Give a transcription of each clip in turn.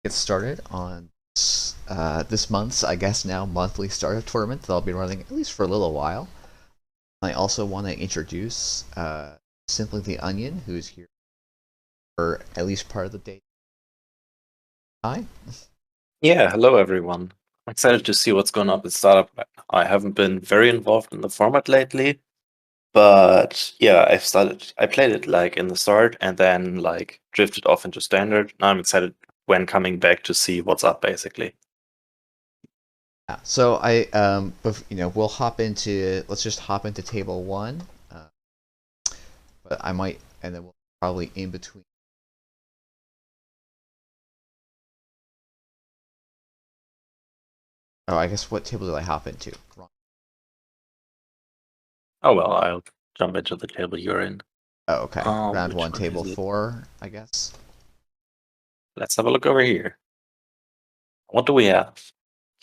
get started on this month's, I guess now, monthly startup tournament that I'll be running at least for a little while. I also want to introduce Simply the Onion, who's here for at least part of the day. Hi. Yeah, hello everyone. I'm excited to see what's going on with startup. I haven't been very involved in the format lately, but yeah, I played it like in the start and then like drifted off into standard. Now I'm excited when coming back to see what's up basically. Yeah, so we'll hop into let's just hop into table one, but I might, and then we'll probably in between. Oh, I guess what table did I hop into? Oh well, I'll jump into the table you're in. Oh, okay. Round Which one, one table is it? four, I guess. Let's have a look over here. What do we have?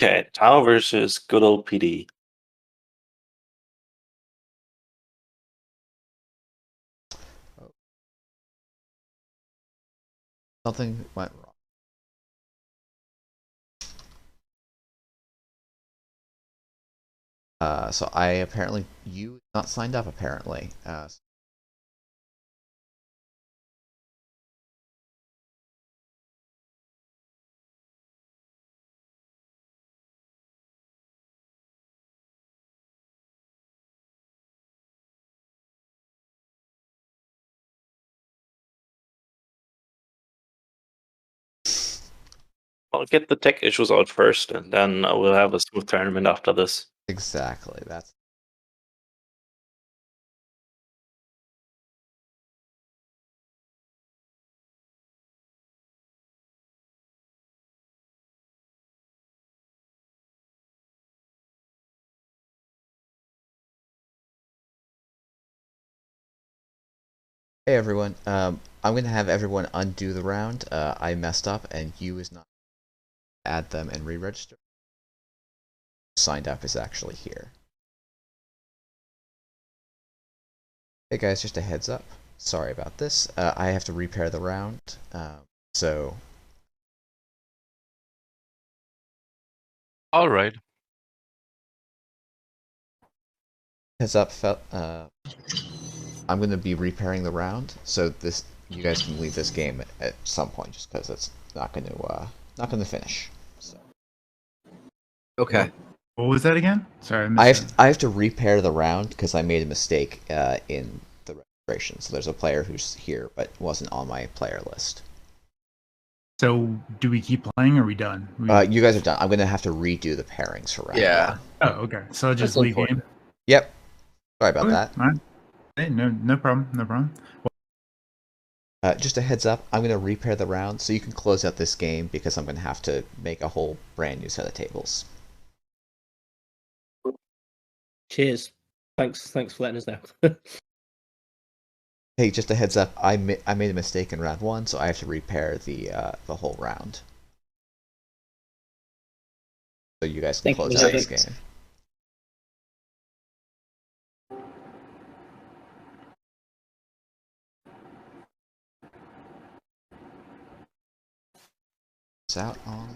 Okay, Tau versus good old PD. Oh. Something went wrong. So I apparently you not signed up apparently. I'll get the tech issues out first, and then I will have a smooth tournament after this. Exactly. That's Hey everyone. I'm gonna have everyone undo the round. I messed up, and you is not add them and re-register. Signed up is actually here. Hey guys, just a heads up. Sorry about this. I have to repair the round. So All right. heads up. I'm gonna be repairing the round, so you guys can leave this game at some point, just because it's not gonna finish. So. Okay. What was that again? Sorry, I missed that. I have to repair the round because I made a mistake in the registration. So there's a player who's here but wasn't on my player list. So, do we keep playing or are we done? You guys are done. I'm gonna have to redo the pairings for round one. Oh, okay. So I'll just That's leave game. Yep. Sorry about Okay, that. all right. Hey, no problem. No problem. Just a heads up, I'm going to repair the round so you can close out this game because I'm going to have to make a whole brand new set of tables. Cheers. Thanks for letting us know. Hey, just a heads up, I made a mistake in round one, so I have to repair the whole round. So you guys can close out this game. It's out on.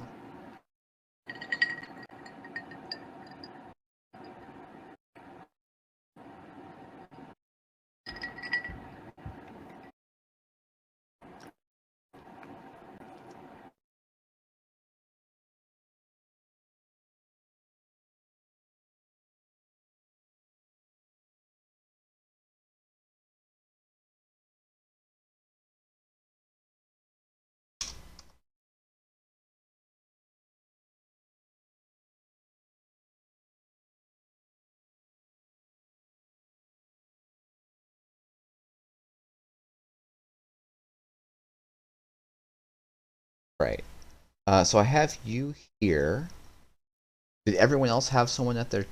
Right. So I have you here. Did everyone else have someone at their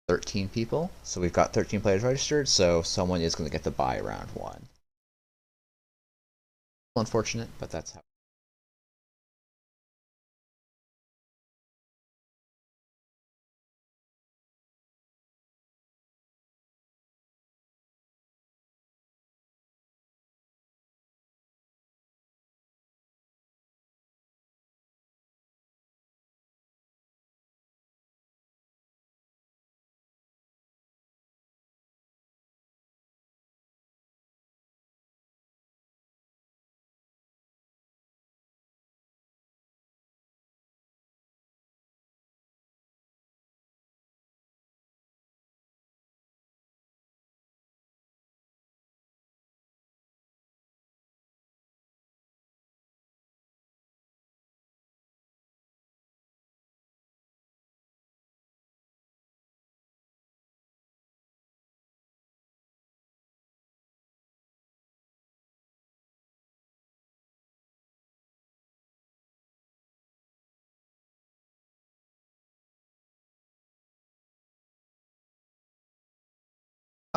13 people? So we've got 13 players registered, so someone is going to get the bye round one. Unfortunate, but that's how.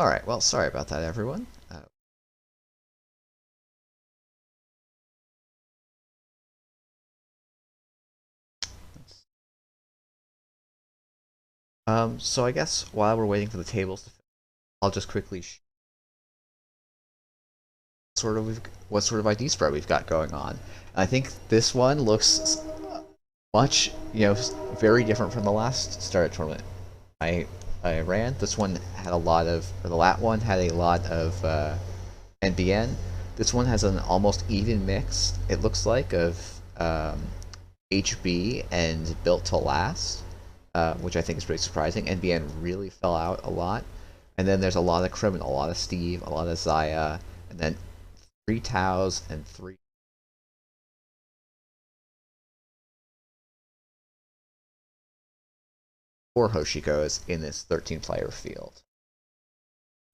Alright, well, sorry about that, everyone. So I guess while we're waiting for the tables to finish, I'll just quickly what sort of ID spread we've got going on. I think this one looks much, very different from the last Startup tournament I ran. This one had a lot of, or the lat one had a lot of NBN. This one has an almost even mix, it looks like, of HB and Built to Last, which I think is pretty surprising. NBN really fell out a lot. And then there's a lot of Criminal, a lot of Steve, a lot of Zahya, and then 3 Taos and 3 Hoshikos in this 13-player field.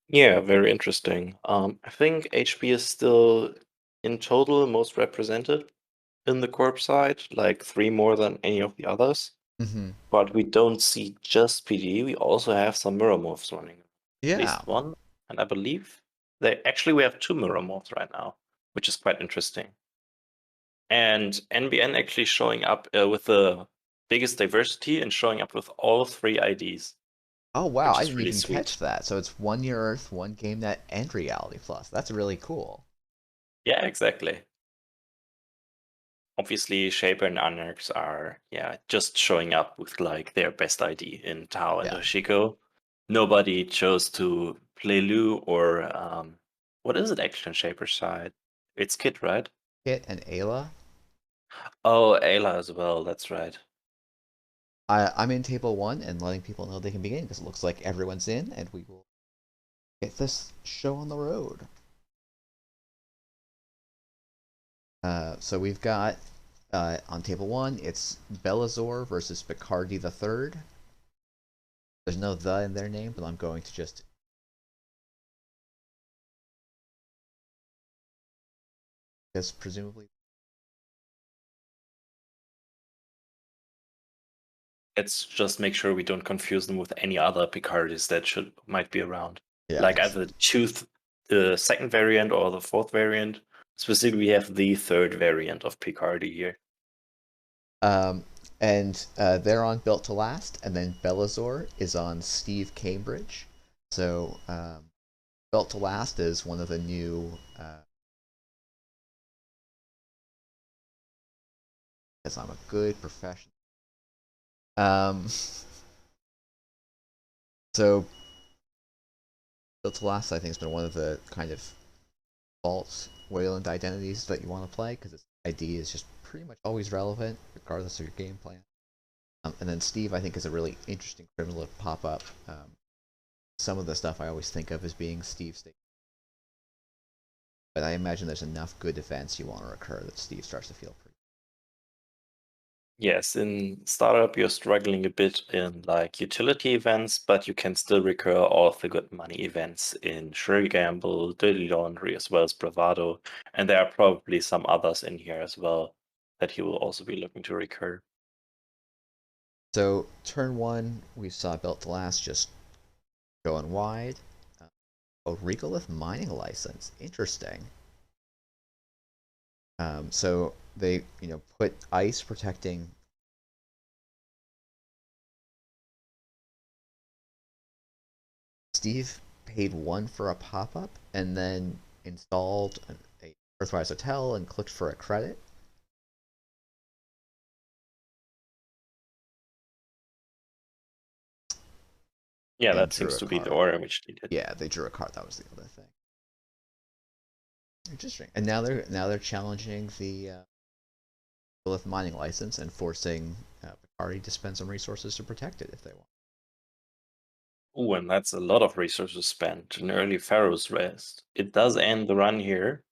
Yeah, very interesting. I think HB is still in total most represented in the corp side, like 3 more than any of the others. Mm-hmm. But we don't see just PD. We also have some Mirrormorphs running. Yeah. At least one, and I believe we have 2 Mirrormorphs right now, which is quite interesting. And NBN actually showing up with the biggest diversity and showing up with all 3 IDs. Oh wow, I is didn't really even sweet. catch that. So it's 1 Year Earth, 1 GameNet, and Reality Plus. That's really cool. Yeah, exactly. Obviously, Shaper and Anarchs are just showing up with like their best ID in Tao and Yeah. Hoshiko. Nobody chose to play Lu or what is it actually on Shaper's side? It's Kit, right? Kit and Ayla. Oh, Ayla as well. That's right. I'm in table 1 and letting people know they can begin because it looks like everyone's in and we will get this show on the road. So we've got on table 1, it's Belazor versus Picardi the Third. There's no the in their name, but I'm going to just because presumably Let's just make sure we don't confuse them with any other Picardis that might be around. yeah, Like either choose the second variant or the fourth variant. Specifically, we have the third variant of Picardi here. And they're on Built to Last, and then Belazor is on Steve Cambridge. So Built to Last is one of the new because I'm a good professional. So Built to Last, I think, has been one of the kind of false Weyland identities that you want to play because its ID is just pretty much always relevant regardless of your game plan. And then Steve, I think, is a really interesting criminal to pop up. Some of the stuff I always think of as being Steve State. But I imagine there's enough good events you want to recur that Steve starts to feel pretty. Yes, in startup you're struggling a bit in like utility events, but you can still recur all of the good money events in Sure Gamble, Dirty Laundry, as well as Bravado, and there are probably some others in here as well that he will also be looking to recur. So turn 1, we saw Built to Last just going wide. Oh, Regolith mining license, interesting. So they, put ice protecting. Steve paid 1 for a pop-up and then installed a Earthrise Hotel and clicked for a credit. Yeah, And that drew seems a to be the card. order which they did. Yeah, they drew a card. That was the other thing. Interesting. And now they're challenging the Regolith mining license and forcing Picardi to spend some resources to protect it if they want. Oh, and that's a lot of resources spent. An early Pharaoh's Rest. It does end the run here,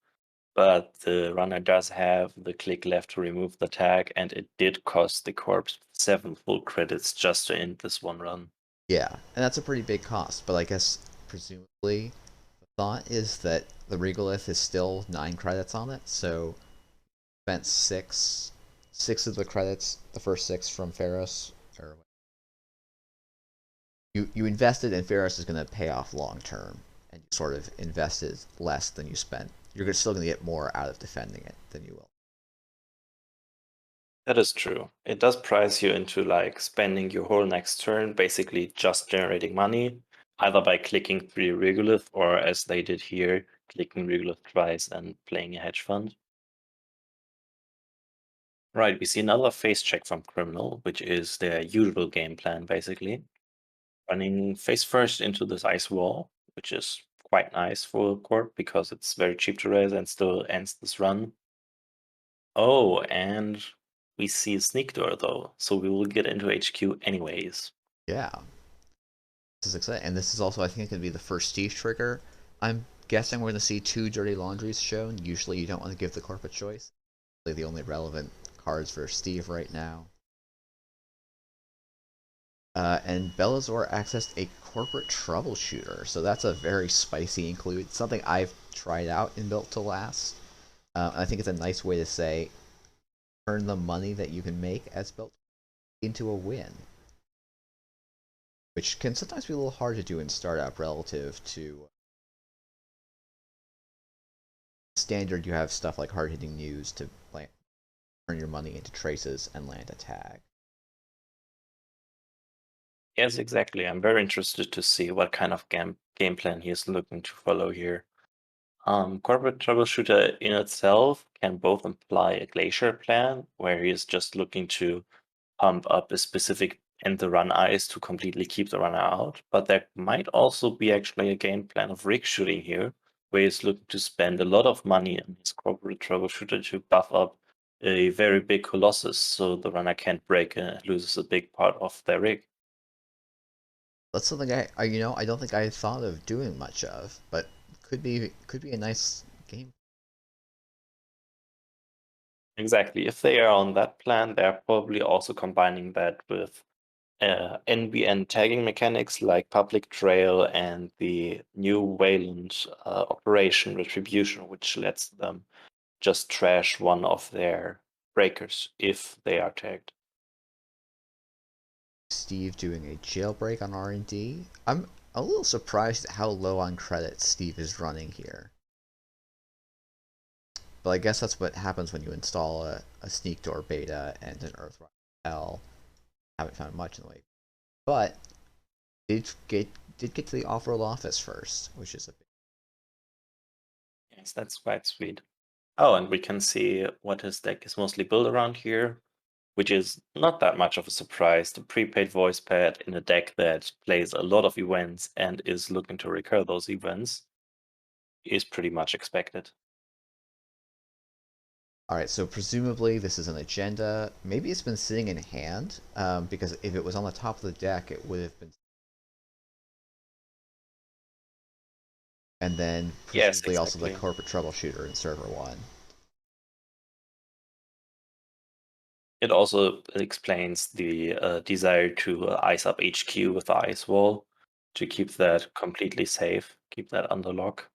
but the runner does have the click left to remove the tag, and it did cost the corpse 7 full credits just to end this one run. Yeah, and that's a pretty big cost, but I guess presumably the thought is that the Regolith is still 9 credits on it, so spent six of the credits, the first 6 from Pharos, or you invested and Pharos is going to pay off long term. and you sort of invested less than you spent, you're still going to get more out of defending it than you will. That is true. It does price you into like spending your whole next turn, basically just generating money, either by clicking 3 Regolith or as they did here, clicking Regolith twice and playing a hedge fund. Right, we see another face check from Criminal, which is their usual game plan basically. Running face first into this ice wall, which is quite nice for Corp because it's very cheap to raise and still ends this run. Oh, and we see a sneak door though, so we will get into HQ anyways. Yeah. This is exciting. And this is also, I think, going to be the first Steve trigger. I'm guessing we're going to see 2 Dirty Laundries shown. Usually you don't want to give the Corp a choice. Really the only relevant cards for Steve right now. And Belazor accessed a corporate troubleshooter, so that's a very spicy include. Something I've tried out in Built to Last. I think it's a nice way to say, turn the money that you can make as Built into a win. Which can sometimes be a little hard to do in startup relative to standard. You have stuff like hard-hitting news to turn your money into traces and land a tag. Yes, exactly. I'm very interested to see what kind of game plan he is looking to follow here. Corporate Troubleshooter in itself can both imply a Glacier plan, where he is just looking to pump up a specific end the run ice to completely keep the runner out, but there might also be actually a game plan of rig shooting here, where he's looking to spend a lot of money on his Corporate Troubleshooter to buff up a very big Colossus so the runner can't break and loses a big part of their rig. That's something I don't think I thought of doing much of, but could be a nice game. Exactly. If they are on that plan, they're probably also combining that with NBN tagging mechanics like Public Trail and the new Weyland Operation Retribution, which lets them just trash one of their breakers if they are tagged. Steve doing a jailbreak on R&D. I'm a little surprised at how low on credits Steve is running here. But I guess that's what happens when you install a Sneak Door beta and an Earthrise L. Haven't found much in the way. But did get to the off-world office first, which is a big... Yes, that's quite sweet. Oh, and we can see what his deck is mostly built around here, which is not that much of a surprise. The prepaid voice pad in a deck that plays a lot of events and is looking to recur those events is pretty much expected. Alright, so presumably this is an agenda. Maybe it's been sitting in hand, because if it was on the top of the deck, it would have been... And then presumably Yes, also the exactly. corporate troubleshooter in server 1. It also explains the desire to ice up HQ with the ice wall to keep that completely safe, keep that under lock.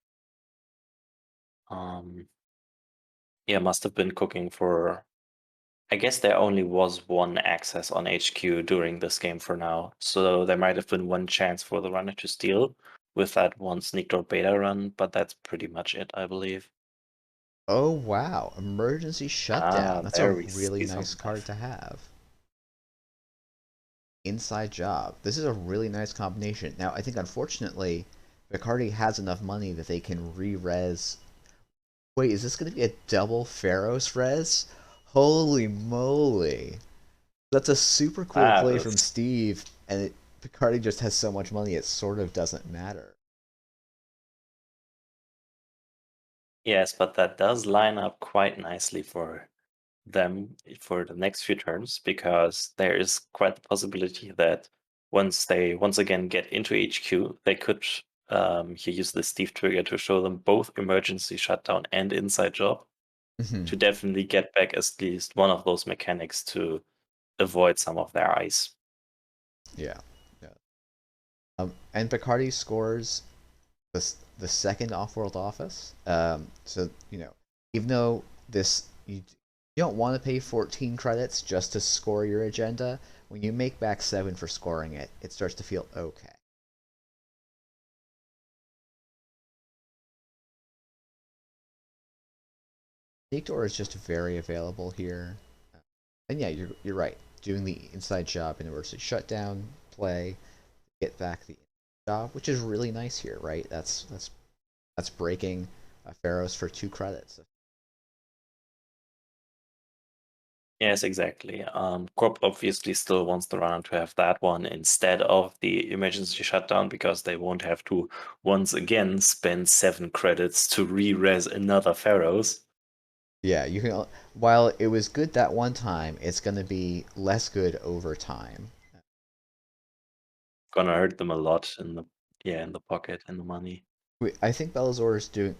Yeah, must have been cooking for... I guess there only was one access on HQ during this game for now, so there might have been one chance for the runner to steal with that one Sneak Door beta run, but that's pretty much it, I believe. Oh wow, emergency shutdown. That's a there we really see nice some card to have. Inside job. This is a really nice combination. Now, I think unfortunately, Bacardi has enough money that they can re-res. Wait, is this going to be a double Pharaoh's res? Holy moly. That's a super cool play from that's... Steve, and Bacardi just has so much money it sort of doesn't matter. Yes, but that does line up quite nicely for them for the next few turns, because there is quite the possibility that once they once again get into HQ, they could use the Steve trigger to show them both emergency shutdown and inside job to definitely get back at least one of those mechanics to avoid some of their ice. Yeah. And Bacardi scores the second off-world office. So, even though you don't want to pay 14 credits just to score your agenda, when you make back 7 for scoring it, it starts to feel okay. Sneak Door is just very available here. And yeah, you're right. Doing the inside job in Emergency Shutdown, play, get back the job, which is really nice here, right? That's breaking Pharaohs for 2 credits. Yes, exactly. Corp obviously still wants the runner to have that one instead of the emergency shutdown because they won't have to once again spend 7 credits to re-res another Pharaohs. Yeah, you can. While it was good that one time, it's going to be less good over time. Gonna hurt them a lot in the pocket, in the money. I think Bellasaur is doing,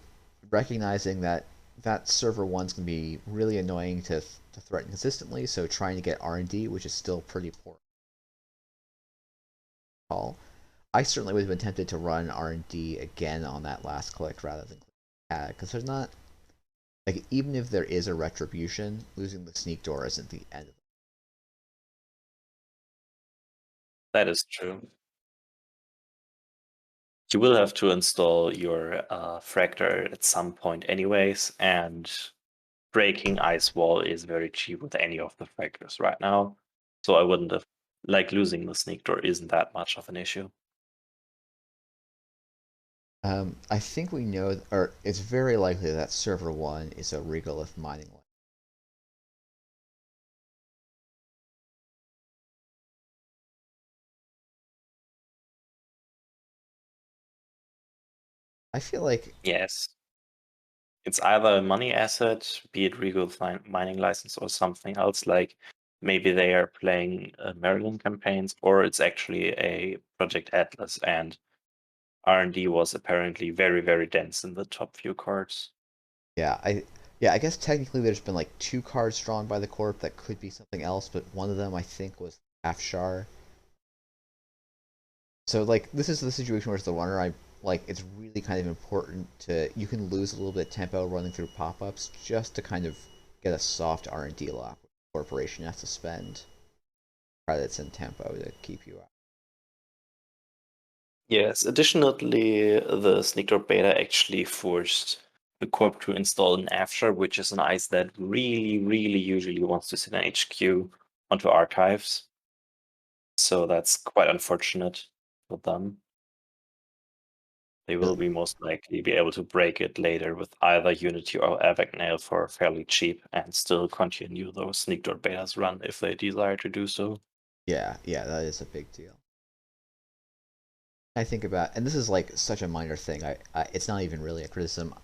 recognizing that server one's going to be really annoying to threaten consistently. So trying to get R&D, which is still pretty poor. Call. I certainly would have been tempted to run R&D again on that last click rather than click because there's not, like, even if there is a retribution, losing the Sneak Door isn't the end of it. That is true. You will have to install your Fractor at some point anyways, and breaking Ice Wall is very cheap with any of the Fractors right now. So I wouldn't have, like, losing the Sneak Door isn't that much of an issue. I think we know, or it's very likely that server 1 is a regolith mining line. I feel like Yes. It's either a money asset, be it Regal mining license or something else, like maybe they are playing Maryland campaigns, or it's actually a Project Atlas, and R&D was apparently very, very dense in the top few cards. yeah, I guess technically there's been like 2 cards drawn by the corp that could be something else, but one of them I think was Afshar. So like this is the situation where it's the runner. I like it's really kind of important to you can lose a little bit of tempo running through pop-ups just to kind of get a soft R&D lock. Corporation has to spend credits and tempo to keep you out. Yes, additionally, the Sneak Door beta actually forced the corp to install an Afshar, which is an ice that really, really usually wants to sit in HQ onto archives. So that's quite unfortunate for them. They will be most likely be able to break it later with either Unity or Avacnail for fairly cheap and still continue those Sneak Door betas run if they desire to do so. Yeah, that is a big deal. I think about, and this is like such a minor thing. It's not even really a criticism.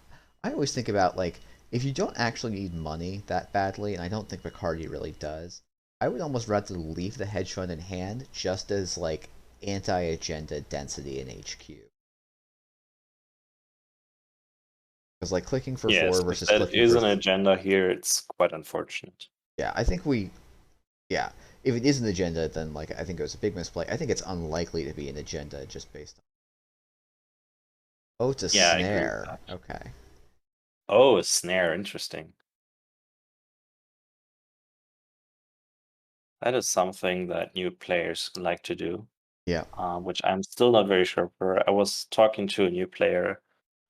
I always think about like if you don't actually need money that badly, and I don't think Bacardi really does. I would almost rather leave the hedge fund in hand just as like anti-agenda density in HQ. Because like clicking for Yes, 4 if versus that clicking is for an agenda here, it's quite unfortunate. yeah, I think yeah, if it is an agenda, then like I think it was a big misplay. I think it's unlikely to be an agenda just based on. Oh, it's a Yeah, I agree with snare. that. Okay. Oh, a snare, interesting. That is something that new players like to do. Yeah. Which I'm still not very sure for. I was talking to a new player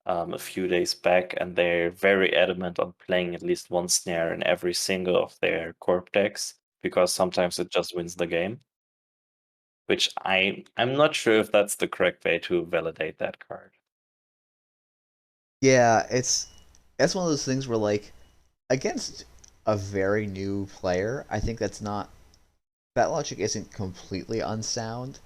a few days back, and they're very adamant on playing at least one snare in every single of their corp decks because sometimes it just wins the game. Which I'm not sure if that's the correct way to validate that card. Yeah, that's one of those things where like against a very new player, I think that logic isn't completely unsound.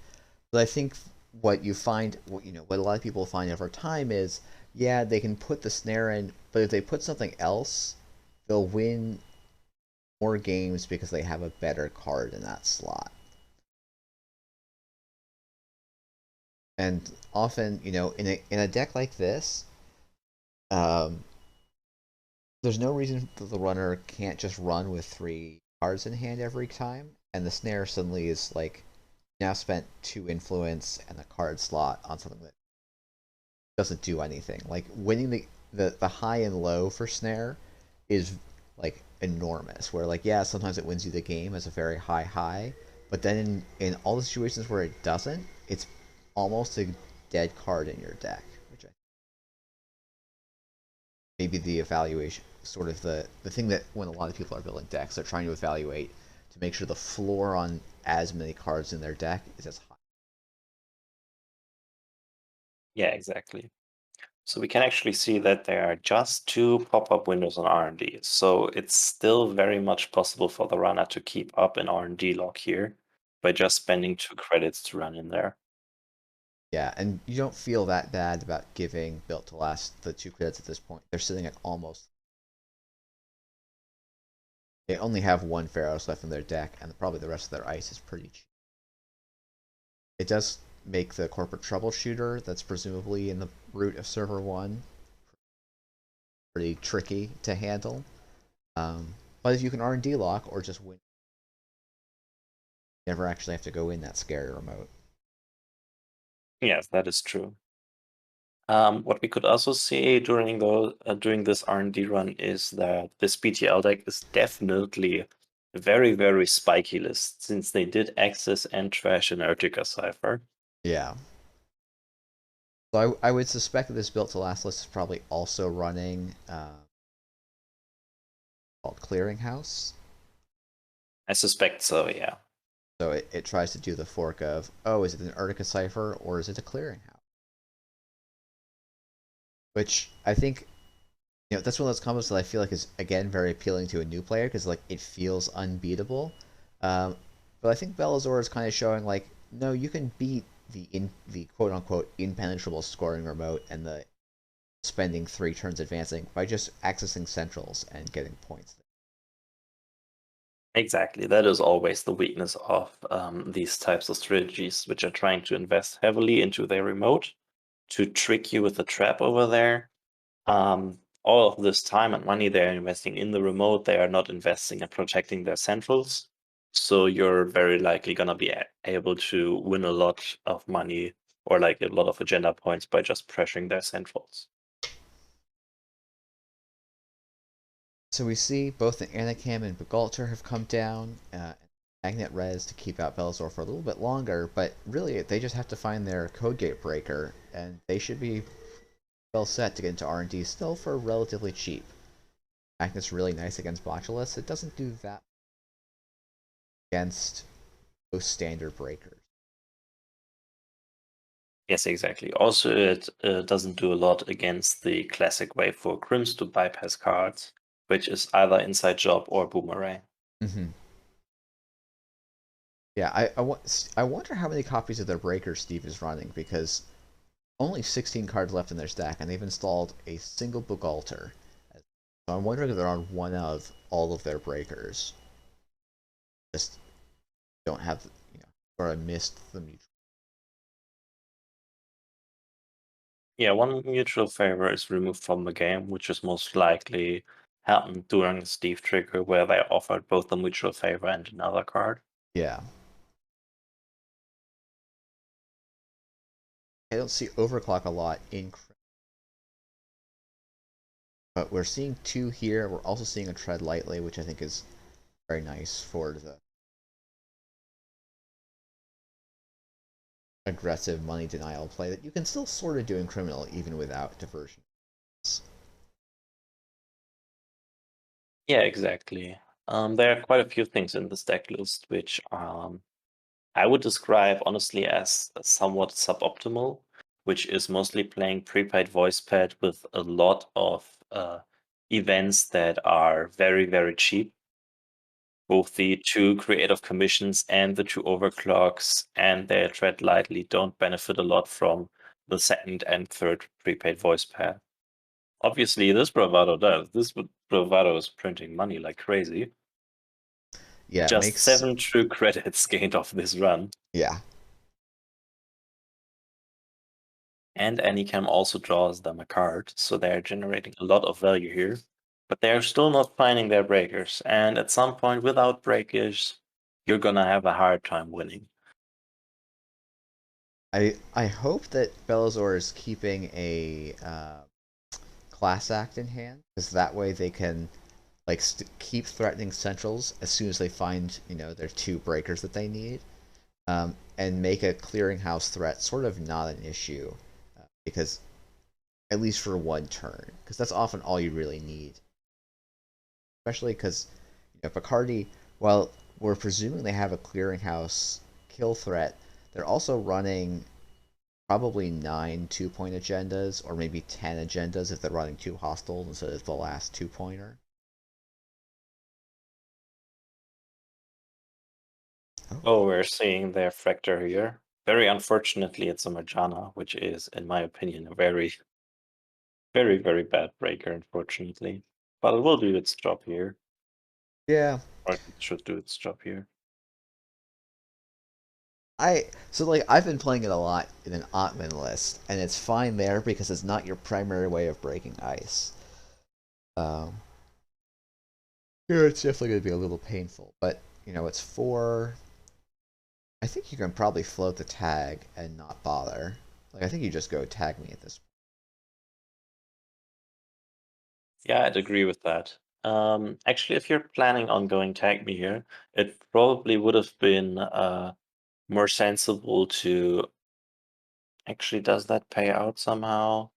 But I think what you find, what a lot of people find over time is, yeah, they can put the snare in, but if they put something else, they'll win more games because they have a better card in that slot. And often, in a deck like this, um, there's no reason that the runner can't just run with 3 cards in hand every time, and the snare suddenly is like now spent 2 influence and a card slot on something that doesn't do anything. Like winning the high and low for snare is like enormous. Where like yeah, sometimes it wins you the game as a very high, but then in all the situations where it doesn't, it's almost a dead card in your deck, which maybe the evaluation, sort of the thing that when a lot of people are building decks, they're trying to evaluate to make sure the floor on as many cards in their deck is as high. Yeah, exactly. So we can actually see that there are just 2 pop-up windows on R&D. So it's still very much possible for the runner to keep up an R&D log here by just spending 2 credits to run in there. Yeah, and you don't feel that bad about giving Built to Last the 2 credits at this point. They're sitting at almost. They only have 1 Pharaohs left in their deck, and probably the rest of their ice is pretty cheap. It does make the corporate troubleshooter that's presumably in the root of server 1 pretty tricky to handle. But if you can R&D lock or just win, you never actually have to go in that scary remote. Yes, that is true. What we could also see during this R&D run is that this BTL deck is definitely a very, very spiky list, since they did access and trash an Urtica Cipher. Yeah. So I would suspect that this Built to Last list is probably also running called Clearinghouse. I suspect so, yeah. So it tries to do the fork of, oh, is it an Urtica Cipher or is it a Clearinghouse? Which I think, that's one of those combos that I feel like is, again, very appealing to a new player because, like, it feels unbeatable. But I think Belazor is kind of showing, like, no, you can beat the quote-unquote impenetrable scoring remote and the spending 3 turns advancing by just accessing centrals and getting points. Exactly, that is always the weakness of these types of strategies, which are trying to invest heavily into their remote to trick you with a trap over there. All of this time and money they're investing in the remote, they are not investing in protecting their centrals. So you're very likely gonna be able to win a lot of money or like a lot of agenda points by just pressuring their centrals. So we see both the Anacam and Begalter have come down, Magnet Res to keep out Belazor for a little bit longer, but really they just have to find their code gate breaker, and they should be well set to get into R&D still for relatively cheap. Magnet's really nice against Botulus. It doesn't do that against most standard breakers. Yes, exactly. Also, it doesn't do a lot against the classic way for Crims to bypass cards, which is either Inside Job or Boomerang. Mm-hmm. Yeah, I wonder how many copies of their breaker Steve is running, because only 16 cards left in their stack, and they've installed a single Begalter. So I'm wondering if they're on one of all of their breakers. Just don't have, or I missed the mutual. Yeah, one mutual favor is removed from the game, which is most likely happened during the Steve trigger, where they offered both the mutual favor and another card. Yeah. I don't see Overclock a lot in, but we're seeing 2 here. We're also seeing a Tread Lightly, which I think is very nice for the aggressive money denial play that you can still sort of do in Criminal even without diversion. Yeah, exactly. There are quite a few things in this deck list which I would describe honestly as somewhat suboptimal, which is mostly playing prepaid voice pad with a lot of events that are very, very cheap. Both the 2 creative commissions and the 2 overclocks and their Tread Lightly don't benefit a lot from the second and third prepaid voice pad. Obviously, this Bravado does. This Bravado is printing money like crazy. Yeah, Just makes 7 true credits gained off this run. Yeah. And Anycam also draws them a card, so they're generating a lot of value here. But they're still not finding their breakers, and at some point, without breakers, you're gonna have a hard time winning. I hope that Belazor is keeping a class act in hand, because that way they can keep threatening centrals as soon as they find their 2 breakers that they need, and make a clearinghouse threat sort of not an issue, because at least for one turn, because that's often all you really need. Especially because Bacardi, while we're presuming they have a clearinghouse kill threat, they're also running probably 9 2-point agendas, or maybe 10 agendas if they're running 2 hostiles instead of the last 2-pointer. Oh, we're seeing their Fractor here. Very unfortunately, it's a Marjana, which is, in my opinion, a very, very, very bad breaker, unfortunately. But it will do its job here. Yeah. Or it should do its job here. I've been playing it a lot in an Ottman list, and it's fine there because it's not your primary way of breaking ice. Here it's definitely going to be a little painful, but it's 4. I think you can probably float the tag and not bother. I think you just go tag me at this point. Yeah, I'd agree with that. Actually, if you're planning on going tag me here, it probably would have been more sensible to... Actually, does that pay out somehow?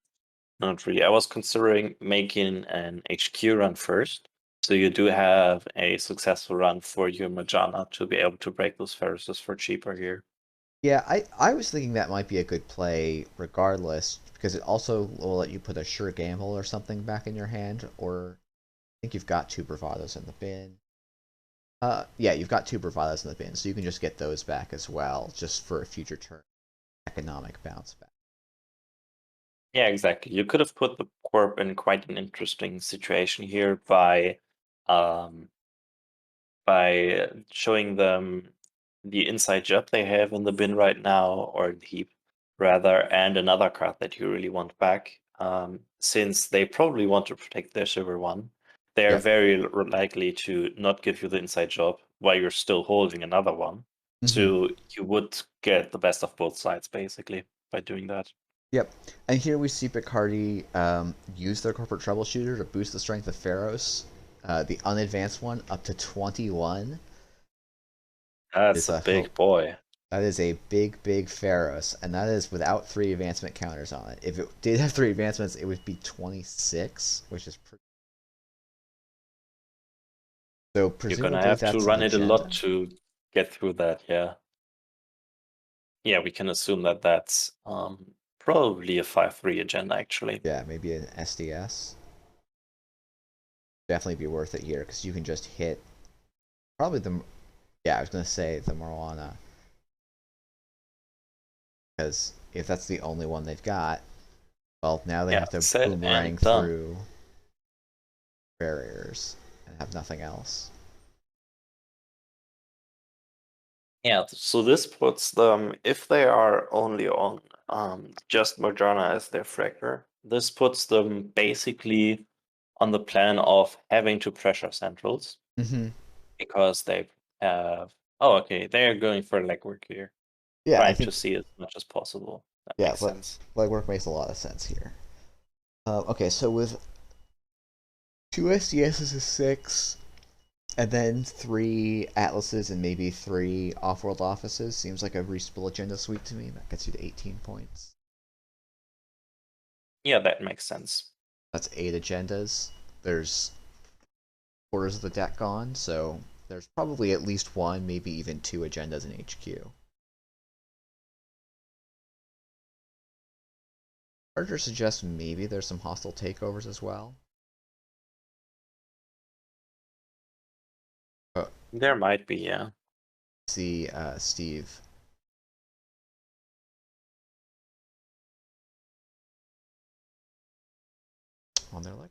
Not really. I was considering making an HQ run first, so you do have a successful run for your Marjana to be able to break those Ferruses for cheaper here. Yeah, I was thinking that might be a good play regardless, because it also will let you put a sure gamble or something back in your hand, or I think you've got 2 bravados in the bin. Yeah, you've got 2 bravados in the bin, so you can just get those back as well, just for a future turn economic bounce back. Yeah, exactly. You could have put the Corp in quite an interesting situation here by showing them the inside job they have in the bin right now, or the heap rather, and another card that you really want back. Since they probably want to protect their silver one, they're Yep. very likely to not give you the inside job while you're still holding another one. So you would get the best of both sides basically by doing that. Yep. And here we see Bacardi use their corporate troubleshooter to boost the strength of Pharos, the unadvanced one, up to 21. That's a big boy. That is a big, big Pharos, and that is without 3 advancement counters on it. If it did have 3 advancements, it would be 26, which is pretty... So presumably You're gonna have to run it a lot agenda. to get through that, yeah. Yeah, we can assume that that's probably a 5-3 agenda, actually. Yeah, maybe an SDS. Definitely be worth it here, because you can just hit... Probably the... Yeah, I was going to say the Marijuana. Because if that's the only one they've got, well, now they have to boomerang through barriers and have nothing else. Yeah, so this puts them, if they are only on just Marjana as their fractor, this puts them basically on the plan of having to pressure centrals. Because they have... Oh, okay, they are going for legwork here. Yeah, trying to see as much as possible. That makes sense. Legwork makes a lot of sense here. Okay, so with 2 SDSs is 6, and then 3 Atlases and maybe 3 off-world offices seems like a reasonable agenda suite to me. That gets you to 18 points. Yeah, that makes sense. That's 8 agendas. There's quarters of the deck gone, so there's probably at least 1, maybe even 2 agendas in HQ. Archer suggests maybe there's some hostile takeovers as well. There might be, yeah. See Steve. On their leg.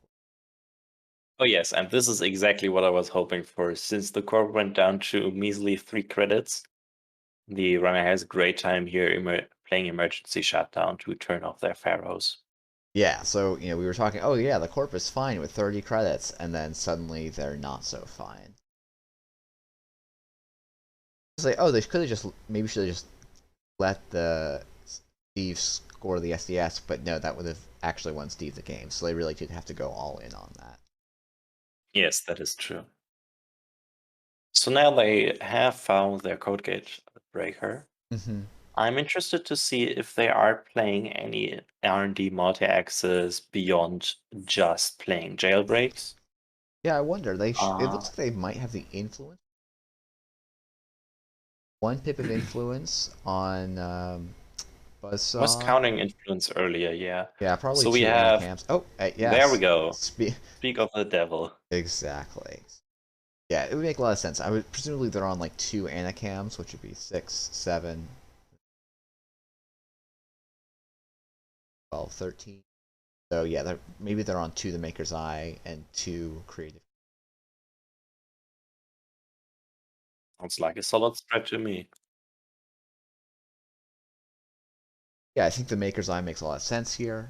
Oh yes, and this is exactly what I was hoping for. Since the core went down to measly 3 credits, the runner has a great time here playing emergency shutdown to turn off their pharaohs. Yeah, so we were talking, oh yeah, the corp is fine with 30 credits, and then suddenly they're not so fine. It's like, oh, they could have just maybe should have just let the Steve score the SDS, but no, that would have actually won Steve the game, so they really did have to go all in on that. Yes, that is true. So now they have found their code gate breaker. I'm interested to see if they are playing any R&D multi-axis beyond just playing jailbreaks. Yeah, I wonder. It Uh, looks like they might have the influence. One pip of influence on I was Buzzsaw. counting influence earlier, yeah. Yeah, probably So we 2 have- anacams. Oh, yes. There we go. Speak of the devil. Exactly. Yeah, it would make a lot of sense. I would presumably they're on like 2 anacams, which would be 6, 7, 12, 13. So yeah, maybe they're on 2 the Maker's Eye and 2 creative. Sounds like a solid spread to me. Yeah, I think the Maker's Eye makes a lot of sense here.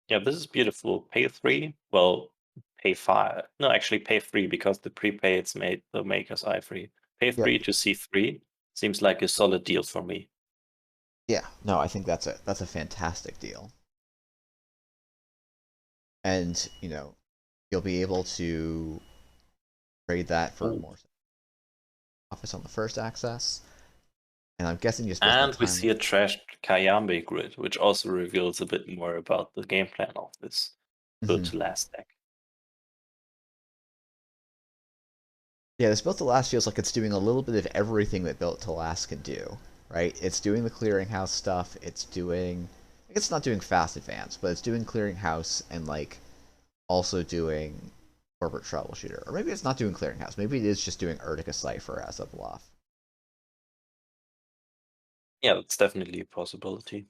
Yeah, this is beautiful. Pay 3, well, pay 5. No, actually pay 3 because the prepaids made the Maker's Eye free. Pay 3 to C3 seems like a solid deal for me. Yeah, no, I think that's a fantastic deal. And, you'll be able to trade that for more office on the first access. And I'm guessing just And we see a trashed Kayambe grid, which also reveals a bit more about the game plan of this built to last deck. Yeah, this Built to Last feels like it's doing a little bit of everything that Built to Last can do, right? It's doing the clearinghouse stuff. It's not doing fast advance, but it's doing clearinghouse and like also doing corporate troubleshooter. Or maybe it's not doing clearinghouse. Maybe it is just doing Urtica Cipher as a bluff. Yeah, that's definitely a possibility.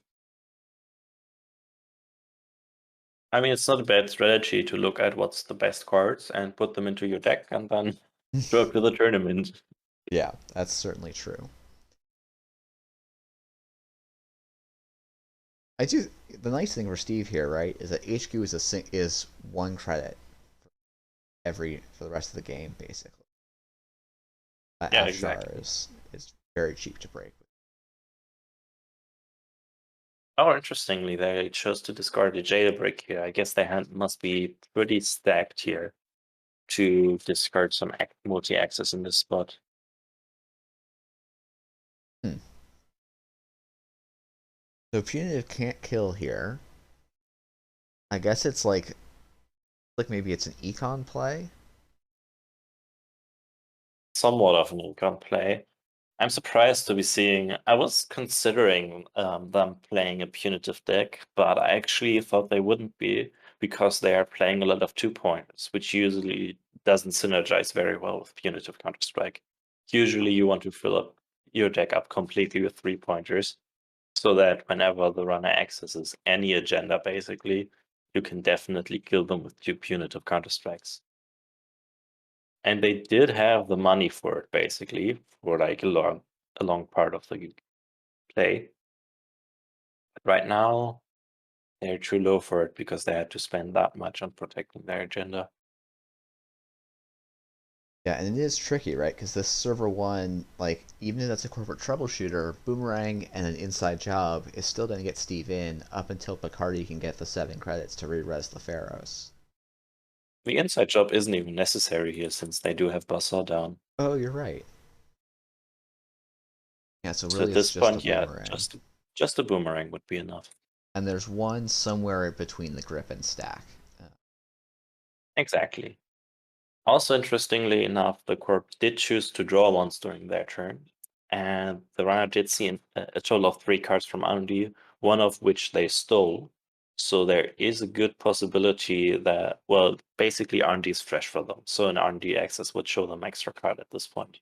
I mean, it's not a bad strategy to look at what's the best cards and put them into your deck and then show up to the tournament. Yeah, that's certainly true. The nice thing for Steve here, right, is that HQ is 1 credit for the rest of the game, basically. Yeah, Afshar exactly. is very cheap to break. Oh, interestingly, they chose to discard the jailbreak here. I guess their hand must be pretty stacked here to discard some multi-access in this spot. So Punitive can't kill here. I guess it's like maybe it's an econ play. Somewhat of an econ play. I'm surprised to be seeing. I was considering them playing a punitive deck, but I actually thought they wouldn't be because they are playing a lot of 2-pointers, which usually doesn't synergize very well with punitive Counter-Strike. Usually you want to fill up your deck up completely with 3-pointers so that whenever the runner accesses any agenda, basically, you can definitely kill them with 2 punitive Counter-Strikes. And they did have the money for it, basically, for like a long part of the play. But right now, they're too low for it because they had to spend that much on protecting their agenda. Yeah, and it is tricky, right? Because this server 1, like, even if that's a corporate troubleshooter, Boomerang and an inside job is still going to get Steve in up until Picardi can get the 7 credits to re-res the Pharaohs. The inside job isn't even necessary here since they do have Buzzsaw down. Oh, you're right. Yeah, so really at this it's just point, a Boomerang. just a Boomerang would be enough. And there's one somewhere between the grip and stack. Exactly. Also, interestingly enough, the Corp did choose to draw once during their turn, and the runner did see a total of 3 cards from R&D, one of which they stole. So there is a good possibility that, well, basically R&D is fresh for them. So an R&D access would show them extra card at this point.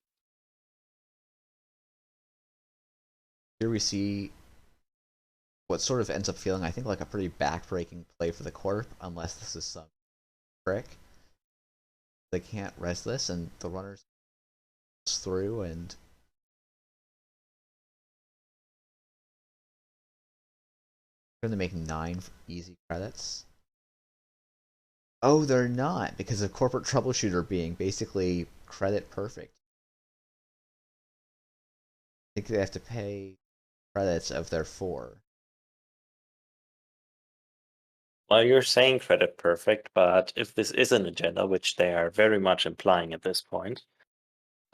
Here we see what sort of ends up feeling, I think, like a pretty back-breaking play for the Corp, unless this is some trick. They can't res this, and the runners through, and going to make 9 easy credits. Oh, they're not, because of corporate troubleshooter being basically credit perfect. I think they have to pay credits of their 4. Well, you're saying credit perfect, but if this is an agenda, which they are very much implying at this point,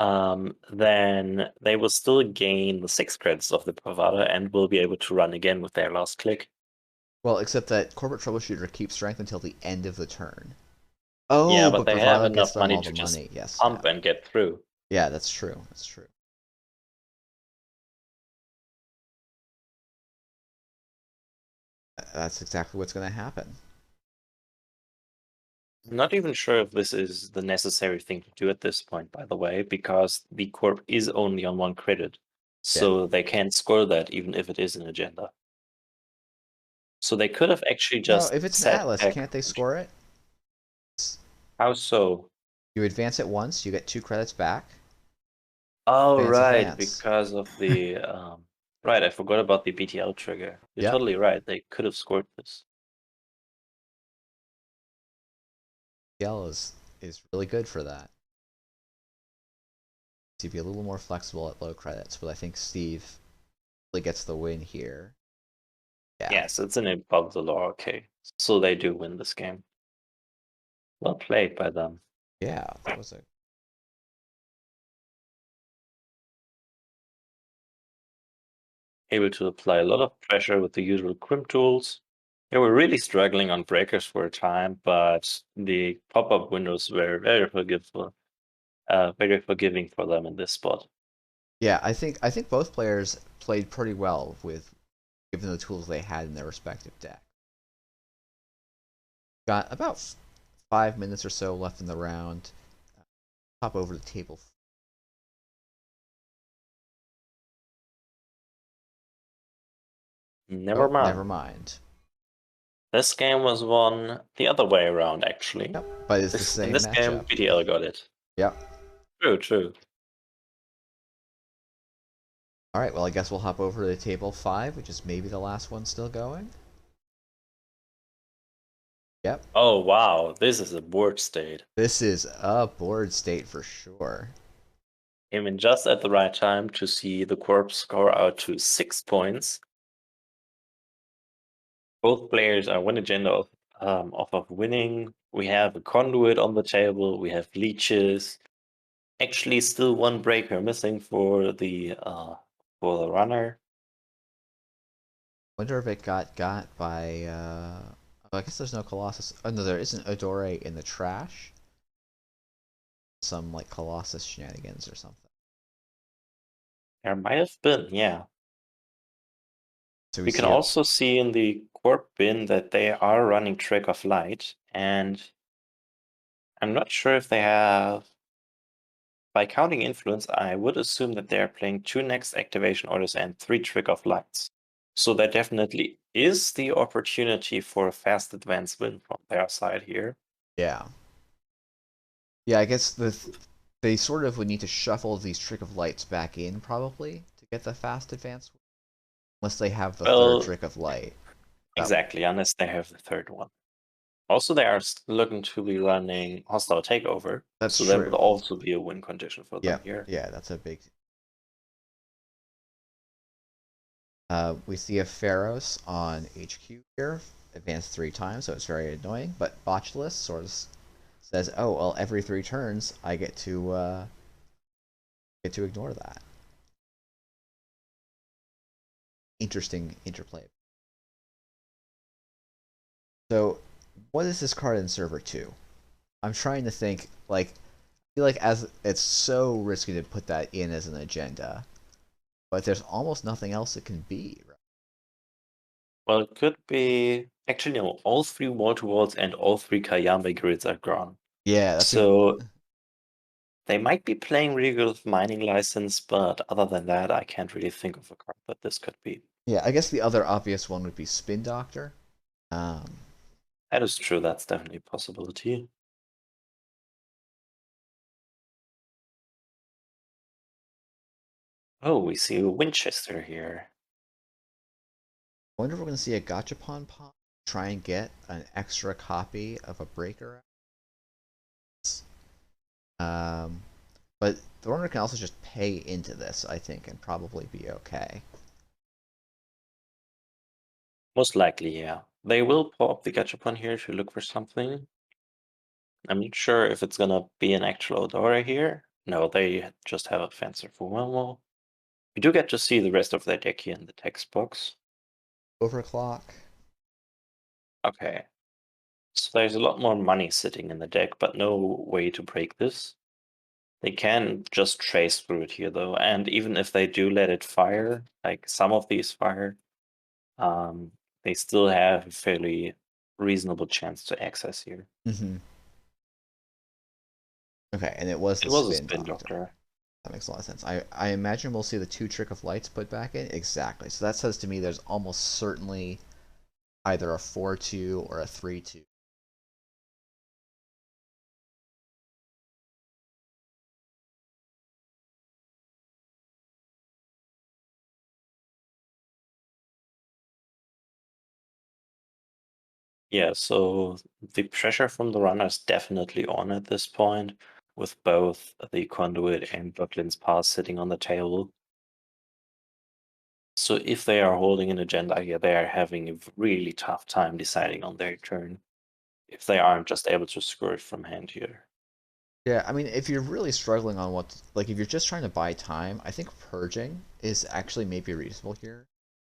then they will still gain the 6 credits of the Bravado and will be able to run again with their last click. Well, except that Corporate Troubleshooter keeps strength until the end of the turn. Oh, Yeah, but but they have Bravado gets enough them money all to the just money. Yes. pump Yeah. and get through. Yeah, that's true. That's true. That's exactly what's going to happen. I'm not even sure if this is the necessary thing to do at this point, by the way, because the Corp is only on 1 credit. So they can't score that even if it is an agenda. So they could have actually No, just if it's an set Atlas, back- can't they score it? How so? You advance it once, you get 2 credits back. Oh, Advance, right, advance. because of the right, I forgot about the BTL trigger. You're Yep. totally right. They could have scored this. PL is really good for that. To be a little more flexible at low credits, but I think Steve really gets the win here. Yeah. Yes, it's an above the law. Okay, so they do win this game. Well played by them. Yeah, that was a Able to apply a lot of pressure with the usual crimp tools. They were really struggling on breakers for a time, but the pop-up windows were very forgiving for them in this spot. Yeah, I think both players played pretty well with given the tools they had in their respective deck. Got about 5 minutes or so left in the round. Hop over the table. Never mind. Never mind. This game was won the other way around, actually. Yep, but it's the In same this game, matchup. BTL got it. Yep. True. All right, well, I guess we'll hop over to table 5, which is maybe the last one still going. Yep. Oh, wow. This is a board state. This is a board state for sure. Came in just at the right time to see the corpse score out to 6 points. Both players are one agenda off of winning. We have a conduit on the table. We have leeches. Actually, still 1 breaker missing for the runner. Wonder if it got by. Oh, I guess there's no Colossus. Oh no, there is an Odore in the trash. Some like Colossus shenanigans or something. There might have been, yeah. So We can also see in the corp bin that they are running Trick of Light, and I'm not sure if they have. By counting influence, I would assume that they're playing 2 next activation orders and 3 Trick of Lights. So there definitely is the opportunity for a fast advance win from their side here. Yeah. Yeah, I guess they sort of would need to shuffle these Trick of Lights back in probably to get the fast advance, unless they have the third Trick of Light. Exactly, unless they have the third one. Also, they are looking to be running Hostile Takeover. That's so true. that would also be a win condition for them here. Yeah, that's a big. We see a Pharaohs on HQ here, advanced 3 times, so it's very annoying. But Botchless sort of says, "Oh well, every 3 turns I get to ignore that." Interesting interplay. So, what is this card in server 2? I'm trying to think. Like, I feel like as it's so risky to put that in as an agenda, but there's almost nothing else it can be. Right? Well, it could be actually no. All 3 wall-to-walls and all 3 Kayame grids are gone. Yeah. So they might be playing Regal Mining License, but other than that, I can't really think of a card that this could be. Yeah, I guess the other obvious one would be Spin Doctor. That is true. That's definitely a possibility. Oh, we see a Winchester here. I wonder if we're going to see a Gachapon pop try and get an extra copy of a breaker. But the runner can also just pay into this, I think, and probably be okay. Most likely, yeah. They will pop the Gachapon here to look for something. I'm not sure if it's gonna be an actual Odora here. No, they just have a fanciful one. Well, you do get to see the rest of their deck here in the text box. Overclock. Okay. So there's a lot more money sitting in the deck, but no way to break this. They can just trace through it here, though, and even if they do let it fire, like some of these fire, they still have a fairly reasonable chance to access here. Mm-hmm. Okay, and it was the It was a spin spin doctor. doctor. That makes a lot of sense. I imagine we'll see the 2 Trick of Lights put back in. Exactly. So that says to me there's almost certainly either a 4-2 or a 3-2. Yeah, so the pressure from the runner is definitely on at this point, with both the Conduit and Brooklyn's Pass sitting on the table. So if they are holding an agenda here, they are having a really tough time deciding on their turn, if they aren't just able to score it from hand here. Yeah, I mean, if you're really struggling on like if you're just trying to buy time, I think purging is actually maybe reasonable here.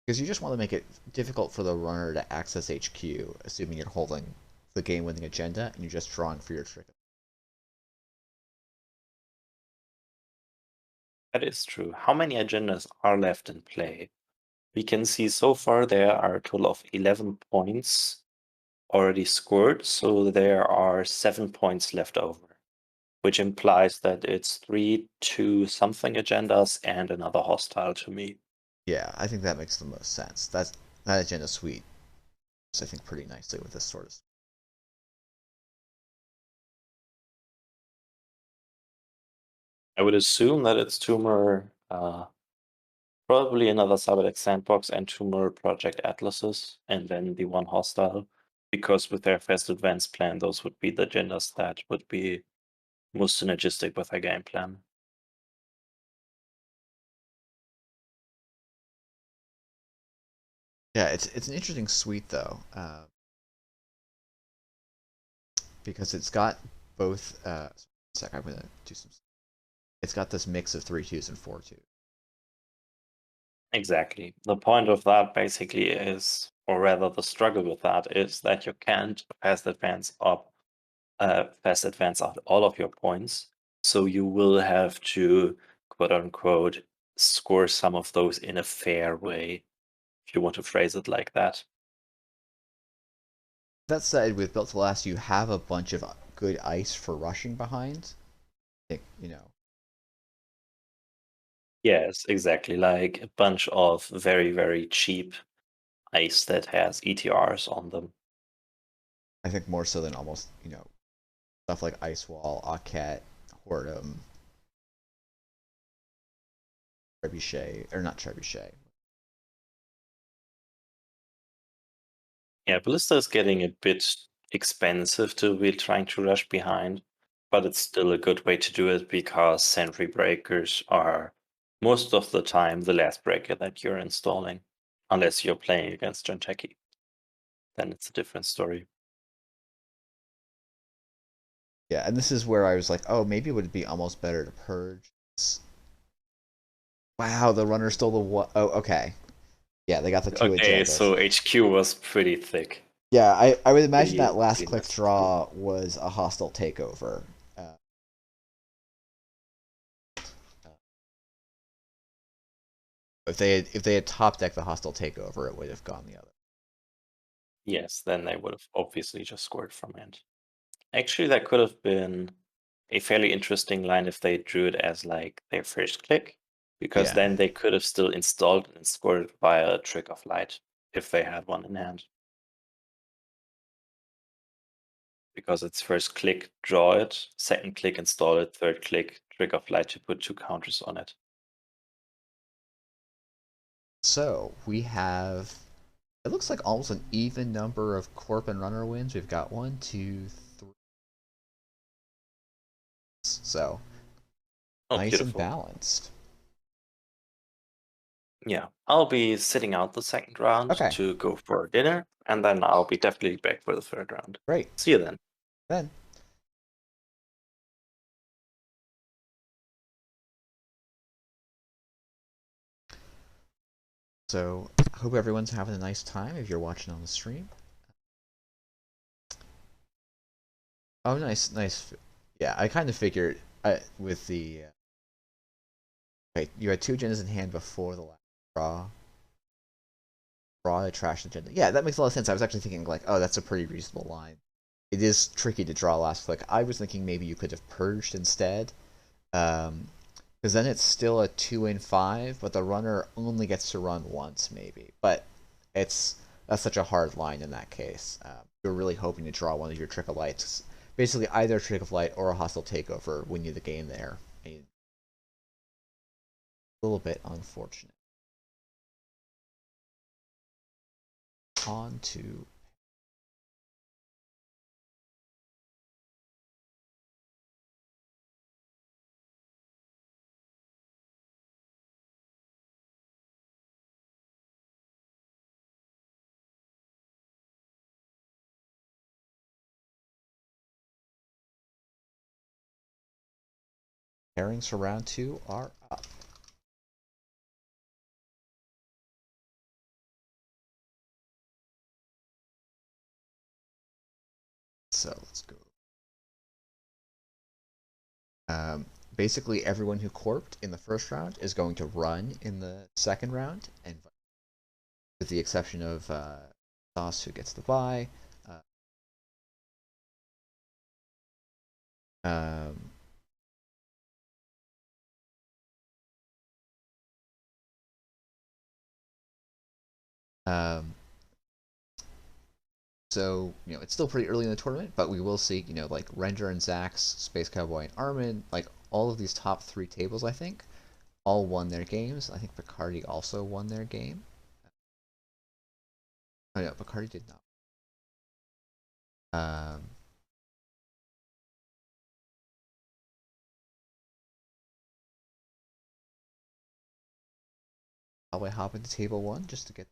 Because you just want to make it difficult for the runner to access HQ, assuming you're holding the game-winning agenda and you're just drawing for your trick. That is true. How many agendas are left in play? We can see so far there are a total of 11 points already scored, so there are 7 points left over, which implies that it's 3-2 something agendas and another hostile to me. Yeah, I think that makes the most sense. That agenda suite is, I think, pretty nicely with this sort of. I would assume that it's 2 more, probably another Cyberdeck Sandbox and 2 more Project Atlases, and then the 1 hostile, because with their Fast Advance plan, those would be the agendas that would be most synergistic with their game plan. Yeah, it's an interesting suite though, because it's got both. Sec, I'm gonna do some. It's got this mix of 3-2s and 4-2. Exactly. The point of that basically is, or rather the struggle with that is that you can't fast advance out all of your points. So you will have to, quote unquote, score some of those in a fair way, if you want to phrase it like that. That said, with Built to Last, you have a bunch of good ice for rushing behind. You know. Yes, exactly. Like a bunch of very, very cheap ice that has ETRs on them. I think more so than almost, stuff like Ice Wall, Aket, Hordem, Trebuchet, or not Trebuchet. Yeah, Ballista is getting a bit expensive to be trying to rush behind, but it's still a good way to do it because Sentry Breakers are most of the time the last breaker that you're installing, unless you're playing against Jinteki. Then it's a different story. Yeah, and this is where I was like, oh, maybe it would be almost better to purge. Wow, the runner stole the one. Oh, okay. Yeah, they got the 2 Okay, agendas. so HQ was pretty thick. Yeah, I would imagine Pretty- that last pretty click nasty. draw was a hostile takeover. If they had top decked the hostile takeover, it would have gone the other. Yes, then they would have obviously just scored from hand. Actually, that could have been a fairly interesting line if they drew it as like their first click, because Yeah. then they could have still installed and scored it via a Trick of Light if they had one in hand. Because it's first click, draw it, second click, install it, third click, Trick of Light to put 2 counters on it. So we have, it looks like almost an even number of Corp and Runner wins. We've got 1, 2, 3. So Oh, nice beautiful. and balanced. Yeah, I'll be sitting out the second round Okay. to go for dinner, and then I'll be definitely back for the third round. Great. See you then. Then. So, I hope everyone's having a nice time if you're watching on the stream. Oh, nice, nice. Yeah, I kind of figured with the... Wait, you had 2 agendas in hand before the last draw. Draw a trash agenda. Yeah, that makes a lot of sense. I was actually thinking, like, oh, that's a pretty reasonable line. It is tricky to draw last click. I was thinking maybe you could have purged instead. Because then it's still a 2 in 5, but the runner only gets to run once, maybe. But that's such a hard line in that case. You're really hoping to draw one of your Trick of Lights. Basically, either a Trick of Light or a Hostile Takeover win you the game there. A little bit unfortunate. On to... Pairings for round 2 are up. So let's go. Basically, everyone who corped in the first round is going to run in the second round, and with the exception of Sauce, who gets the bye. So, it's still pretty early in the tournament, but we will see, like Ranger and Zax, Space Cowboy and Armin, like all of these top 3 tables, I think, all won their games. I think Bacardi also won their game. Oh no, Bacardi did not. I'll hop into table 1 just to get...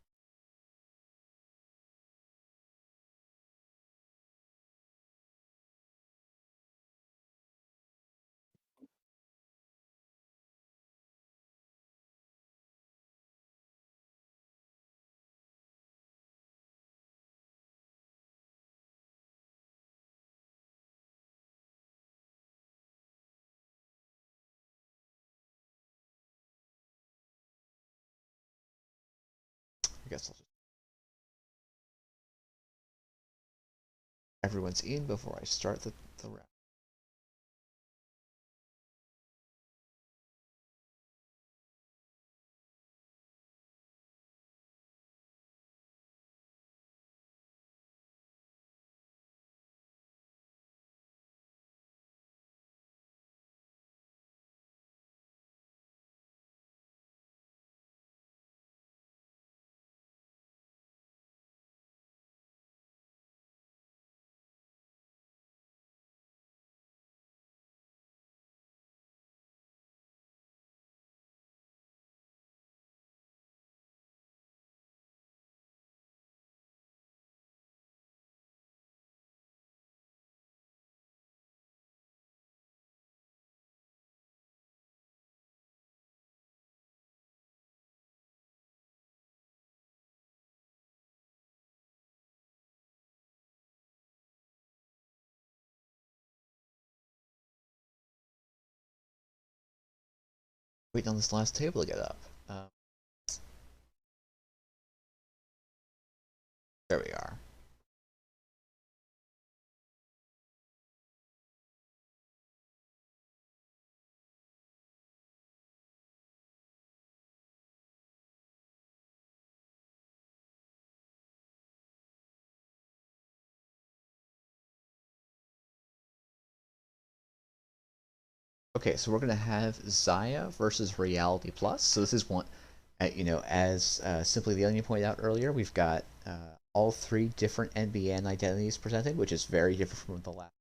I guess I'll just... Everyone's in before I start the round. Waiting on this last table to get up. There we are. Okay, so we're gonna have Zahya versus Reality Plus. So this is one, as Simply the Onion pointed out earlier, we've got all 3 different NBN identities presented, which is very different from the last.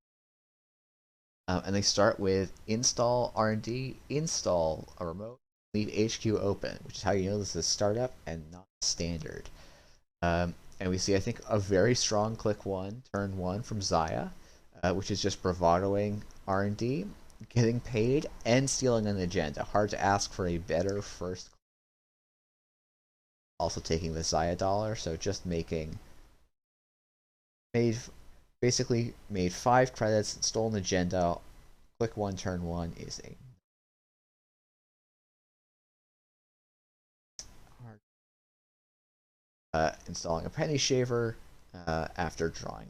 And they start with install R&D, install a remote, leave HQ open, which is how you know this is startup and not standard. And we see, I think, a very strong click 1, turn 1 from Zahya, which is just bravadoing R&D, getting paid, and stealing an agenda. Hard to ask for a better first. also taking the Zahya dollar, so just basically made 5 credits, stole an agenda, click 1, turn 1 is a installing a penny shaver after drawing.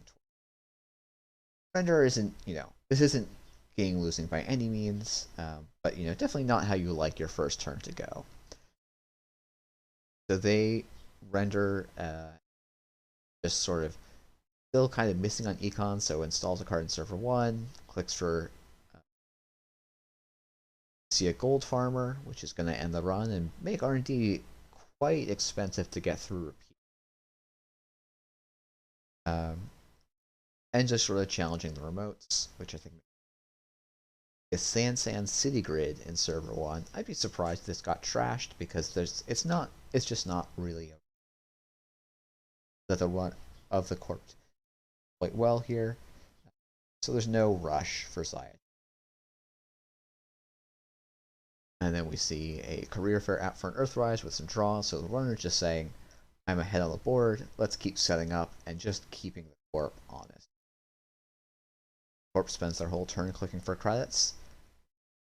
Render isn't, this isn't game losing by any means, but definitely not how you like your first turn to go. So they render just sort of still kind of missing on econ, so installs a card in server 1, clicks for see a gold farmer, which is going to end the run and make R&D quite expensive to get through repeat. And just sort of challenging the remotes, which I think is San City Grid in server 1. I'd be surprised if this got trashed because it's just not really the run of the corp quite well here. So there's no rush for Zahya. And then we see a career fair app for an Earthrise with some draws, so the runner's just saying, I'm ahead on the board, let's keep setting up and just keeping the corp honest. Corp spends their whole turn clicking for credits.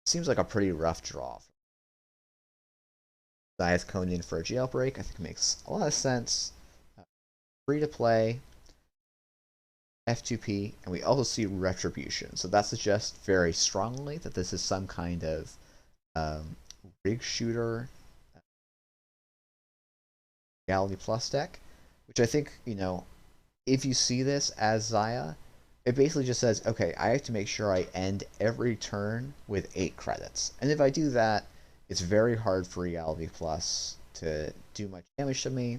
Seems like a pretty rough draw. Zahya's coned in for a jailbreak, I think makes a lot of sense. Free to play, F2P, and we also see Retribution. So that suggests very strongly that this is some kind of rig shooter Reality Plus deck, which I think, if you see this as Zahya, it basically just says, okay, I have to make sure I end every turn with 8 credits. And if I do that, it's very hard for Reality Plus to do much damage to me,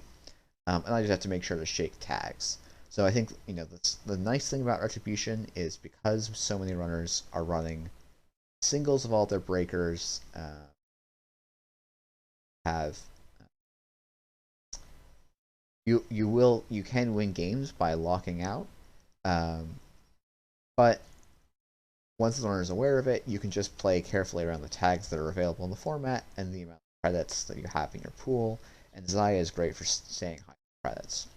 and I just have to make sure to shake tags. So I think, the nice thing about Retribution is because so many runners are running singles of all their breakers, you can win games by locking out, but once the runner is aware of it, you can just play carefully around the tags that are available in the format and the amount of credits that you have in your pool, and Zahya is great for staying high credits.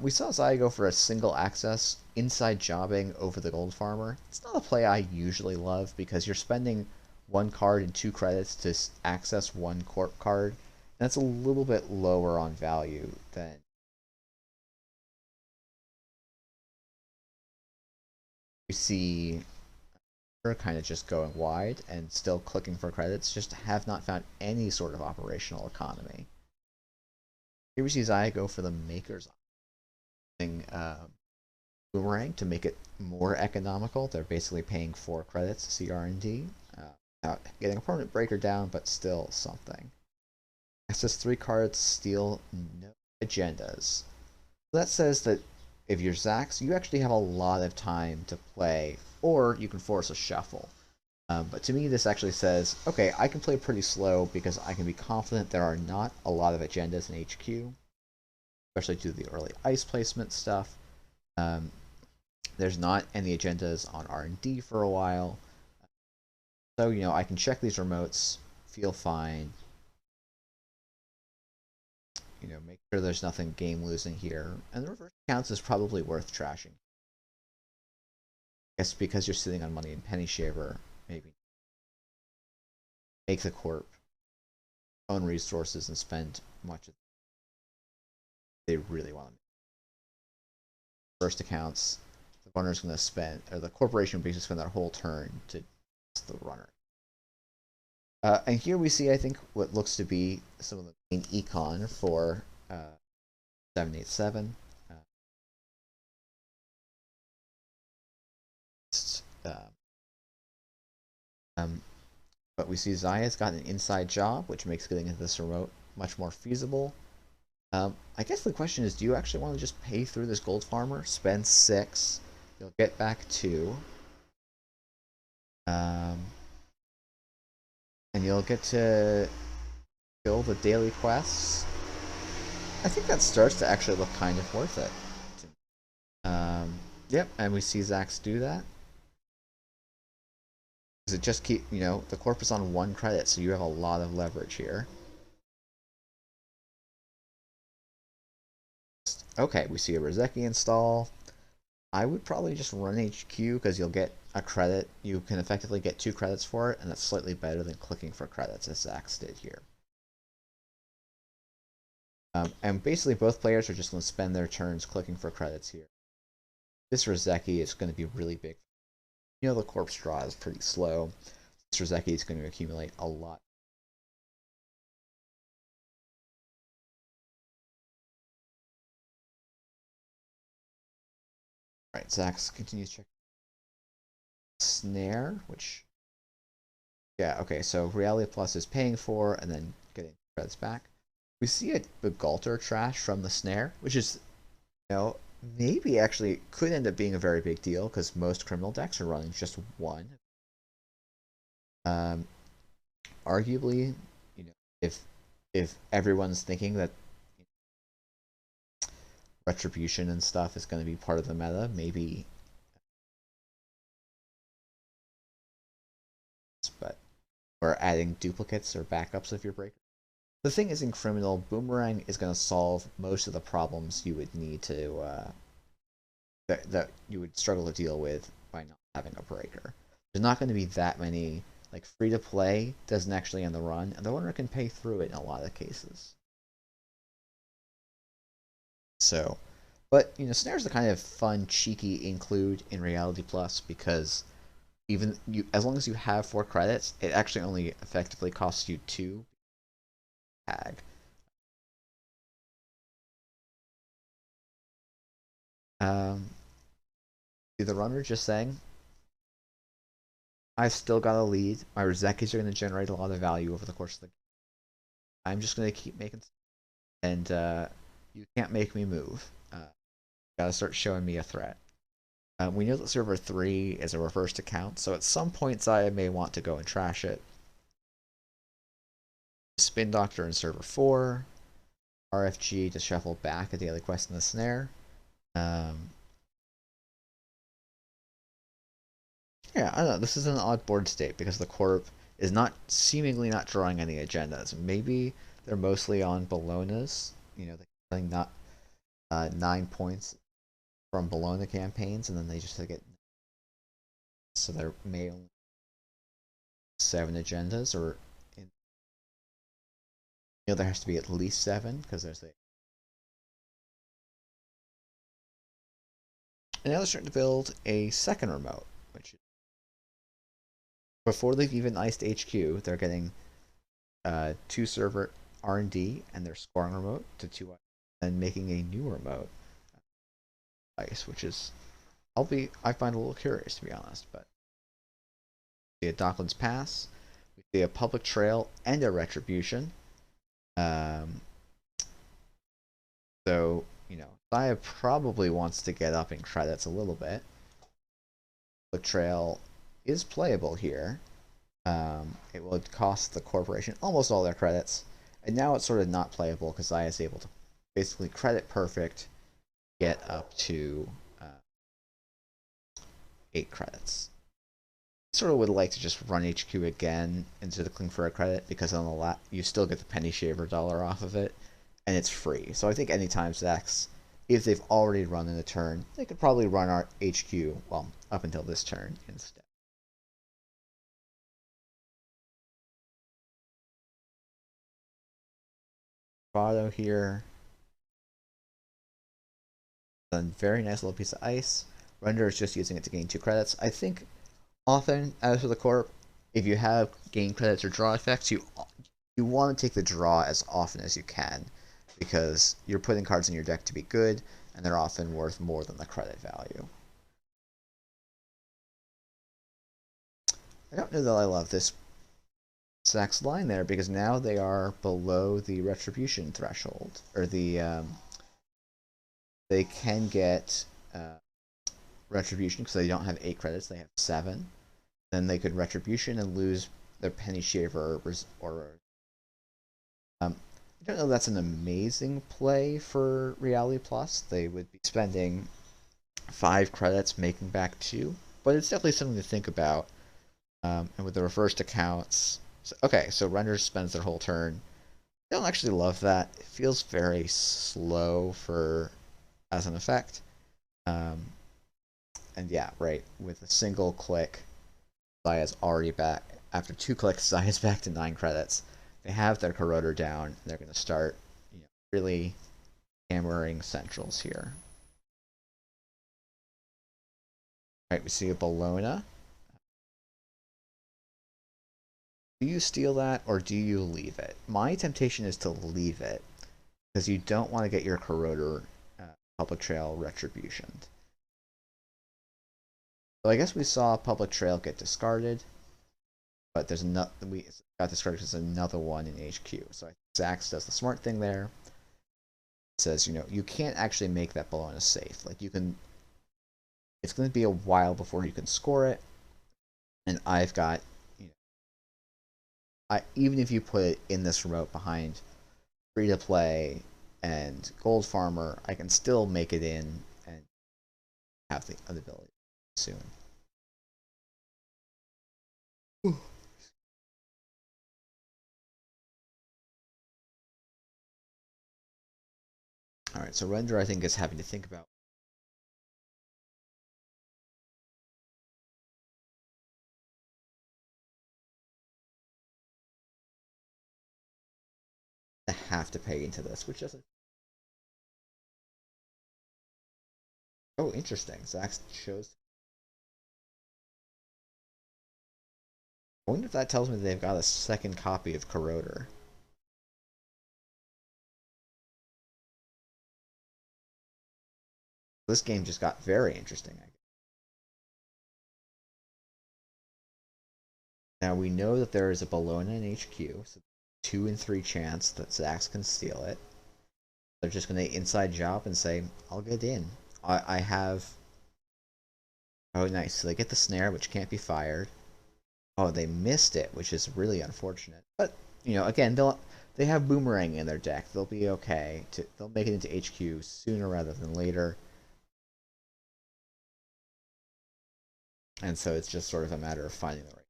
We saw Zahya go for a single access inside jobbing over the gold farmer. It's not a play I usually love because you're spending 1 card and 2 credits to access 1 corp card, and that's a little bit lower on value than you see her kind of just going wide and still clicking for credits, just have not found any sort of operational economy. Here we see Zahya go for the Maker's Boomerang to make it more economical. They're basically paying 4 credits to see R&D. Not getting a permanent breaker down, but still something. Access 3 cards, steal no agendas. So that says that if you're Zax, you actually have a lot of time to play, or you can force a shuffle. But to me, this actually says, okay, I can play pretty slow because I can be confident there are not a lot of agendas in HQ, especially due to the early ice placement stuff. There's not any agendas on R&D for a while. So, I can check these remotes, feel fine. Make sure there's nothing game losing here. And the reverse counts is probably worth trashing. I guess because you're sitting on money in Penny Shaver, maybe make the corp own resources and spend much of they really want to make. First accounts, the runner's going to spend, or the corporation will basically spend their whole turn to the runner. And here we see, I think, what looks to be some of the main econ for 787. But we see Zahya's got an inside job, which makes getting into this remote much more feasible. I guess the question is, do you actually want to just pay through this gold farmer? Spend 6, you'll get back 2. And you'll get to fill the daily quests. I think that starts to actually look kind of worth it. Yep, and we see Zax do that. Does it just keep, the corp is on 1 credit, so you have a lot of leverage here. Okay, we see a Rozeki install. I would probably just run HQ because you'll get a credit. You can effectively get 2 credits for it, and that's slightly better than clicking for credits, as Zax did here. And basically, both players are just going to spend their turns clicking for credits here. This Rozeki is going to be really big. You know, the corpse draw is pretty slow. This Rozeki is going to accumulate a lot. Alright, Zax continues checking. Snare, which... Yeah, okay, so Reality Plus is paying for and then getting credits back. We see a Begalter trash from the Snare, which is, you know, maybe actually could end up being a very big deal because most criminal decks are running just one. Arguably, you know, if everyone's thinking that retribution and stuff is going to be part of the meta, maybe. But or adding duplicates or backups of your breaker. The thing is, in criminal, Boomerang is going to solve most of the problems you would need to that you would struggle to deal with by not having a breaker. There's not going to be that many. Like, free to play doesn't actually end the run, and the owner can pay through it in a lot of cases. So, but you know, Snare's the kind of fun, cheeky include in Reality Plus because even you, as long as you have 4 credits, it actually only effectively costs you 2 tag. The runner just saying, I've still got a lead. My Rozekis are going to generate a lot of value over the course of the game. I'm just going to keep making, and you can't make me move. Gotta start showing me a threat. We know that server 3 is a reversed account, so at some point Zahya may want to go and trash it. Spin Doctor in server 4. RFG to shuffle back a daily quest in the Snare. Yeah, I don't know. This is an odd board state because the Corp is seemingly not drawing any agendas. Maybe they're mostly on Bologna's. You know, they're getting not 9 points from Bologna campaigns, and then they just get. So there may only 7 agendas, or you know, there has to be at least 7 because there's a. And now they're starting to build a second remote, which before they've even iced HQ, they're getting 2 server R&D and their scoring remote to 2 and making a new remote ice, which is I find a little curious, to be honest. But we see a Docklands Pass, we see a public trail and a retribution. So you know, Zahya probably wants to get up in credits a little bit. The trail is playable here. It will cost the corporation almost all their credits, and now it's sort of not playable because Zahya is able to basically credit perfect, get up to 8 credits. Sort of would like to just run HQ again instead of clicking for a credit because on the you still get the penny shaver dollar off of it, and it's free. So I think anytime Zax, if they've already run in a turn, they could probably run our HQ, well, up until this turn instead. Vado here. A very nice little piece of ice. Render is just using it to gain 2 credits. I think often, as for the Corp, if you have gain credits or draw effects, you want to take the draw as often as you can because you're putting cards in your deck to be good, and they're often worth more than the credit value. I don't know that I love this Zax line there because now they are below the retribution threshold, or the they can get retribution because they don't have 8 credits, they have 7. Then they could retribution and lose their penny shaver or I don't know if that's an amazing play for Reality Plus. They would be spending 5 credits making back 2, but it's definitely something to think about. And with the reversed accounts, okay, so Render spends their whole turn. I don't actually love that. It feels very slow for as an effect. And yeah, right, with a single click, Zahya's already back. After 2 clicks, Zahya's back to 9 credits. They have their corroder down, and they're going to start, really hammering centrals here. Right, we see a Bologna. Do you steal that, or do you leave it? My temptation is to leave it, because you don't want to get your corroder public trail retribution. So I guess we saw public trail get discarded, but there's we got discarded because there's another one in HQ. So I think Zax does the smart thing there. It says, you can't actually make that Bologna safe. Like, you can, it's going to be a while before you can score it, and I've got, even if you put it in this remote behind free to play and gold farmer, I can still make it in and have the ability soon. All right, so Render, I think, is having to think about to have to pay into this, which doesn't. Oh, interesting. Zax shows. I wonder if that tells me they've got a second copy of Corroder. This game just got very interesting, I guess. Now we know that there is a Bologna in HQ, so 2 in 3 chance that Zax can steal it. They're just going to inside job and say, I'll get in. I have... Oh, nice. So they get the snare, which can't be fired. Oh, they missed it, which is really unfortunate. But, again, they have Boomerang in their deck. They'll be okay. They'll make it into HQ sooner rather than later. And so it's just sort of a matter of finding the right.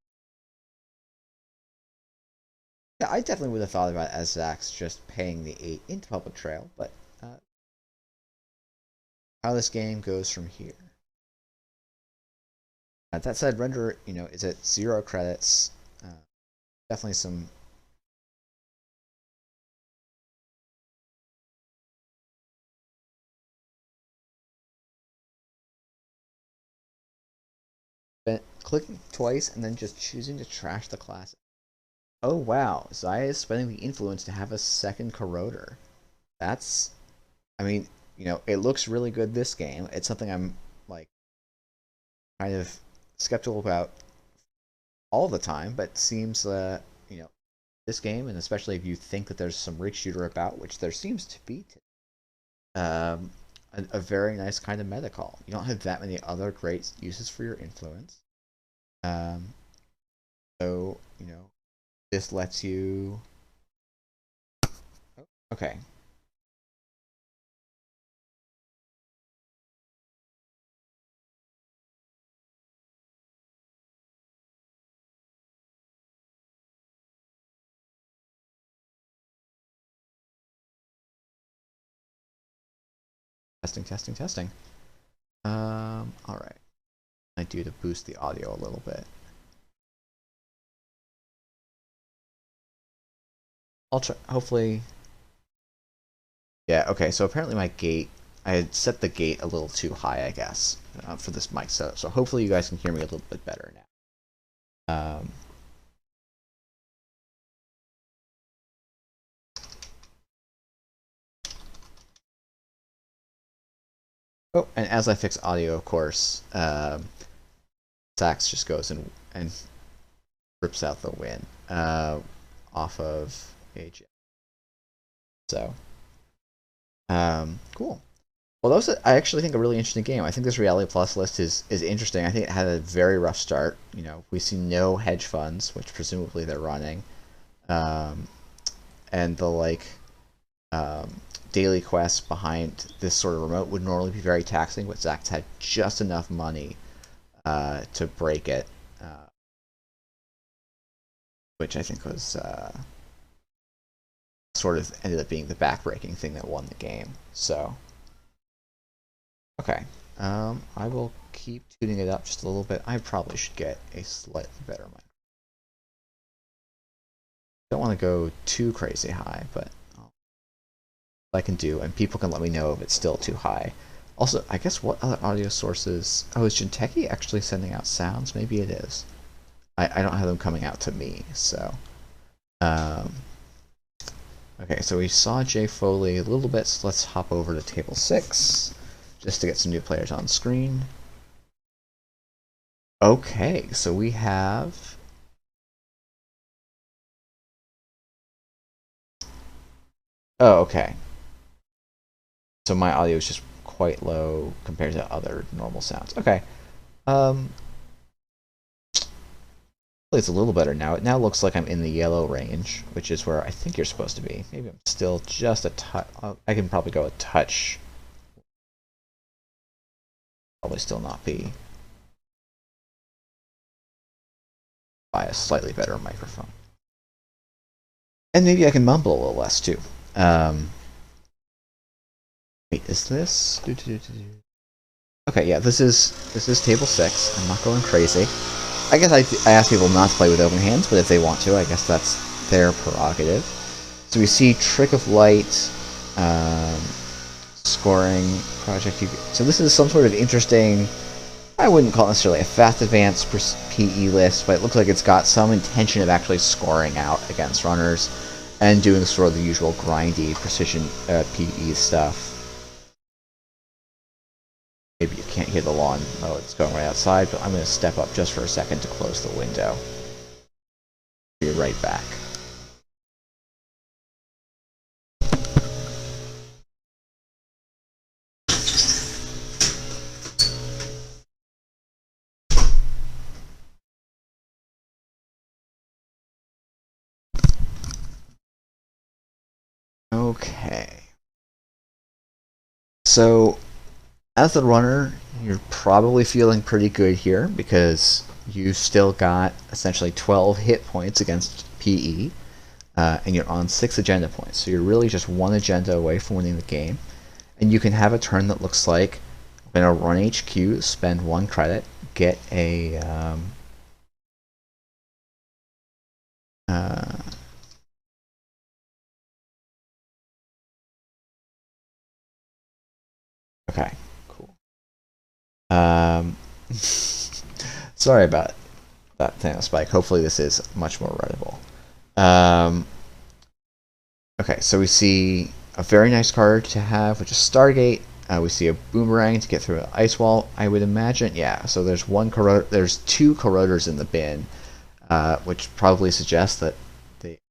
Yeah, I definitely would have thought about as Zax just paying the 8 into Public Trail, but how this game goes from here. That said, Render, is at 0 credits. Definitely some. Clicking twice and then just choosing to trash the classic. Oh wow, Zahya is spending the influence to have a second Corroder. That's, I mean, it looks really good this game. It's something I'm like kind of skeptical about all the time, but seems this game, and especially if you think that there's some rig shooter about, which there seems to be, a very nice kind of meta call. You don't have that many other great uses for your influence. So, this lets you... Okay. Testing. Alright. I do to boost the audio a little bit. I'll try, hopefully... Yeah, okay, so apparently my gate, I had set the gate a little too high, I guess, for this mic setup, so hopefully you guys can hear me a little bit better now. Oh, and as I fix audio, of course, Zax just goes and rips out the win off of AJ. So, cool. Well, that was, I actually think, a really interesting game. I think this Reality Plus list is interesting. I think it had a very rough start. We see no hedge funds, which presumably they're running, and the daily quests behind this sort of remote would normally be very taxing, but Zax had just enough money to break it, which I think was sort of ended up being the backbreaking thing that won the game. So Okay. I will keep tuning it up just a little bit. I probably should get a slightly better mic. Don't want to go too crazy high, but I can do, and people can let me know if it's still too high. Also, I guess what other audio sources... Oh, is Jinteki actually sending out sounds? Maybe it is. I don't have them coming out to me, so... Okay, so we saw Jay Foley a little bit, so let's hop over to table 6, just to get some new players on screen. Okay, so we have... Oh, okay. So my audio is just quite low compared to other normal sounds. Okay. It's a little better now. It now looks like I'm in the yellow range, which is where I think you're supposed to be. Maybe I'm still just a touch. I can probably go a touch. Probably still not be. Buy a slightly better microphone. And maybe I can mumble a little less too. Wait, is this? Okay, yeah, this is table 6. I'm not going crazy. I guess I ask people not to play with open hands, but if they want to, I guess that's their prerogative. So we see Trick of Light, scoring project. So this is some sort of interesting, I wouldn't call it necessarily a fast advanced PE list, but it looks like it's got some intention of actually scoring out against runners and doing sort of the usual grindy precision PE stuff. Maybe you can't hear the lawn. Oh, it's going right outside, but I'm going to step up just for a second to close the window. Be right back. Okay. So, as the runner, you're probably feeling pretty good here because you still got essentially 12 hit points against PE, and you're on 6 agenda points. So you're really just 1 agenda away from winning the game. And you can have a turn that looks like I'm going to run HQ, spend 1 credit, get a okay, cool. Sorry about that thing on Spike. Hopefully this is much more readable. Okay, so we see a very nice card to have, which is Stargate. We see a Boomerang to get through an Ice Wall, I would imagine. Yeah, so there's 2 Corroders in the bin, which probably suggests that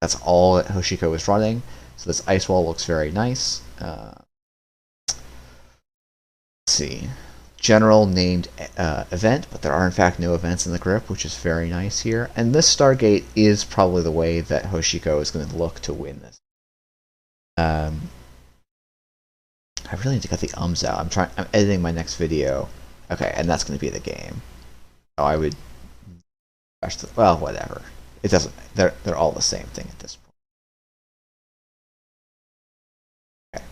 that's all that Hoshiko is running. So this Ice Wall looks very nice. Let's see. General named event, but there are in fact no events in the grip, which is very nice here. And this Stargate is probably the way that Hoshiko is going to look to win this. I really need to cut the ums out. I'm editing my next video. Okay, and that's going to be the game. Oh, I would. Well, whatever. It doesn't. They're all the same thing at this point. Okay.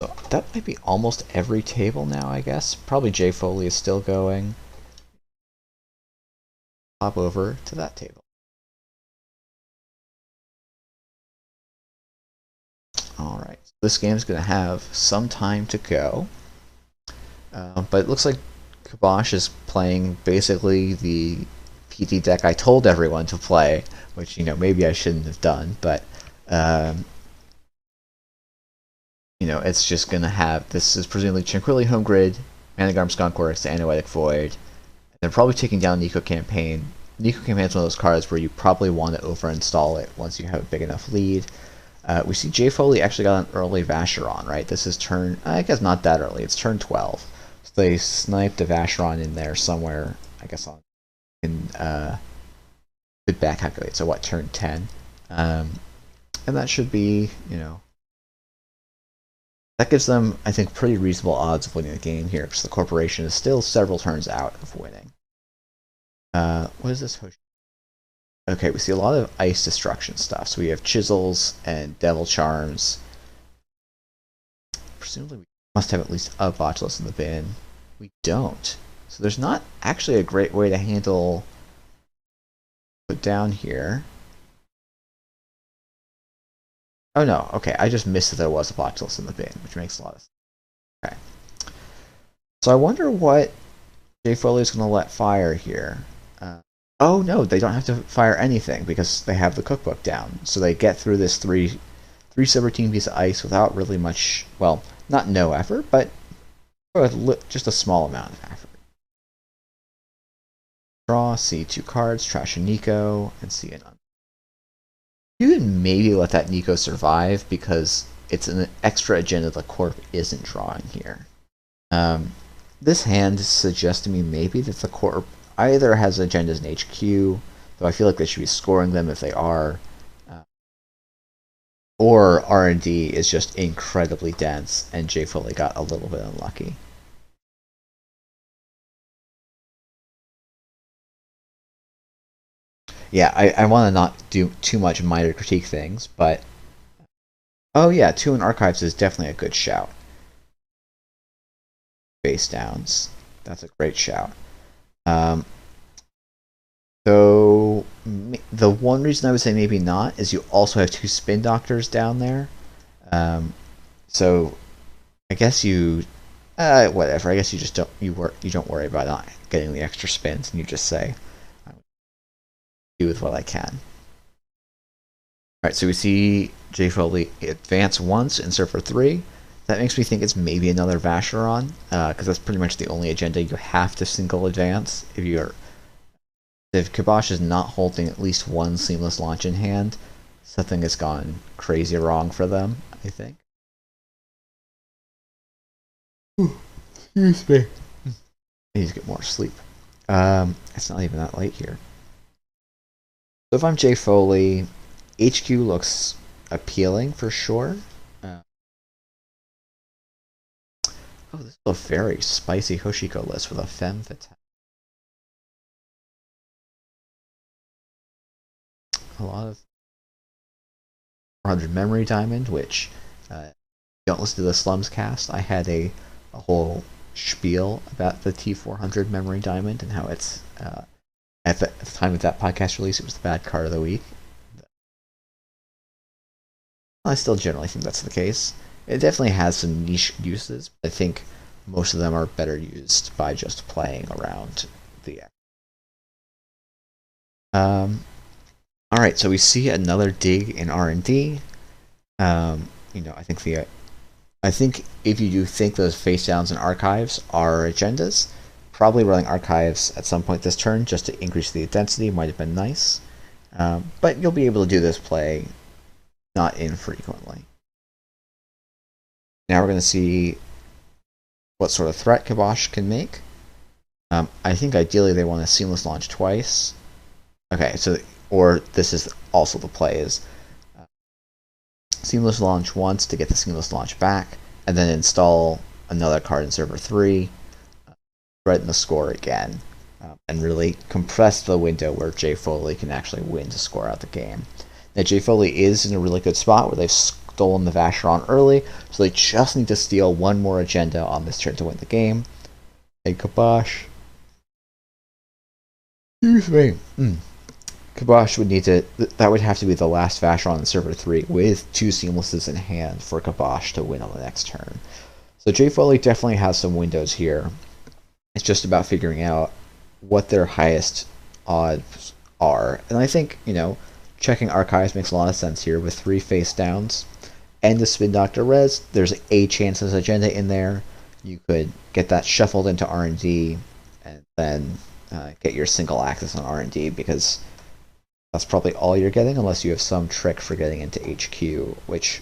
So that might be almost every table now, I guess. Probably Jay Foley is still going. Hop over to that table. Alright, so this game is going to have some time to go. But it looks like Kibosh is playing basically the PT deck I told everyone to play, which, maybe I shouldn't have done, but, it's just going to have, this is presumably Tranquility Home Grid, Managarm Skunk Works, Anoetic Void, and they're probably taking down Nico Campaign. Nico Campaign is one of those cards where you probably want to overinstall it once you have a big enough lead. We see Jay Foley actually got an early Vacheron, right? This is turn, I guess not that early, it's turn 12. So they sniped a Vacheron in there somewhere, I guess could back calculate, so what, turn 10? And that should be, that gives them, I think, pretty reasonable odds of winning the game here, because the corporation is still several turns out of winning. What is this? Okay, we see a lot of ice destruction stuff. So we have Chisels and Devil Charms. presumably we must have at least a Botulus in the bin. We don't. So there's not actually a great way to handle put down here. Oh no, okay, I just missed that there was a Botulus in the bin, which makes a lot of sense. Okay. So I wonder what J Foley is going to let fire here. Oh no, they don't have to fire anything because they have the cookbook down. So they get through this 317 piece of ice without really much, well, not no effort, but just a small amount of effort. Draw, see 2 cards, trash a Nico, and see an You can maybe let that Nico survive because it's an extra agenda the Corp isn't drawing here. This hand suggests to me maybe that the Corp either has agendas in HQ, though I feel like they should be scoring them if they are, or R&D is just incredibly dense and J Foley got a little bit unlucky. Yeah, I want to not do too much minor critique things, but oh yeah, 2 in Archives is definitely a good shout. Face downs, that's a great shout. So the one reason I would say maybe not is you also have 2 spin doctors down there. So I guess you whatever. I guess you just don't worry about not getting the extra spins, and you just say, I will do with what I can. Alright, so we see J Foley advance once, insert for 3. That makes me think it's maybe another Vacheron, because that's pretty much the only agenda you have to single advance. If Kibosh is not holding at least 1 seamless launch in hand, something has gone crazy wrong for them, I think. Excuse me. I need to get more sleep. It's not even that late here. So if I'm J Foley, HQ looks appealing for sure. Oh, this is a very spicy Hoshiko list with a femme fatale. A lot of 400 memory diamond, which don't listen to the Slums cast. I had a whole spiel about the T400 memory diamond and how it's at the time of that podcast release, it was the bad card of the week. I still generally think that's the case. It definitely has some niche uses, but I think most of them are better used by just playing around the Alright, so we see another dig in R&D. I think if you do think those face downs and archives are agendas, probably running archives at some point this turn just to increase the density might have been nice. But you'll be able to do this play not infrequently. Now we're going to see what sort of threat Kibosh can make. I think ideally they want a seamless launch twice. Okay, so or this is also the play is seamless launch once to get the seamless launch back, and then install another card in server 3, threaten the score again, and really compress the window where J Foley can actually win to score out the game. Now J Foley is in a really good spot where they've stolen the Vacheron early, so they just need to steal 1 more agenda on this turn to win the game. Hey Kibosh. Excuse me. Kibosh would need to, that would have to be the last Vacheron in server 3 with 2 seamlesses in hand for Kibosh to win on the next turn. So J Foley definitely has some windows here. It's just about figuring out what their highest odds are. And I think, checking archives makes a lot of sense here with 3 face downs and the Spin Doctor res. There's a chance there's agenda in there. You could get that shuffled into R&D and then get your single access on R&D because that's probably all you're getting unless you have some trick for getting into HQ, which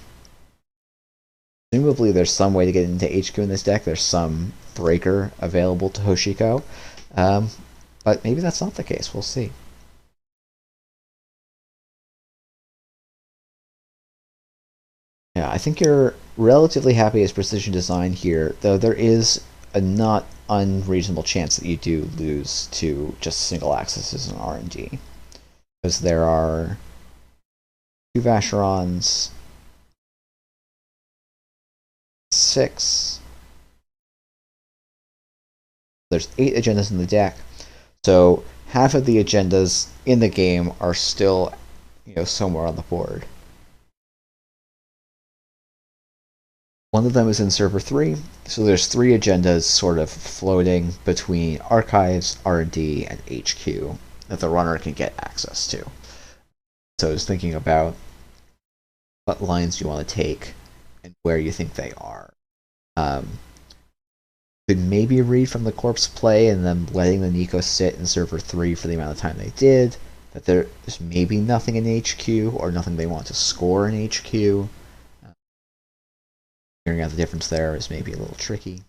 presumably there's some way to get into HQ in this deck. There's some breaker available to Hoshiko, but maybe that's not the case. We'll see. Yeah, I think you're relatively happy as precision design here, though there is a not unreasonable chance that you do lose to just single accesses in R&D. Because there are 2 Vacherons, 6. There's 8 agendas in the deck. So half of the agendas in the game are still, somewhere on the board. One of them is in server 3, so there's 3 agendas sort of floating between archives, R&D, and HQ that the runner can get access to. So I was thinking about what lines you want to take and where you think they are. Could maybe read from the corpse play and then letting the Nico sit in server 3 for the amount of time they did, that there's maybe nothing in HQ or nothing they want to score in HQ. Figuring out the difference there is maybe a little tricky.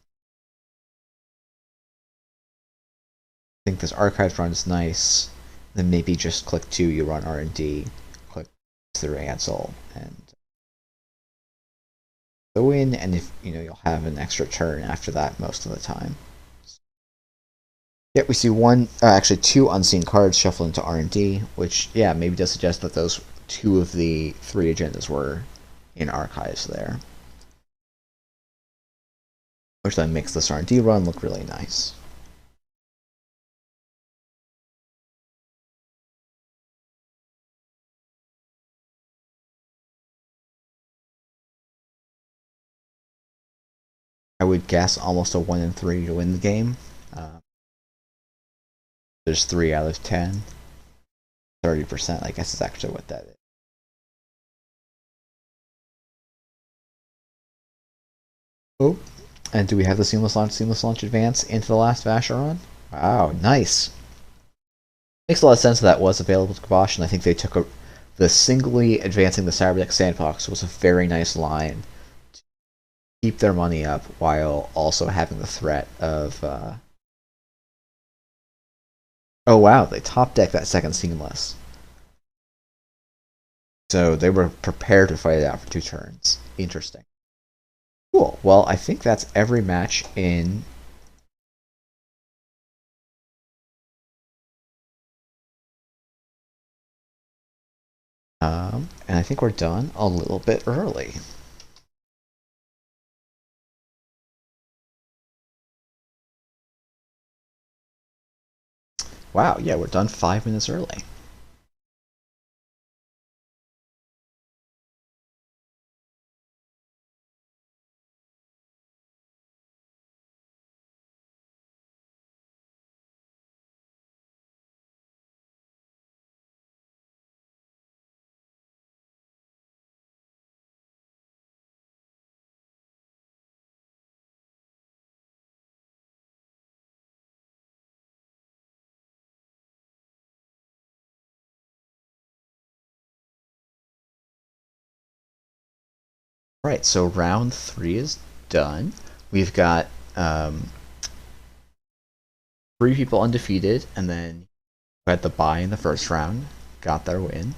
I think this archive run is nice. Then maybe just click 2, you run R&D, click through Ansel, and go in, and if you'll have an extra turn after that most of the time. Yet we see actually 2 unseen cards shuffle into R&D, which maybe does suggest that those 2 of the 3 agendas were in archives there, which then makes this R&D run look really nice. I would guess almost a 1 in 3 to win the game. There's 3 out of 10. 30%, I guess, is actually what that is. Oh, and do we have the seamless launch advance into the last Vacheron? Wow, nice. Makes a lot of sense that was available to Kibosh, and I think they took the singly advancing the Cyberdeck Sandbox was a very nice line to keep their money up while also having the threat of oh wow, they top decked that second seamless. So they were prepared to fight it out for 2 turns. Interesting. Cool. Well, I think that's every match in and I think we're done a little bit early. Wow, yeah, we're done 5 minutes early. Right, so round 3 is done. We've got 3 people undefeated, and then we had the bye in the first round, got their win.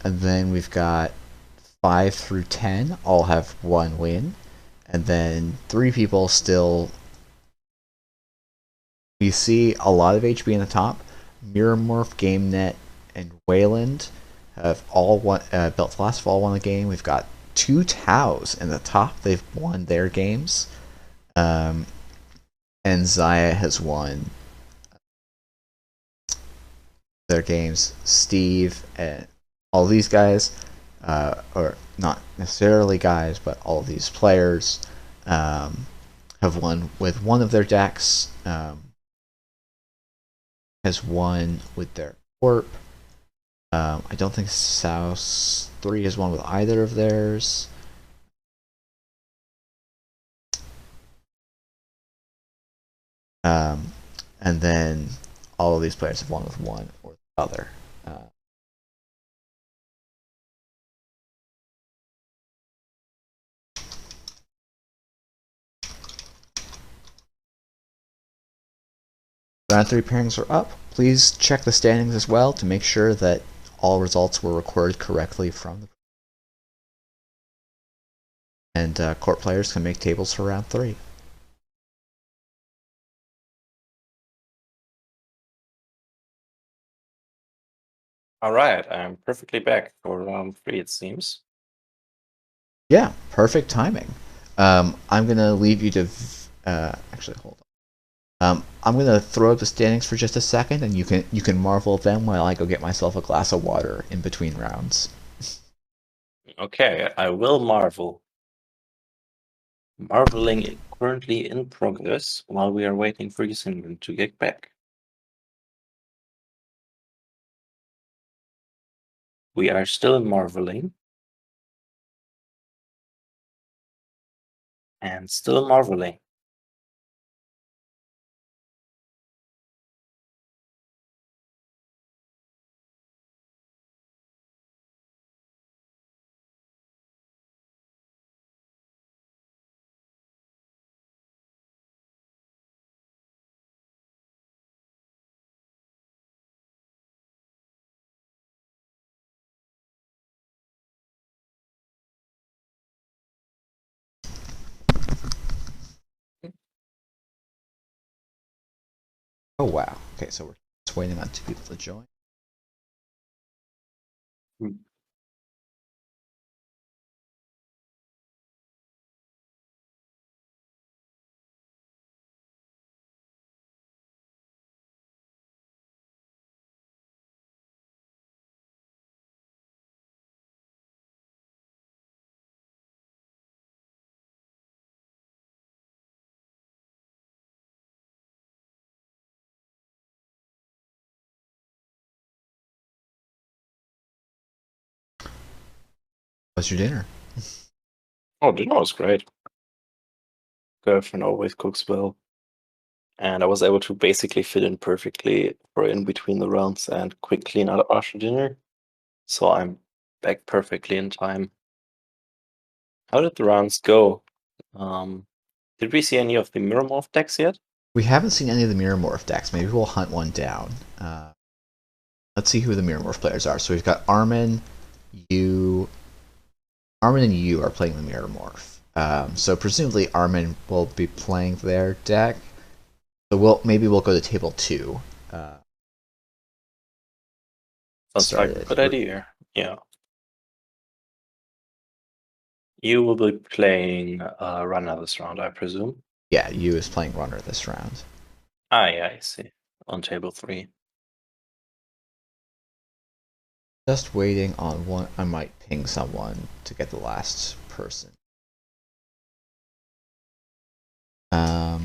And then we've got 5 through 10, all have 1 win. And then 3 people still. We see a lot of HB in the top. Mirrormorph, GameNet, and Weyland have all won. Built to Last have all won the game. We've got 2 Taos in the top. They've won their games. And Zahya has won their games. Steve and all these guys, or not necessarily guys, but all of these players have won with one of their decks. Has won with their Corp. I don't think South 3 has won with either of theirs. And then all of these players have won with one or the other. Round 3 pairings are up. Please check the standings as well to make sure that all results were recorded correctly from the. And court players can make tables for round 3. All right, I'm perfectly back for round 3, it seems. Yeah, perfect timing. I'm gonna leave you to. Actually, hold on. I'm gonna throw up the standings for just a second, and you can marvel at them while I go get myself a glass of water in between rounds. Okay, I will marvel. Marveling currently in progress while we are waiting for Yusingren to get back. We are still marveling. And still marveling. Oh wow. Okay, so we're just waiting on 2 people to join. What's your dinner? Oh, dinner was great. Girlfriend always cooks well. And I was able to basically fit in perfectly for in between the rounds and quick clean out after dinner. So I'm back perfectly in time. How did the rounds go? Did we see any of the Mirrormorph decks yet? We haven't seen any of the Mirrormorph decks. Maybe we'll hunt one down. Let's see who the Mirrormorph players are. So we've got Armin, you. Armin and you are playing the Mirrormorph. So presumably Armin will be playing their deck. So maybe we'll go to table 2. Sounds like a good idea. Yeah. You will be playing Runner this round, I presume. Yeah, you is playing Runner this round. Yeah, I see. On table 3. Just waiting on one. I might ping someone to get the last person. Oh.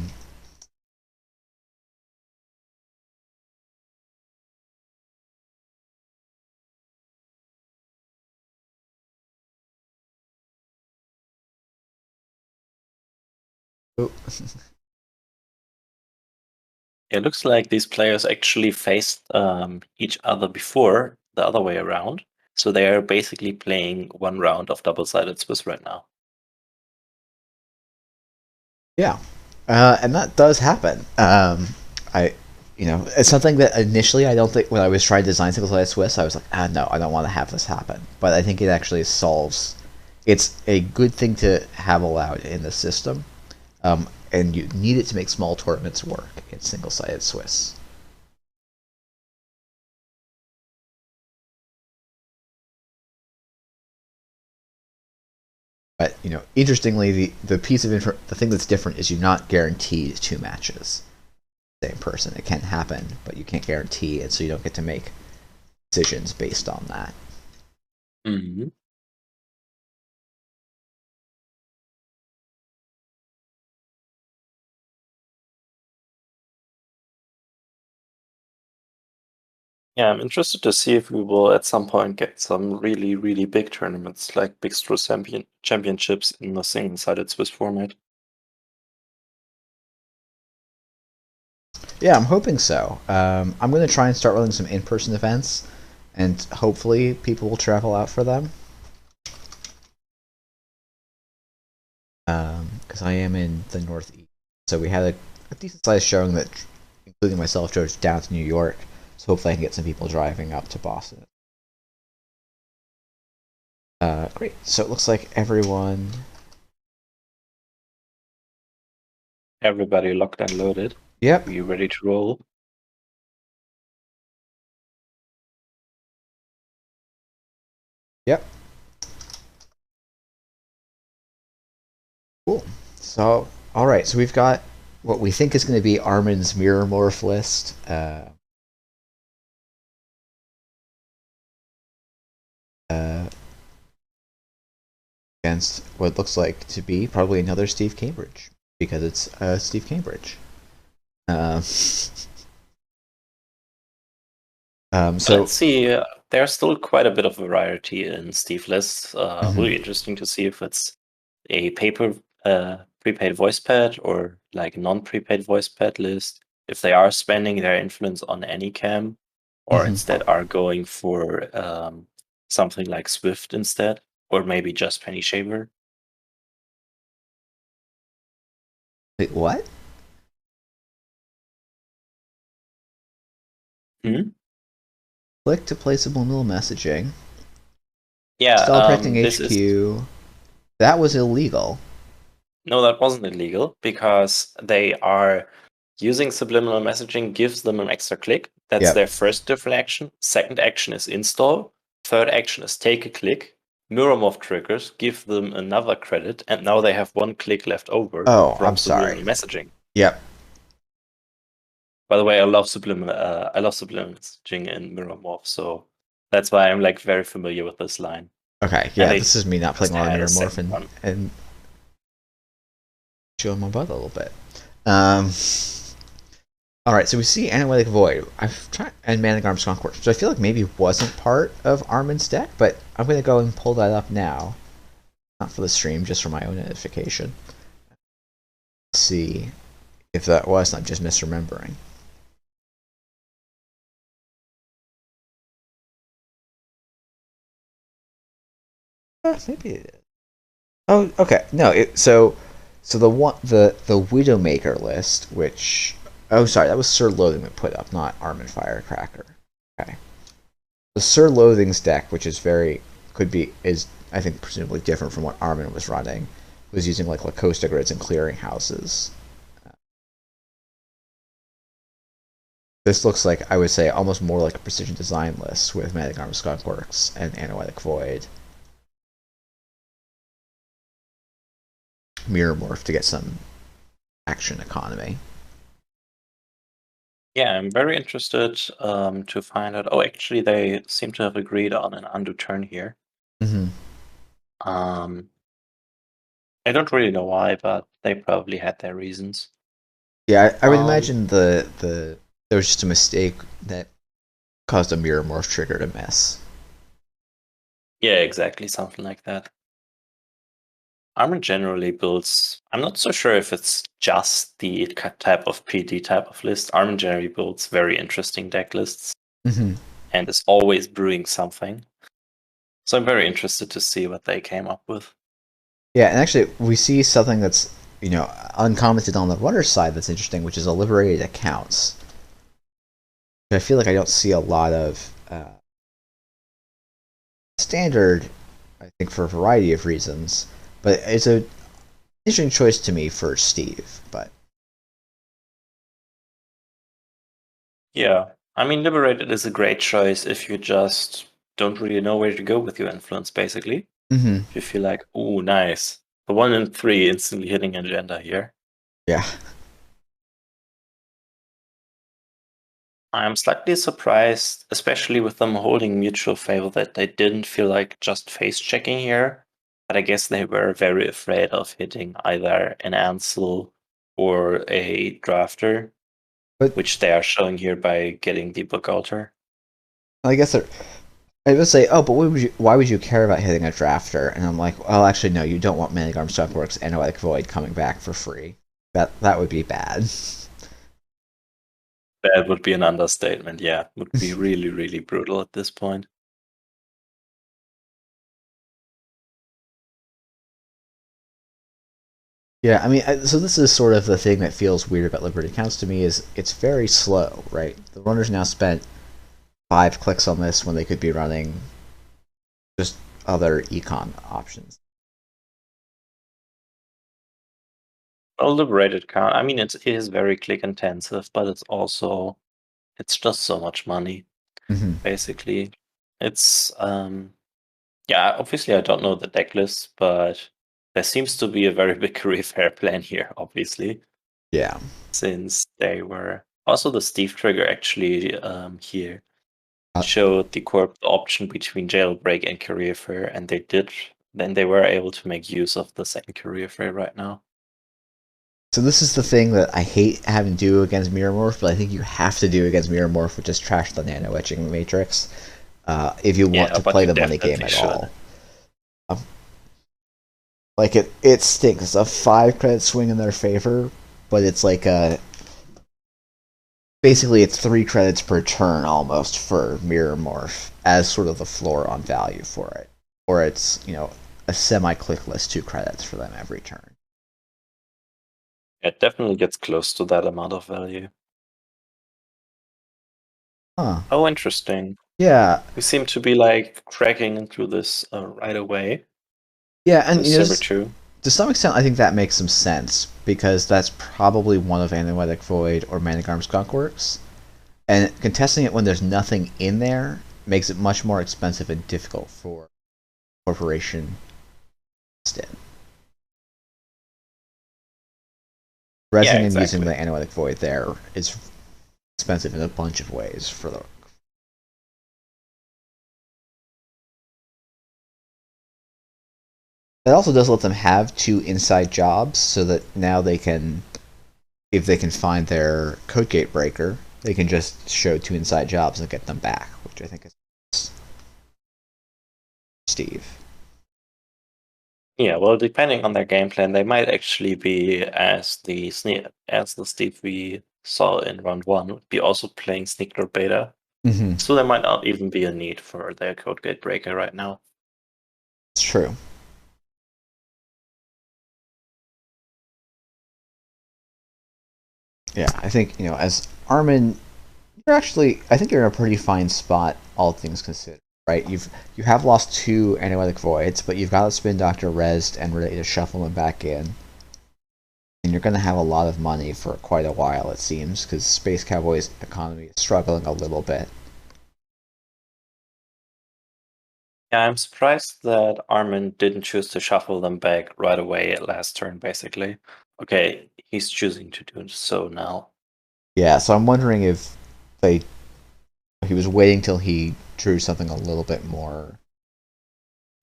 It looks like these players actually faced each other before the other way around. So they are basically playing one round of double-sided Swiss right now. Yeah, and that does happen. It's something that initially I don't think when I was trying to design single-sided Swiss, I was like, no, I don't want to have this happen. But I think it actually solves. It's a good thing to have allowed in the system, and you need it to make small tournaments work in single-sided Swiss. But interestingly, the piece of the thing that's different is you're not guaranteed 2 matches. Same person, it can happen, but you can't guarantee it, so you don't get to make decisions based on that. Mm-hmm. Yeah, I'm interested to see if we will at some point get some really, really big tournaments, like Big Straw Championships in the single-sided Swiss format. Yeah, I'm hoping so. I'm going to try and start running some in-person events, and hopefully people will travel out for them. Because I am in the Northeast. So we had a decent-sized showing that, including myself, drove down to New York. So hopefully I can get some people driving up to Boston. Great. So it looks like everyone... Everybody locked and loaded. Yep. Are you ready to roll? Yep. Cool. So, all right. So we've got what we think is going to be Armin's Mirrormorph list. Against what looks like to be probably another Steve Cambridge, because it's Steve Cambridge. So let's see. There's still quite a bit of variety in Steve lists. Will be interesting to see if it's a paper prepaid voice pad or like non-prepaid voice pad list. If they are spending their influence on any cam, or instead are going for something like Swift instead, or maybe just Penny Shaver. Wait, what? Click to play subliminal messaging. Yeah, Stall predicting this HQ. is... That was illegal. No, that wasn't illegal because they are using subliminal messaging gives them an extra click. That's their first different action. Second action is install. Third action is take a click. Mirrormorph triggers give them another credit, and now they have one click left over from I'm sorry. subliminal messaging. Yep. By the way, I love subliminal messaging in Mirrormorph, so that's why I'm like very familiar with this line. Okay, yeah, this is me not playing a lot of had a Mirrormorph second and showing my butt a little bit. Alright, so we see Analytic Void. I've tried and Manic Arm Skunkworks, which I feel like maybe wasn't part of Armin's deck, but I'm gonna go and pull that up now. Not for the stream, just for my own edification. Let's see if that was not just misremembering. Maybe it is. Oh, okay. No, so the Widowmaker list, which sorry, that was Sir Loathing that put up, not Armin Firecracker. Okay. The Sir Loathing's deck, which is I think presumably different from what Armin was running, was using like Lacosta grids and clearinghouses. This looks like, I would say, almost more like a precision design list with Manic Arm Skunkworks and Analytic Void. Mirrormorph to get some action economy. Yeah, I'm very interested to find out. Oh, actually, they seem to have agreed on an undo turn here. I don't really know why, but they probably had their reasons. Yeah, I would imagine there was just a mistake that caused a Mirrormorph trigger to miss. Yeah, exactly, something like that. Armin generally builds... I'm not so sure if it's just the type of PD type of list. Armin generally builds very interesting deck lists and is always brewing something. So I'm very interested to see what they came up with. Yeah, and actually we see something that's, uncommented on the runner side that's interesting, which is a liberated accounts. I feel like I don't see a lot of standard, I think, for a variety of reasons. But it's an interesting choice to me for Steve, but... Yeah, I mean, Liberated is a great choice if you just don't really know where to go with your influence, basically. If you feel like, ooh, nice. The 1 and 3 instantly hitting agenda here. Yeah. I'm slightly surprised, especially with them holding mutual favor, that they didn't feel like just face checking here. But I guess they were very afraid of hitting either an Ansel or a Drafter, which they are showing here by getting the Book Altar. I guess I would say, oh, but why would you care about hitting a Drafter? And I'm like, well, actually, no, you don't want Manic Arm Skunkworks and Analytic Void coming back for free. That would be bad. That would be an understatement, yeah. Would be really, really brutal at this point. Yeah, I mean, so this is sort of the thing that feels weird about Liberated Accounts to me, is it's very slow, right? The runners now spent 5 clicks on this when they could be running just other econ options. Well, Liberated count. I mean, it is very click intensive, but it's just so much money. Basically, it's yeah. Obviously, I don't know the deck list, but there seems to be a very big career fair plan here, obviously, Yeah. since they were also the Steve trigger actually here Uh, showed the corp option between jailbreak and career fair, and they did. Then they were able to make use of the second career fair right now. So this is the thing that I hate having to do against Mirrormorph, but I think you have to do against Mirrormorph, which is trash the nano etching matrix, if you want to but play you the money game definitely at should. all. Like it stinks. It's a 5 credit swing in their favor, but it's like basically it's 3 credits per turn almost for Mirrormorph as sort of the floor on value for it, or it's a semi-clickless 2 credits for them every turn. It definitely gets close to that amount of value. Huh. Oh, interesting. Yeah. We seem to be like cracking into this right away. Yeah, and to some extent, I think that makes some sense because that's probably one of Analytic Void or Manigarm Skunkworks, and contesting it when there's nothing in there makes it much more expensive and difficult for corporation instead. Resing and using the Analytic Void there is expensive in a bunch of ways for the. It also does let them have 2 inside jobs, so that now they can, if they can find their code gate breaker, they can just show 2 inside jobs and get them back, which I think is Steve. Yeah, well, depending on their game plan, they might actually be as the Steve we saw in round 1, be also playing Sneaker Beta. Mm-hmm. So there might not even be a need for their code gate breaker right now. It's true. Yeah, I think, as Armin, I think you're in a pretty fine spot, all things considered, right? You have lost 2 Analytic Voids, but you've got a Spin Doctor rezzed and ready to shuffle them back in. And you're going to have a lot of money for quite a while, it seems, because Space Cowboy's economy is struggling a little bit. Yeah, I'm surprised that Armin didn't choose to shuffle them back right away at last turn, basically. Okay, he's choosing to do so now. Yeah, so I'm wondering if he was waiting till he drew something a little bit more.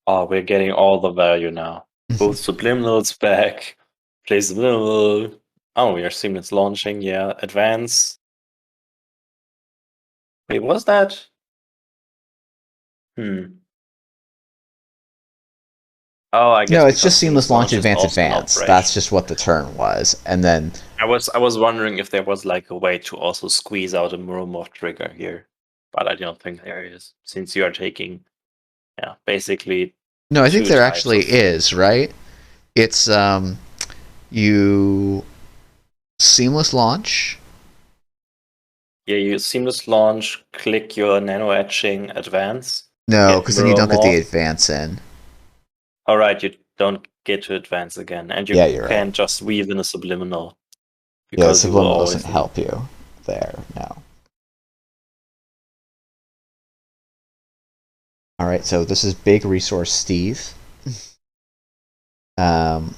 Oh, we're getting all the value now. Both subliminals back, play subliminal. Oh, we are seamless launching, yeah. Advance. Wait, was that? Oh, I guess no, it's just seamless launch, advance. Operation. That's just what the turn was, and then I was wondering if there was like a way to also squeeze out a Mirromorph trigger here, but I don't think there is, since you are taking, basically. No, I think there actually is, right? It's you seamless launch. Yeah, you seamless launch, click your nano etching, advance. No, because then you don't get the advance in. All right, you don't get to advance again, and you can't just weave in a subliminal. Yeah, the subliminal doesn't help you there, no. Alright, so this is big resource Steve. Armin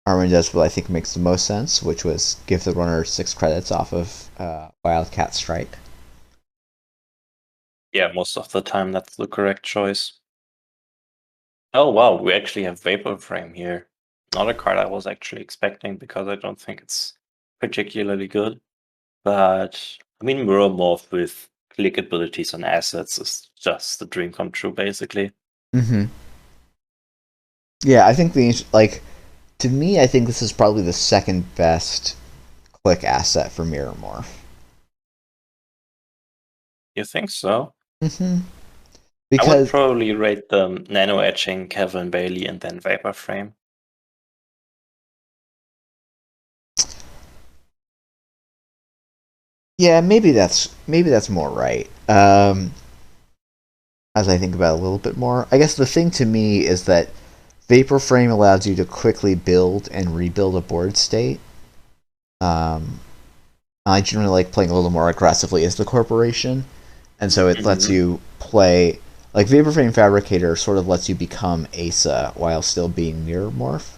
does what I think makes the most sense, which was give the runner 6 credits off of Wildcat Strike. Yeah, most of the time that's the correct choice. Oh wow, we actually have Vapor Frame here. Not a card I was actually expecting because I don't think it's particularly good. But I mean, Mirrormorph with click abilities on assets is just the dream come true, basically. Mm-hmm. Yeah, I think to me, I think this is probably the second best click asset for Mirrormorph. You think so? Mm-hmm. Because I would probably rate the nano etching, Kevin Bailey, and then Vapor Frame. Yeah, maybe that's more right. As I think about it a little bit more, I guess the thing to me is that Vapor Frame allows you to quickly build and rebuild a board state. I generally like playing a little more aggressively as the corporation, and so it lets you play Like Vapor Frame Fabricator sort of lets you become Asa while still being Mirrormorph.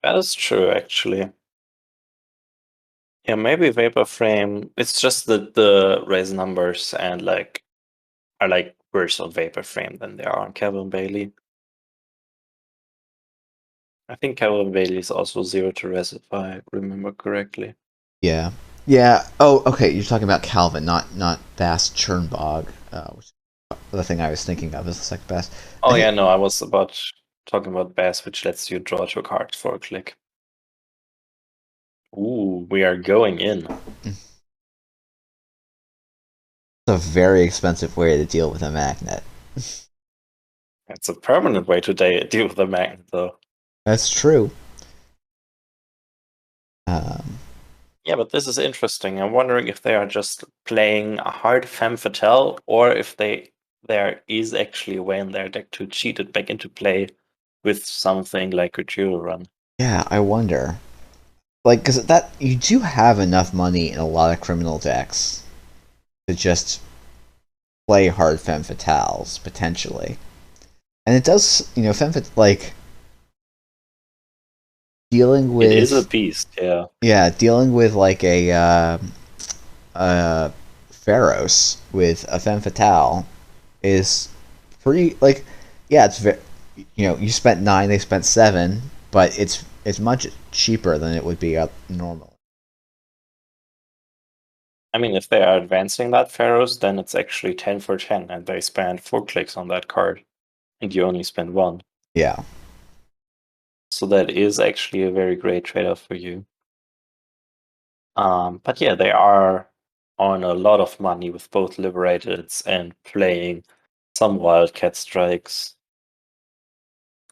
That is true, actually. Yeah, maybe Vapor Frame. It's just that the raise numbers and like are like worse on Vapor Frame than they are on Calvin Bailey. I think Calvin Bailey is also 0 to res if I remember correctly. Yeah. Yeah. Oh, okay. You're talking about Calvin, not Bass Churnbog, which the thing I was thinking of is the second best. Oh I yeah, think- no, I was talking about Bass, which lets you draw 2 cards for a click. Ooh, we are going in. It's a very expensive way to deal with a magnet. It's a permanent way to deal with a magnet, though. That's true. Yeah, but this is interesting. I'm wondering if they are just playing a hard femme fatale, or if there is actually a way in their deck to cheat it back into play with something like a Jewel Run. Yeah, I wonder. Like, because that you do have enough money in a lot of criminal decks to just play hard femme fatales potentially, and it does. Like dealing with It is a beast, yeah. dealing with like a Pharaohs with a femme fatale is pretty like it's very you spent 9, they spent 7, but it's much cheaper than it would be normally. I mean, if they are advancing that Pharaohs, then it's actually 10 for 10, and they spend 4 clicks on that card, and you only spend 1. Yeah. So that is actually a very great trade-off for you. But yeah, they are on a lot of money with both Liberateds and playing some Wildcat Strikes.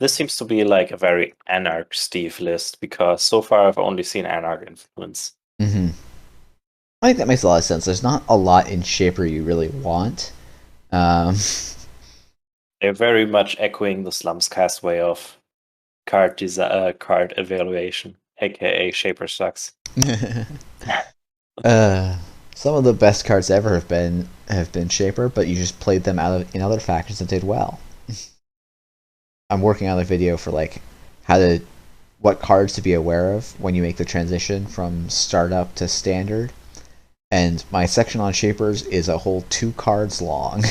This seems to be like a very Anarch Steve list, because so far I've only seen Anarch influence. Mm-hmm. I think that makes a lot of sense. There's not a lot in Shaper you really want. They're very much echoing the Slums Castaway of card evaluation, aka Shaper sucks. Some of the best cards ever have been Shaper, but you just played them in other factions that did well. I'm working on a video for like what cards to be aware of when you make the transition from startup to standard, and my section on Shapers is a whole 2 cards long.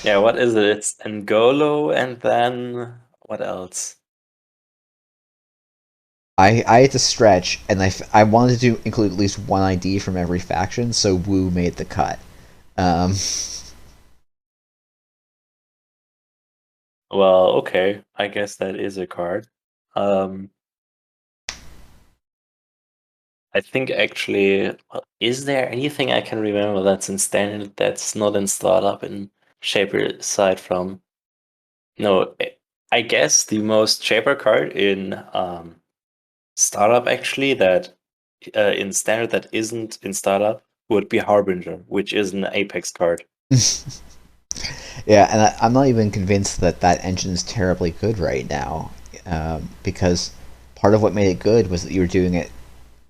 Yeah, what is it? It's Ngolo, and then what else? I had to stretch, and I wanted to include at least one ID from every faction, so Wu made the cut. Well, okay, I guess that is a card. I think actually, is there anything I can remember that's in standard that's not in startup in Shaper aside from? No, I guess the most Shaper card in startup actually that in standard that isn't in startup would be Harbinger, which is an Apex card. Yeah, and I'm not even convinced that engine is terribly good right now, because part of what made it good was that you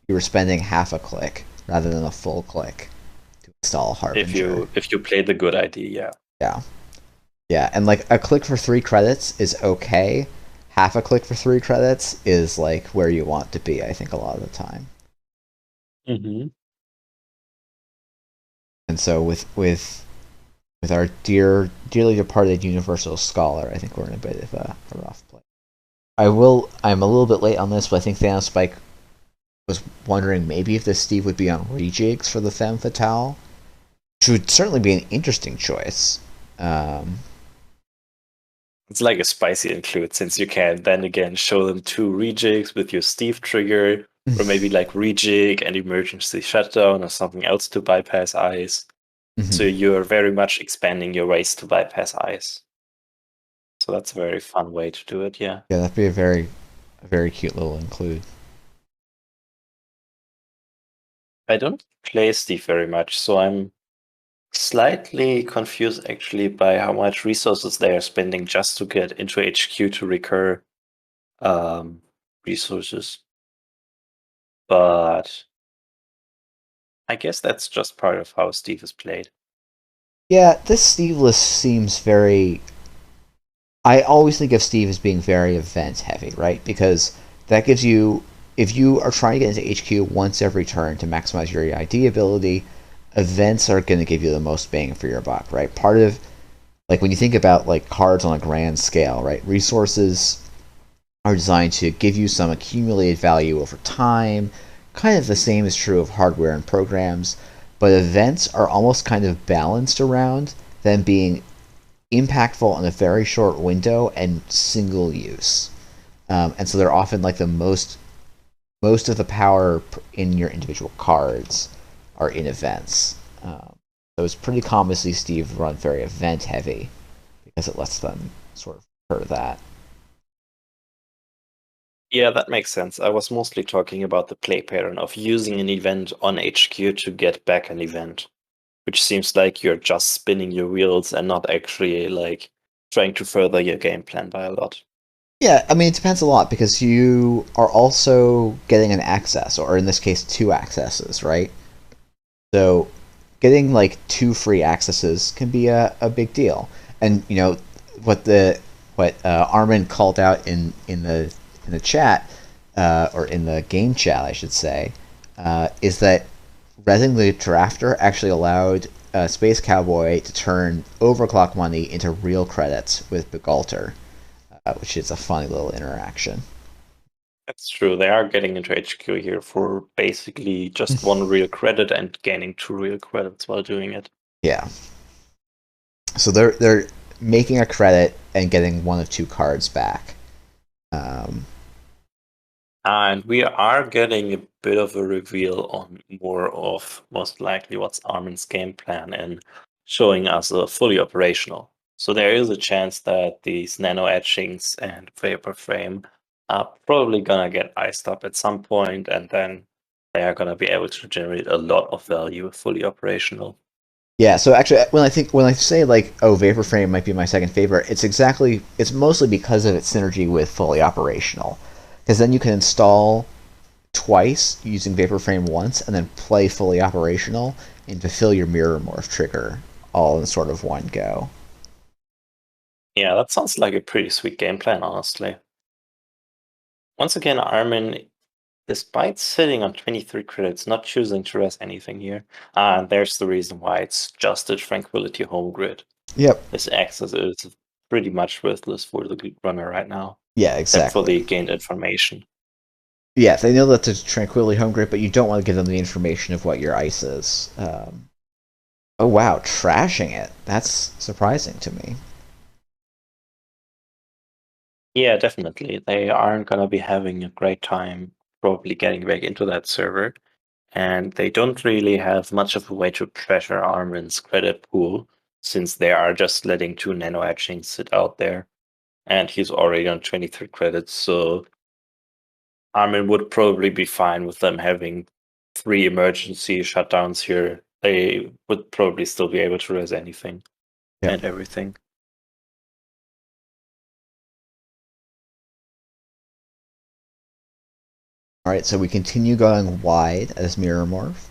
were spending half a click rather than a full click to install Harbinger. If you play the good ID, yeah. Yeah, and like a click for 3 credits is okay. Half a click for 3 credits is like where you want to be, I think, a lot of the time. Mm-hmm. And so with our dearly departed Universal Scholar, I think we're in a bit of a rough place. I'm a little bit late on this, but I think Thanos Spike was wondering maybe if this Steve would be on rejigs for the Femme Fatale, which would certainly be an interesting choice. It's like a spicy include, since you can then again show them 2 rejigs with your Steve trigger, or maybe like rejig and emergency shutdown or something else to bypass ice. Mm-hmm. So you're very much expanding your ways to bypass ice. So that's a very fun way to do it, yeah. Yeah, that'd be a very cute little include. I don't play Steve very much, so I'm slightly confused actually by how much resources they are spending just to get into HQ to recur resources. But I guess that's just part of how Steve is played. Yeah, this Steve list seems very. I always think of Steve as being very event heavy, right? Because that gives you, if you are trying to get into HQ once every turn to maximize your EID ability, events are going to give you the most bang for your buck, right? Part of, like, when you think about like cards on a grand scale, right? Resources are designed to give you some accumulated value over time. Kind of the same is true of hardware and programs, but events are almost kind of balanced around them being impactful in a very short window and single use. And so they're often like the most of the power in your individual cards are in events. So it's pretty common to see Steve run very event heavy because it lets them sort of prefer that. Yeah, that makes sense. I was mostly talking about the play pattern of using an event on HQ to get back an event, which seems like you're just spinning your wheels and not actually like trying to further your game plan by a lot. Yeah, I mean, it depends a lot because you are also getting an access, or in this case, two accesses, right? So getting like two free accesses can be a big deal. And you know what Armin called out in the chat, or in the game chat, I should say, is that Resing the Drafter actually allowed Space Cowboy to turn overclock money into real credits with Begalter, which is a funny little interaction. That's true. They are getting into HQ here for basically just one real credit and gaining 2 real credits while doing it. Yeah. So they're making a credit and getting one of two cards back. And we are getting a bit of a reveal on more of most likely what's Armin's game plan and showing us a fully operational. So there is a chance that these nano etchings and vapor frame are probably gonna get iced up at some point, and then they are gonna be able to generate a lot of value fully operational. Yeah, so actually, when I say like, oh, Vapor Frame might be my second favorite, it's mostly because of its synergy with fully operational, because then you can install twice using Vapor Frame once, and then play fully operational and fulfill your Mirrormorph trigger all in sort of one go. Yeah, that sounds like a pretty sweet game plan, honestly. Once again, Armin, despite sitting on 23 credits, not choosing to res anything here. And there's the reason why it's just a Tranquility home grid. Yep. This access is pretty much worthless for the runner right now. Yeah, Except for exactly. the gained information. Yeah, they know that there's Tranquility home grid, but you don't want to give them the information of what your ice is. Oh wow, trashing it. That's surprising to me. Yeah, definitely. They aren't going to be having a great time probably getting back into that server. And they don't really have much of a way to pressure Armin's credit pool, since they are just letting 2 nano etchings sit out there. And he's already on 23 credits, so Armin would probably be fine with them having 3 emergency shutdowns here. They would probably still be able to res anything and everything. All right, so we continue going wide as Mirrormorph.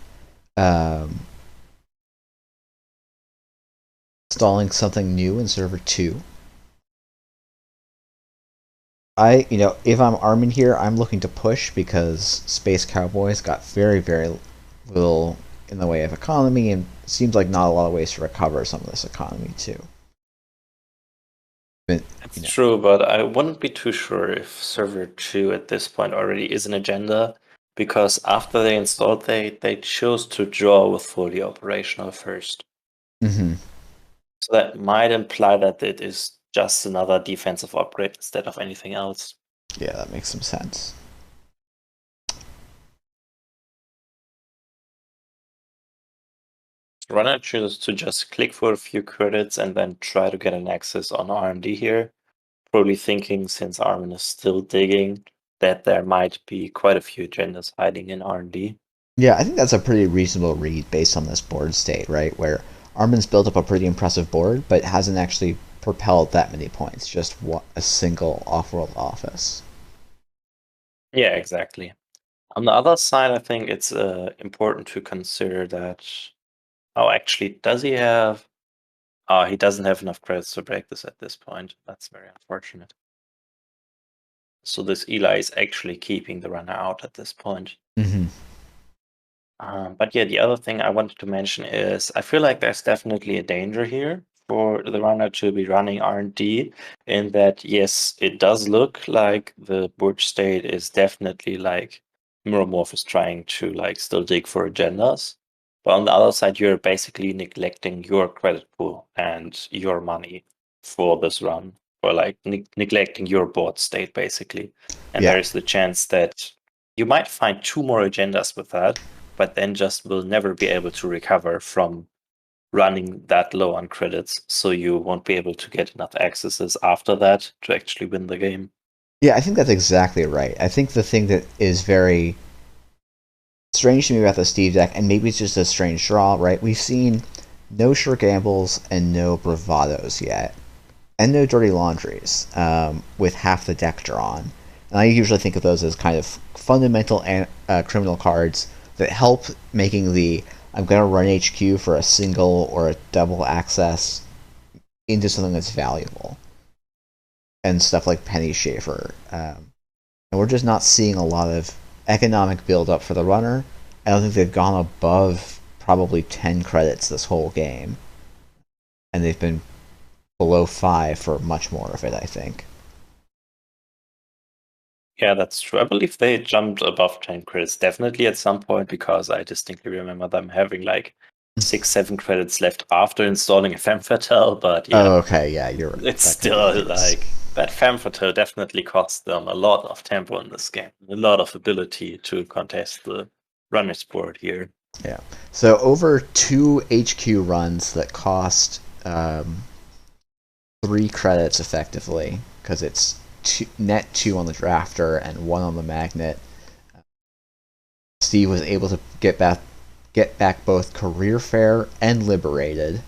Installing something new in server 2. If I'm Armin here, I'm looking to push because Space Cowboys got very, very little in the way of economy, and it seems like not a lot of ways to recover some of this economy too. But, It's true, but I wouldn't be too sure if server 2 at this point already is an agenda, because after they installed, they chose to draw with fully operational first. Mm-hmm. So that might imply that it is just another defensive upgrade instead of anything else. Yeah, that makes some sense. Runner chooses to just click for a few credits and then try to get an access on RMD here. Probably thinking, since Armin is still digging, that there might be quite a few agendas hiding in R&D. Yeah, I think that's a pretty reasonable read based on this board state, right? Where Armin's built up a pretty impressive board, but hasn't actually propelled that many points, just a single off-world office. Yeah, exactly. On the other side, I think it's important to consider that, oh, actually, does he have He doesn't have enough credits to break this at this point. That's very unfortunate. So this Eli is actually keeping the runner out at this point. Mm-hmm. But yeah, the other thing I wanted to mention is I feel like there's definitely a danger here for the runner to be running R&D, in that, yes, it does look like the board state is definitely like Mirrormorph is trying to like still dig for agendas. But on the other side, you're basically neglecting your credit pool and your money for this run, or like neglecting your board state basically. And Yeah. there's the chance that you might find 2 more agendas with that, but then just will never be able to recover from running that low on credits, so you won't be able to get enough accesses after that to actually win the game. Yeah, I think that's exactly right. I think the thing that is very strange to me about the Steve deck, and maybe it's just a strange draw, right? We've seen no sure gambles and no bravados yet, and no dirty laundries, with half the deck drawn. And I usually think of those as kind of fundamental criminal cards that help making the I'm going to run HQ for a single or a double access into something that's valuable. And stuff like Penny Schaefer. And we're just not seeing a lot of economic build-up for the runner. I don't think they've gone above probably 10 credits this whole game. And they've been below 5 for much more of it, I think. Yeah, that's true. I believe they jumped above 10 credits definitely at some point, because I distinctly remember them having like 6-7 credits left after installing a femme fatale. But yeah, Oh, okay, yeah, you're right. it's still like that femme fatale definitely cost them a lot of tempo in this game, a lot of ability to contest the runner's board here. Yeah. So over 2 HQ runs that cost 3 credits effectively, because it's net 2 on the drafter and 1 on the magnet. Steve was able to get back both Career Fair and Liberated.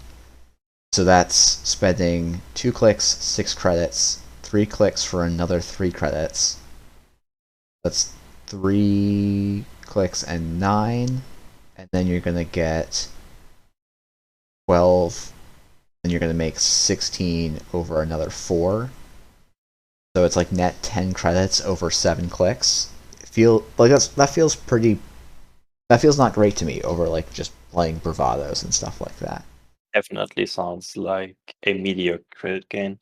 So that's spending 2 clicks, 6 credits, 3 clicks for another 3 credits. That's 3 clicks and 9, and then you're gonna get 12, and you're gonna make 16 over another 4. So it's like net 10 credits over 7 clicks. That feels not great to me over like just playing bravados and stuff like that. Definitely sounds like a mediocre credit gain.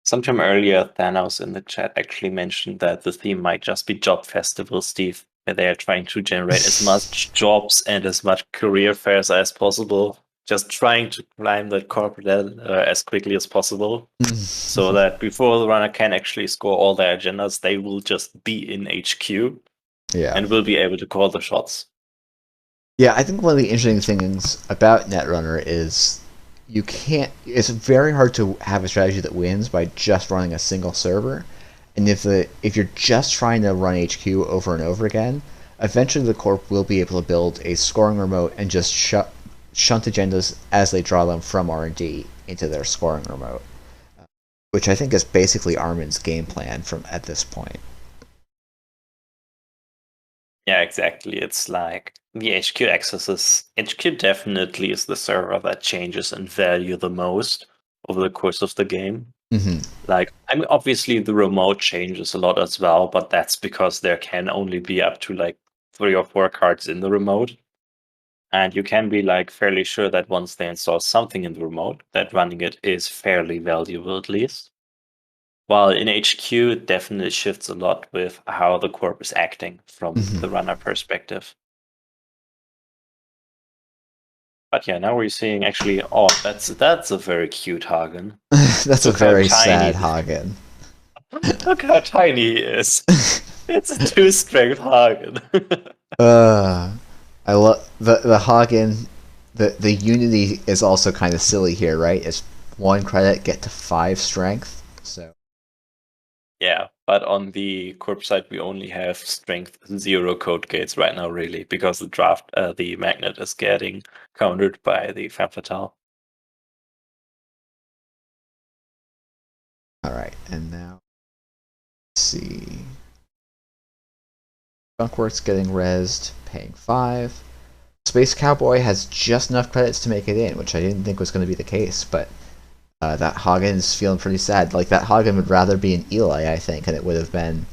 Sometime earlier, Thanos in the chat actually mentioned that the theme might just be Job Festival, Steve, where they are trying to generate as much jobs and as much career fairs as possible, just trying to climb that corporate ladder as quickly as possible, so that before the runner can actually score all their agendas, they will just be in HQ, Yeah. and will be able to call the shots. Yeah, I think one of the interesting things about Netrunner is it's very hard to have a strategy that wins by just running a single server. And if you're just trying to run HQ over and over again, eventually the corp will be able to build a scoring remote and just shunt agendas as they draw them from R&D into their scoring remote, which I think is basically Armin's game plan at this point. Yeah, exactly. It's like the HQ accesses. HQ definitely is the server that changes in value the most over the course of the game. Mm-hmm. Like, I mean, obviously the remote changes a lot as well, but that's because there can only be up to like 3 or 4 cards in the remote. And you can be like fairly sure that once they install something in the remote, that running it is fairly valuable at least. While in HQ, it definitely shifts a lot with how the corp is acting from the runner perspective. But yeah, now we're seeing actually, that's a very cute Hagen. That's a very sad Hagen. Look how tiny he is. It's a 2-strength Hagen. I love the Hagen. The unity is also kind of silly here, right? It's 1 credit get to 5 strength. So yeah, but on the corp side, we only have strength 0 code gates right now, really, because the magnet is getting countered by the femme fatale. All right, and now let's see. Skunkworks getting rezzed, paying 5. Space Cowboy has just enough credits to make it in, which I didn't think was going to be the case, but That Hagen's feeling pretty sad. Like, that Hagen would rather be an Eli, I think, and it would have been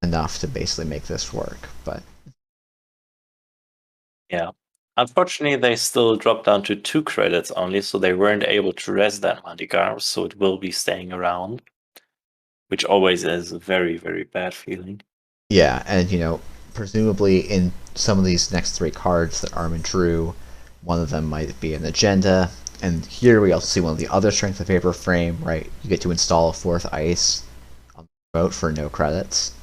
enough to basically make this work. But Yeah. Unfortunately, they still dropped down to 2 credits only, so they weren't able to res that Mantigar, so it will be staying around, which always is a very, very bad feeling. yeah, and presumably in some of these next 3 cards that Armin drew, one of them might be an agenda. And here we also see one of the other Strength of Paper frame, right? You get to install a 4th ice on the boat for no credits.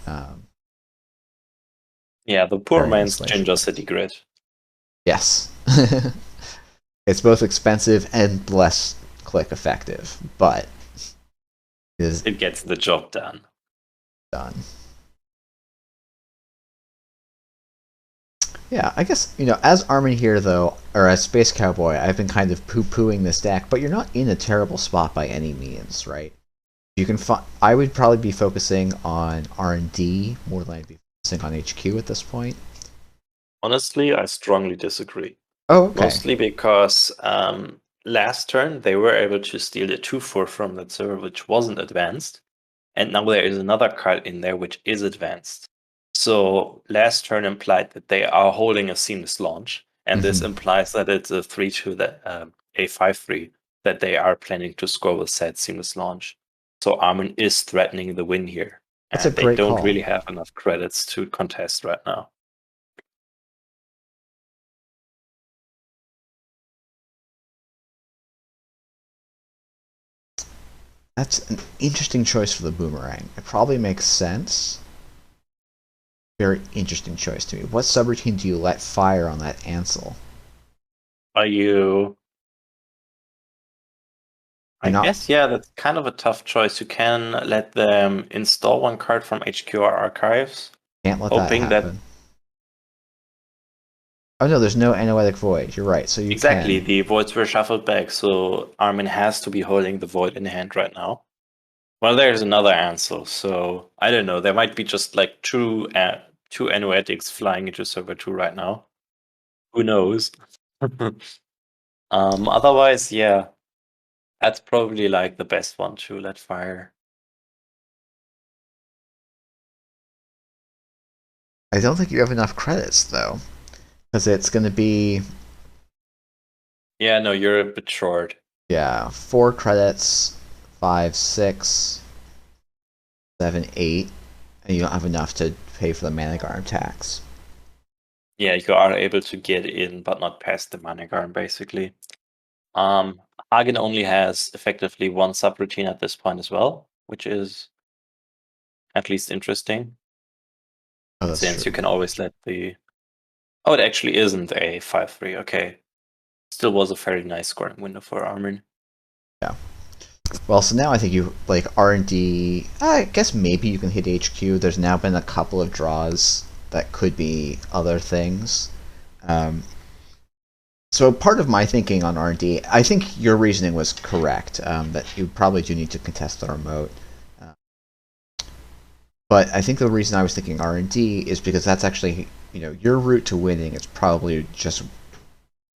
Yeah, the poor Very man's installation. Ginger City Grid. Yes. It's both expensive and less click effective, but it gets the job done. Yeah, I guess, as Armin here, though, or as Space Cowboy, I've been kind of poo-pooing this deck, but you're not in a terrible spot by any means, right? You can I would probably be focusing on R&D more than I'd be focusing on HQ at this point. Honestly, I strongly disagree. Oh, okay. Mostly because last turn they were able to steal the 2/4 from that server, which wasn't advanced. And now there is another card in there which is advanced. So last turn implied that they are holding a seamless launch, and this implies that it's a 3/2 that a 5/3 that they are planning to score with said seamless launch. So Armin is threatening the win here. That's a and they great don't call. really have enough credits to contest right now. That's an interesting choice for the boomerang. It probably makes sense. Very interesting choice to me. What subroutine do you let fire on that Ansel? Are you... I Not- guess, yeah, that's kind of a tough choice. You can let them install 1 card from HQ or archives. Can't let hoping that happen. Oh no, there's no Anoetic Void. You're right. So you Exactly, can. the voids were shuffled back, so Armin has to be holding the void in hand right now. Well, there's another Ansel, so I don't know. There might be just like two Anoetics flying into server 2 right now. Who knows? Otherwise, yeah, that's probably like the best one to let fire. I don't think you have enough credits though, because it's going to be. Yeah, no, you're a bit short. Yeah, 4 credits, 5, 6, 7, 8, and you don't have enough to pay for the Manigarm tax. Yeah, you are able to get in, but not past the Manigarm, basically. Hagen only has effectively 1 subroutine at this point as well, which is at least interesting. Oh, that's Since true. you can always let the... Oh, it actually isn't a 5/3, okay. Still was a fairly nice scoring window for Armin. Yeah. Well, so now I think you, like, R&D, I guess maybe you can hit HQ. There's now been a couple of draws that could be other things. So part of my thinking on R&D, I think your reasoning was correct, that you probably do need to contest the remote. But I think the reason I was thinking R&D is because that's actually, your route to winning is probably just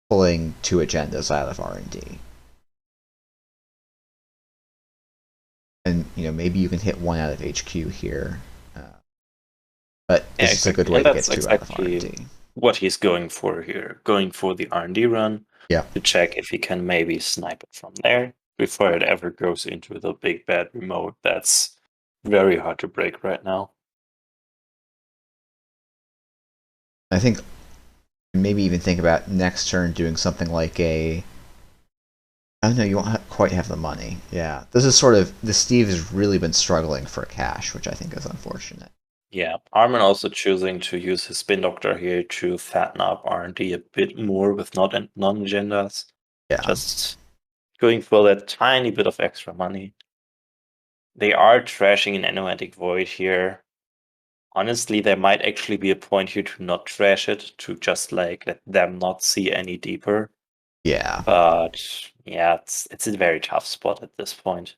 pulling 2 agendas out of R&D. And, maybe you can hit 1 out of HQ here. But this is a good way to get 2 out of R&D. What he's going for here. Going for the R&D run. Yeah. To check if he can maybe snipe it from there before it ever goes into the big bad remote. That's very hard to break right now. I think maybe even think about next turn doing something like a... Oh no, you won't quite have the money. Yeah, this is sort of... The Steve has really been struggling for cash, which I think is unfortunate. Yeah, Armin also choosing to use his Spin Doctor here to fatten up R&D a bit more with non-agendas. Yeah. Just going for that tiny bit of extra money. They are trashing an Anoetic Void here. Honestly, there might actually be a point here to not trash it, to just like let them not see any deeper. Yeah. But yeah, it's a very tough spot at this point.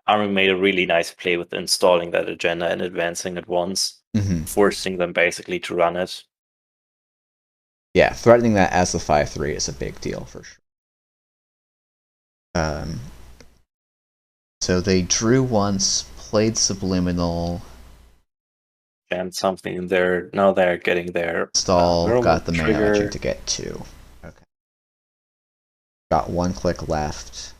Armin made a really nice play with installing that agenda and advancing it once, forcing them basically to run it. Yeah, threatening that as the 5/3 is a big deal for sure. So they drew once, played Subliminal, And something in there. Now they're getting their install, got the mana trigger. matching to get 2. Okay. Got 1 click left.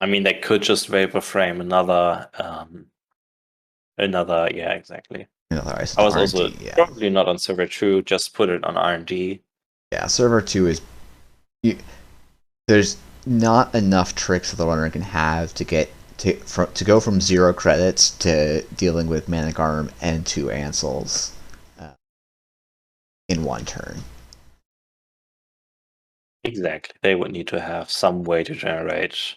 I mean, they could just Vapor Frame another. Yeah, exactly. Another ice I was RD, also yeah. probably not on server 2. Just put it on R&D. Yeah, server 2 is... there's not enough tricks that the runner can have to get to go from 0 credits to dealing with Manic Arm and 2 Ansels in 1 turn. Exactly. They would need to have some way to generate.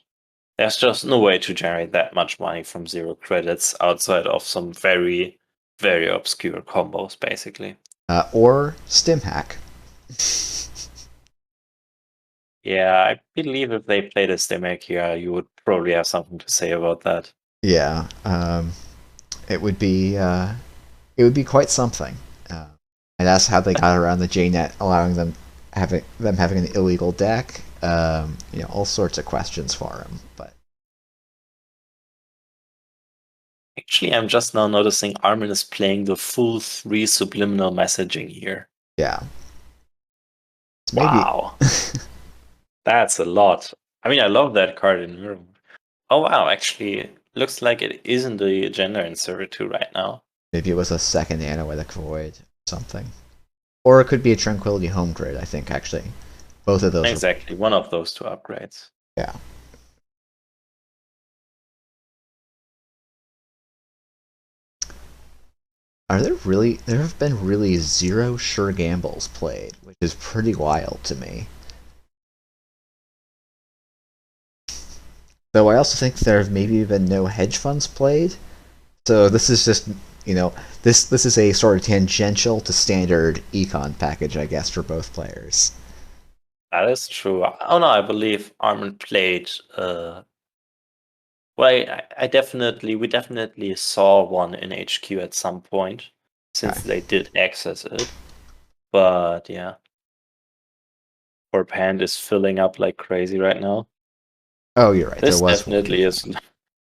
There's just no way to generate that much money from 0 credits outside of some very, very obscure combos, basically. Or Stim Hack. Yeah, I believe if they played a Stimek here, you would probably have something to say about that. Yeah, it would be quite something. And that's how they got around the JNet, allowing them having an illegal deck. All sorts of questions for him. But actually, I'm just now noticing Armin is playing the full 3 subliminal messaging here. yeah, Wow. That's a lot. I mean, I love that card in Mirrormorph. Oh, wow. Actually, looks like it isn't the agenda in server 2 right now. Maybe it was a second Anoetic Void or something. Or it could be a Tranquility Home Grid, I think, actually. Both of those. Exactly. One of those 2 upgrades. Yeah. There have been really 0 sure gambles played, which is pretty wild to me. Though I also think there have maybe been no hedge funds played. So this is just, this is a sort of tangential to standard econ package, I guess, for both players. That is true. Oh no, I believe Armin played. Well, we definitely saw one in HQ at some point, since they did access it. But yeah, Corp hand is filling up like crazy right now. Oh, you're right. This there was definitely is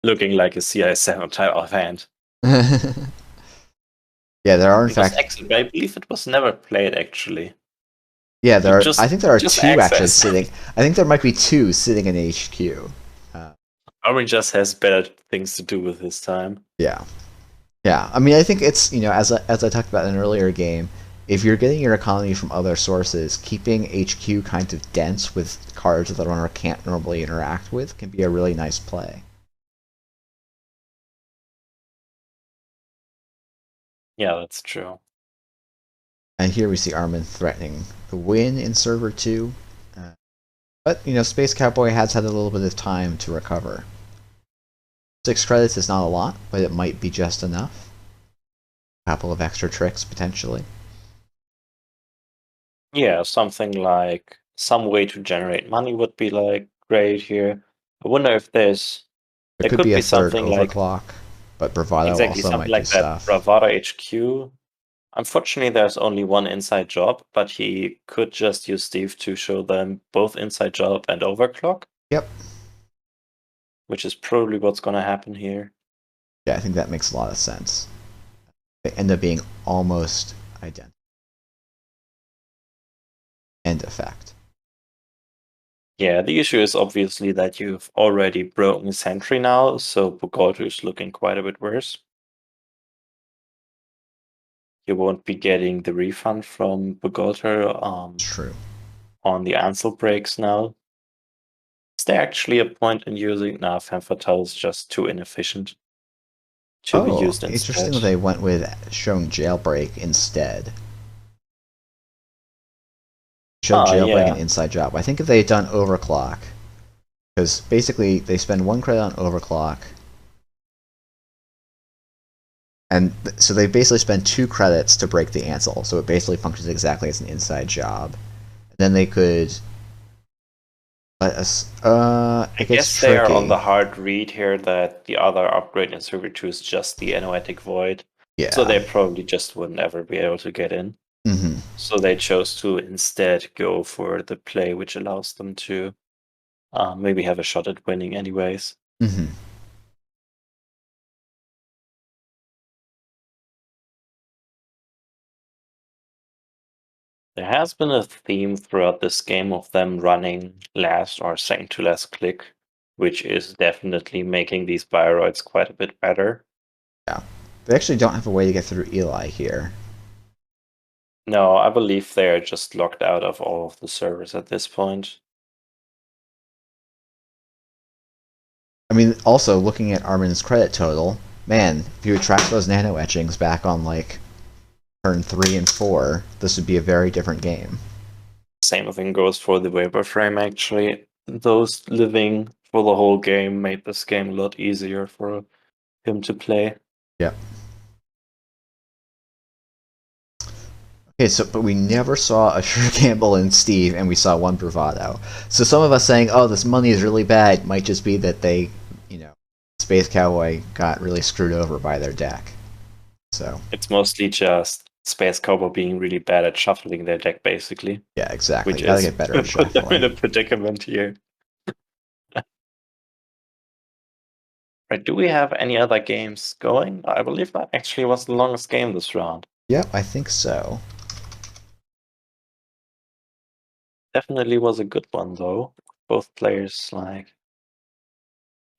looking like a CI7 type of hand. Yeah, there are in fact. I believe it was never played actually. Yeah, there are. I think there are 2 access. actually sitting. I think there might be 2 sitting in HQ. Armin just has better things to do with his time. Yeah, yeah. I mean, I think it's as I talked about in an earlier game, if you're getting your economy from other sources, keeping HQ kind of dense with cards that the runner can't normally interact with can be a really nice play. Yeah, that's true. And here we see Armin threatening the win in server 2. But, Space Cowboy has had a little bit of time to recover. 6 credits is not a lot, but it might be just enough. A couple of extra tricks, potentially. Yeah, something like some way to generate money would be like great here. I wonder if there could be a third something like overclock, but Bravado exactly also something might like do that stuff. Bravado HQ. Unfortunately, there's only one inside job, but he could just use Steve to show them both inside job and overclock. Yep. Which is probably what's going to happen here. Yeah, I think that makes a lot of sense. They end up being almost identical. End effect. Yeah, the issue is obviously that you've already broken Sentry now, so Bogota is looking quite a bit worse. You won't be getting the refund from Bogota True. on the Ansel breaks now. Is there actually a point in using... Nah, Femme Fatale is just too inefficient to be used instead. Interesting that they went with showing Jailbreak instead. Show Jailbreak and Inside Job. I think if they had done Overclock, because basically they spend 1 credit on Overclock, and so they basically spend 2 credits to break the Ansel, so it basically functions exactly as an inside job. And then they could let us. I guess they are on the hard read here that the other upgrade in server 2 is just the Anoetic Void. Yeah. So they probably just wouldn't ever be able to get in. Mm-hmm. So they chose to instead go for the play which allows them to maybe have a shot at winning anyways. Mm-hmm. There has been a theme throughout this game of them running last or second to last click, which is definitely making these Bioroids quite a bit better. Yeah. They actually don't have a way to get through Eli here. No, I believe they are just locked out of all of the servers at this point. I mean, also looking at Armin's credit total, man, if you would track those nano etchings back on like turn 3 and 4, this would be a very different game. Same thing goes for the waiver frame, actually. Those living for the whole game made this game a lot easier for him to play. Yep. Okay, so but we never saw a Sure Gamble and Steve, and we saw one Bravado. So some of us saying, "Oh, this money is really bad," might just be that they, Space Cowboy got really screwed over by their deck. So it's mostly just Space Cowboy being really bad at shuffling their deck, basically. Yeah, exactly. Which Gotta get better at put them in a shuffling. predicament here. Right, do we have any other games going? I believe that actually was the longest game this round. Yep, I think so. Definitely was a good one, though. Both players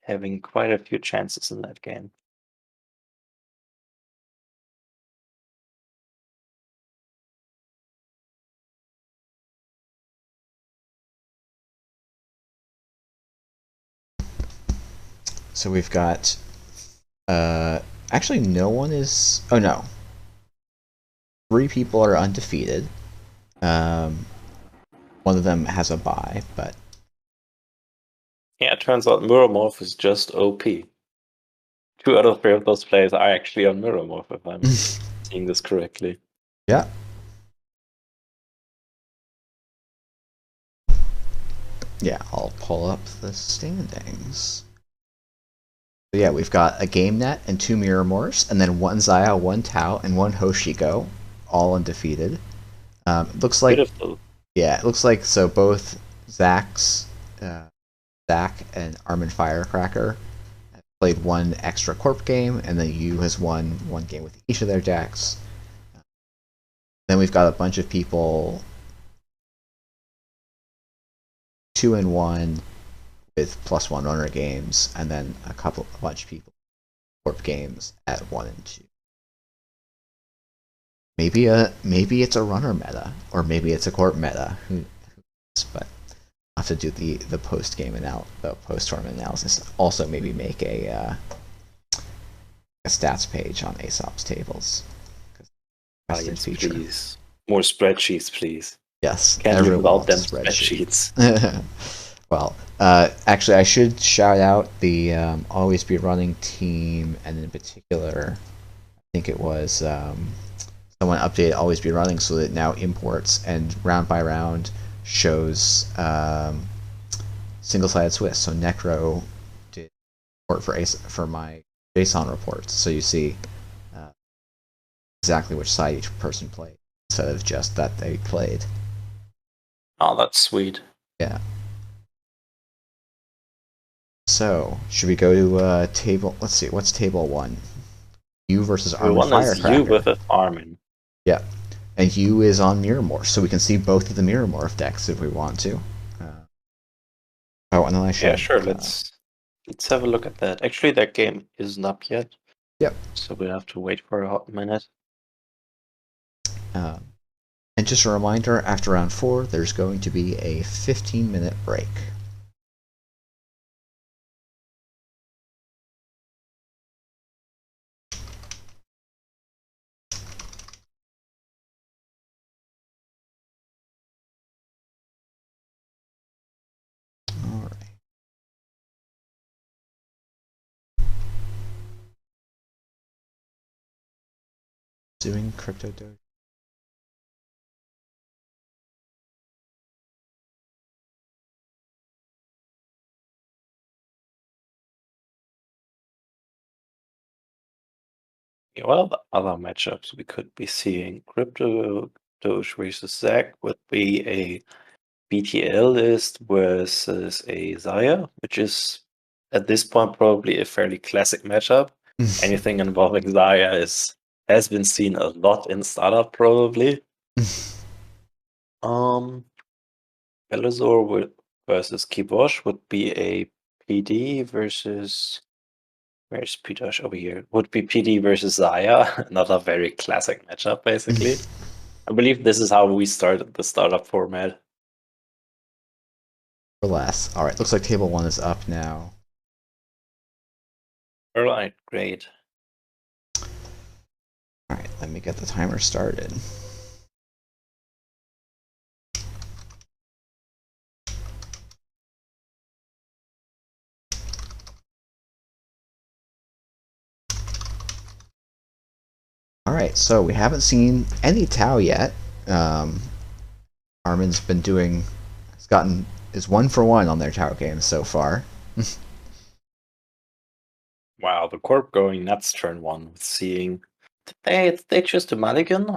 having quite a few chances in that game. So we've got actually no one is no. 3 people are undefeated. One of them has a bye, but yeah, it turns out Mirrormorph is just OP. 2 out of 3 of those players are actually on Mirrormorph, if I'm seeing this correctly. Yeah. Yeah, I'll pull up the standings. So yeah, we've got a GameNet and 2 Mirrormorphs, and then 1 Zahya, 1 Tao, and 1 Hoshiko, all undefeated. Looks like Beautiful. Yeah, it looks like so both Zach and Armin Firecracker played 1 extra corp game, and then Yu has won 1 game with each of their decks. Then we've got a bunch of people 2 and 1 with +1 runner games, and then a bunch of people corp games at 1 and 2. Maybe it's a runner meta, or maybe it's a corp meta. Who knows? But I'll have to do the post tournament analysis. Also, maybe make a stats page on Aesop's tables. Yes, please. More spreadsheets, please. Yes, Can't live without them spreadsheets. Well, actually, I should shout out the Always Be Running team, and in particular, I think it was someone updated Always Be Running so that it now imports and round by round shows single-sided Swiss. So Necro did report for my JSON reports, so you see exactly which side each person played instead of just that they played. Oh, that's sweet. Yeah. So, should we go to table? Let's see, what's table 1? Yu versus Armin Firecracker. Yu with Armin. Yeah, and Yu is on Mirrormorph, so we can see both of the Mirrormorph decks if we want to. And then I should. Yeah, sure. Let's have a look at that. Actually, that game isn't up yet. Yep. So we'll have to wait for a hot minute. And just a reminder, after round 4, there's going to be a 15-minute break. All right. Doing crypto doge. Yeah, well, the other matchups we could be seeing, Crypto Doge versus Zach would be a BTL list versus a Zahya, which is at this point probably a fairly classic matchup. Anything involving Zahya has been seen a lot in startup probably. Belisor versus Kibosh would be a PD versus. Where's Pidosh over here? Would be PD versus Zahya. Another very classic matchup, basically. I believe this is how we started the startup format. Or less. Alright, looks like table 1 is up now. Alright, great. Alright, let me get the timer started. Alright, so we haven't seen any Tau yet. Armin's been doing... is 1 for 1 on their Tau games so far. Wow, the Corp going nuts turn 1 with seeing... Did they choose the mulligan?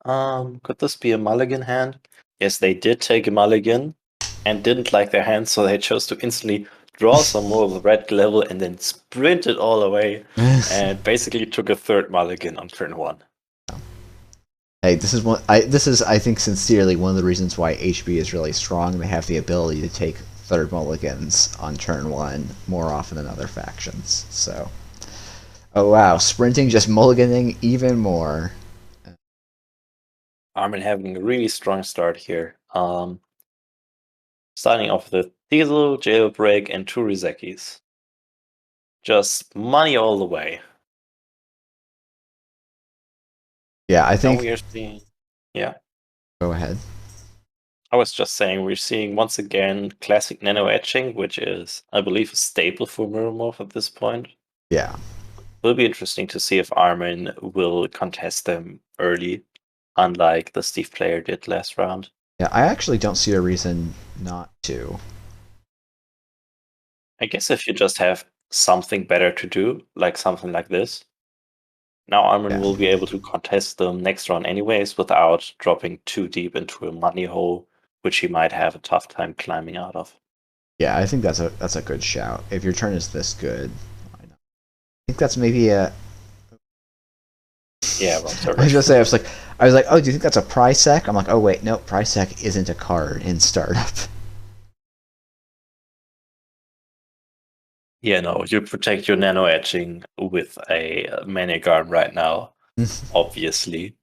Could this be a mulligan hand? Yes, they did take a mulligan and didn't like their hand, so they chose to instantly draw some more of the red level and then sprint it all away and basically took a third mulligan on turn 1. Hey, this is I think sincerely one of the reasons why HB is really strong. They have the ability to take third mulligans on turn 1 more often than other factions. So, oh wow, sprinting just mulliganing even more. Armin having a really strong start here. Starting off with Diesel, Jailbreak, and 2 Rizekis. Just money all the way. Yeah, I think... Now we are seeing... Yeah. Go ahead. I was just saying, we're seeing once again classic nano etching, which is, I believe, a staple for Mirrormorph at this point. Yeah. Will be interesting to see if Armin will contest them early, unlike the Steve player did last round. Yeah, I actually don't see a reason not to. I guess if you just have something better to do, like something like this, now Armin will be able to contest them next round anyways without dropping too deep into a money hole, which he might have a tough time climbing out of. Yeah, I think that's a good shout. If your turn is this good, why not? I think that's maybe a... Yeah, well, I was gonna say, I was like, oh, do you think that's a prize sec? I'm like, oh wait, no, prize sec isn't a card in startup. Yeah, no, you protect your nano etching with a mana guard right now. Obviously.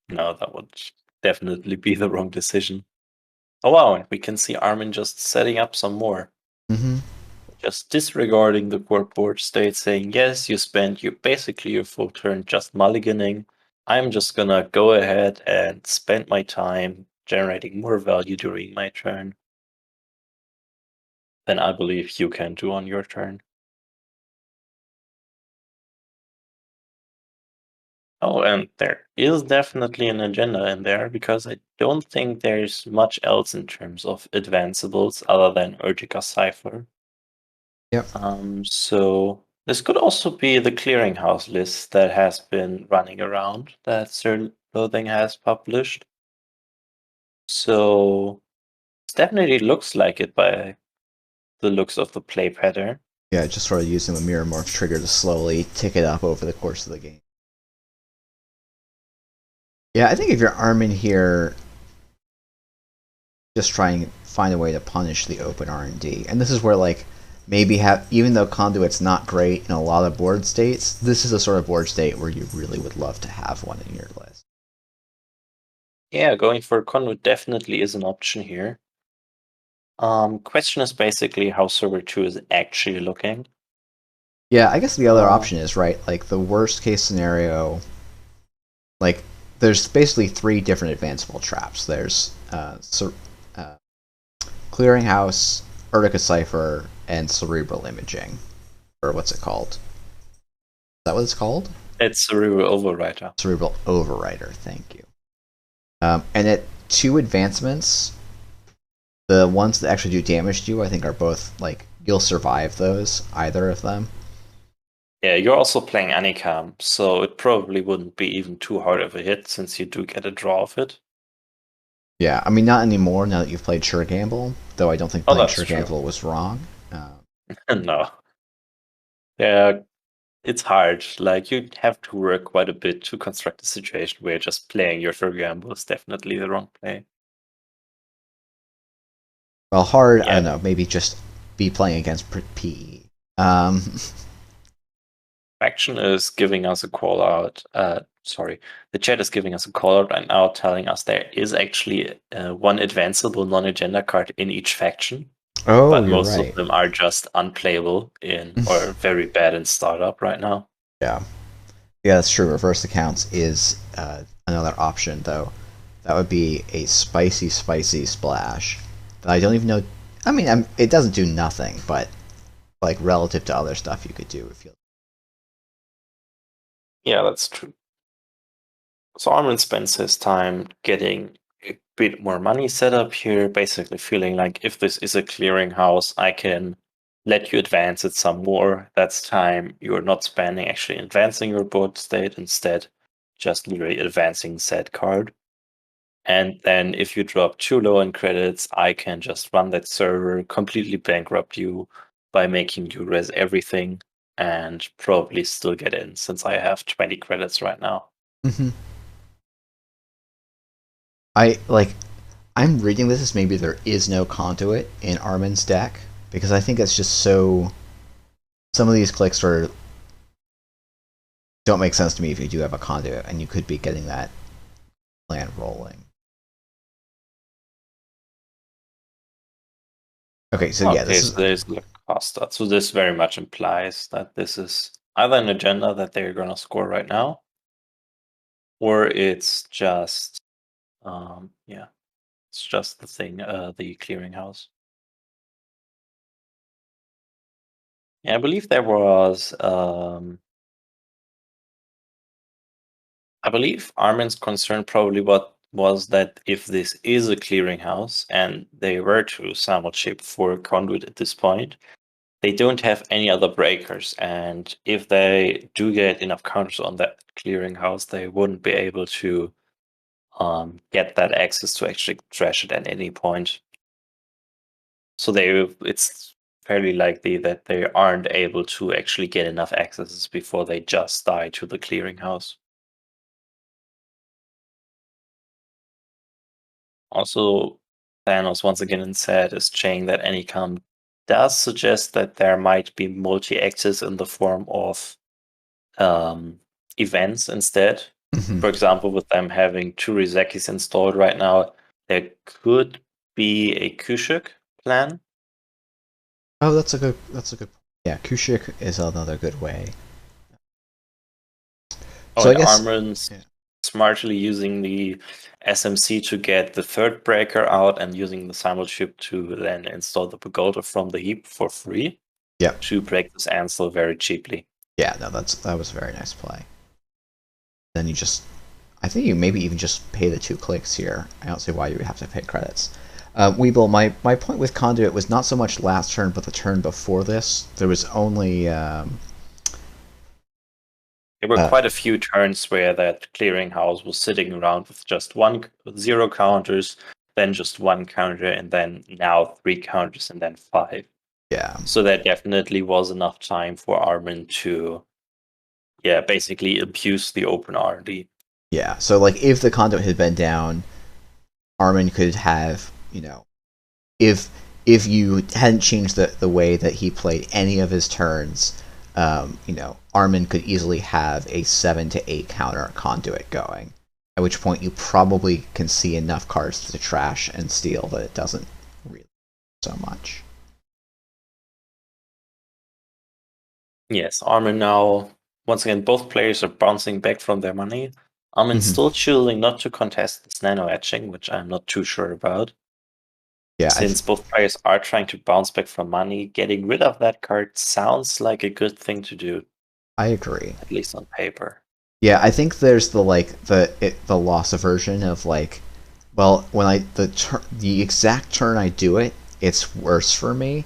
No, that would definitely be the wrong decision. Oh wow, and we can see Armin just setting up some more. Just disregarding the court board state, saying, yes, you spent basically your full turn just mulliganing. I'm just gonna go ahead and spend my time generating more value during my turn than I believe you can do on your turn. Oh, and there is definitely an agenda in there, because I don't think there's much else in terms of advanceables other than Urgica Cipher. Yep. So this could also be the clearinghouse list that has been running around that Sir Loathing has published. So it definitely looks like it by the looks of the play pattern. Yeah, just sort of using the Mirrormorph trigger to slowly tick it up over the course of the game. Yeah, I think if you're Armin here, just try and find a way to punish the open R&D. And this is where, like, maybe even though Conduit's not great in a lot of board states, this is a sort of board state where you really would love to have one in your list. Yeah, going for Conduit definitely is an option here. Question is basically how server 2 is actually looking. Yeah, I guess the other option is, right, like the worst case scenario, like there's basically 3 different advanceable traps. There's Clearinghouse, Urtica Cipher, and Cerebral Imaging. Or what's it called? Is that what it's called? It's Cerebral Overwriter. Cerebral Overwriter, thank you. And at 2 advancements, the ones that actually do damage to you, I think, are both, like, you'll survive those, either of them. Yeah, you're also playing Anikam, so it probably wouldn't be even too hard of a hit, since you do get a draw of it. Yeah, I mean, not anymore now that you've played Sure Gamble, though I don't think playing that's Sure true. Gamble was wrong. No. Yeah, it's hard. Like, you have to work quite a bit to construct a situation where just playing your third gamble is definitely the wrong play. Well, hard, I Yeah. don't know, maybe just be playing against PE. Faction is giving us a call out. Sorry, the chat is giving us a call out right now, telling us there is actually one advanceable non-agenda card in each faction, Oh, but you're most right. of them are just unplayable in or very bad in startup right now. Yeah. Yeah, that's true. Reverse accounts is another option, though. That would be a spicy, spicy splash that I don't even know. I mean, it doesn't do nothing, but like relative to other stuff you could do, it feels. Yeah, that's true. So Armin spends his time getting a bit more money set up here, basically feeling like if this is a clearinghouse, I can let you advance it some more. That's time you're not spending actually advancing your board state, instead just literally advancing said card. And then if you drop too low in credits, I can just run that server, completely bankrupt you by making you res everything, and probably still get in, since I have 20 credits right now. Mm-hmm. I'm reading this as maybe there is no conduit in Armin's deck, because I think it's just so. Some of these clicks don't make sense to me if you do have a conduit, and you could be getting that land rolling. Okay, so yeah, this is. There's the Costa. So this very much implies that this is either an agenda that they're gonna score right now, or it's just, it's just the thing, the clearinghouse. Yeah, I believe there was, I believe Armin's concern probably what was that if this is a clearinghouse and they were to somewhat shape for a conduit at this point, they don't have any other breakers, and if they do get enough counters on that clearinghouse, they wouldn't be able to get that access to actually trash it at any point. So it's fairly likely that they aren't able to actually get enough accesses before they just die to the clearinghouse. Also, Thanos once again in chat is saying that Anycom does suggest that there might be multi-access in the form of events instead. Mhm. For example, with them having 2 Rizekis installed right now, there could be a Kushuk plan. Oh, that's a good. Yeah, Kushik is another good way. Oh, So I and guess. Armin's Yeah. smartly using the SMC to get the third breaker out and using the simul chip to then install the Pagoda from the heap for free. Yep. To break this Ansel very cheaply. Yeah, no, that was a very nice play. Then you just, I think you maybe even just pay the 2 clicks here. I don't see why you would have to pay credits. Weeble, my point with Conduit was not so much last turn, but the turn before this. There was only. There were quite a few turns where that clearinghouse was sitting around with just 0 counters, then just 1 counter, and then now 3 counters, and then 5. Yeah. So there definitely was enough time for Armin to, basically abuse the open RD. Yeah, so like if the Conduit had been down, Armin could have, if you hadn't changed the way that he played any of his turns, Armin could easily have a 7 to 8 counter Conduit going. At which point you probably can see enough cards to trash and steal that it doesn't really so much. Yes, Armin now, once again, both players are bouncing back from their money. Armin's still choosing not to contest this nano etching, which I'm not too sure about. Yeah, since both players are trying to bounce back from money, getting rid of that card sounds like a good thing to do. I agree. At least on paper. Yeah, I think there's the loss aversion of like, well, when the exact turn I do it, it's worse for me.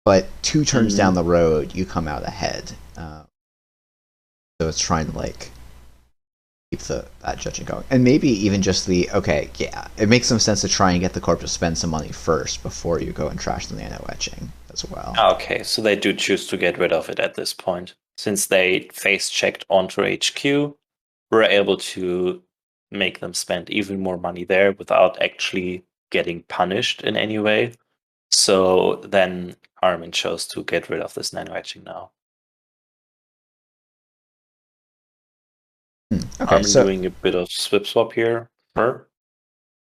But 2 turns down the road, you come out ahead. So it's trying to like keep that judging going. And maybe even just okay, yeah, it makes some sense to try and get the corp to spend some money first before you go and trash the nano etching as well. Okay, so they do choose to get rid of it at this point. Since they face checked onto HQ, we're able to make them spend even more money there without actually getting punished in any way. So then Armin chose to get rid of this nano etching now. Okay, Armin so doing a bit of swip swap here.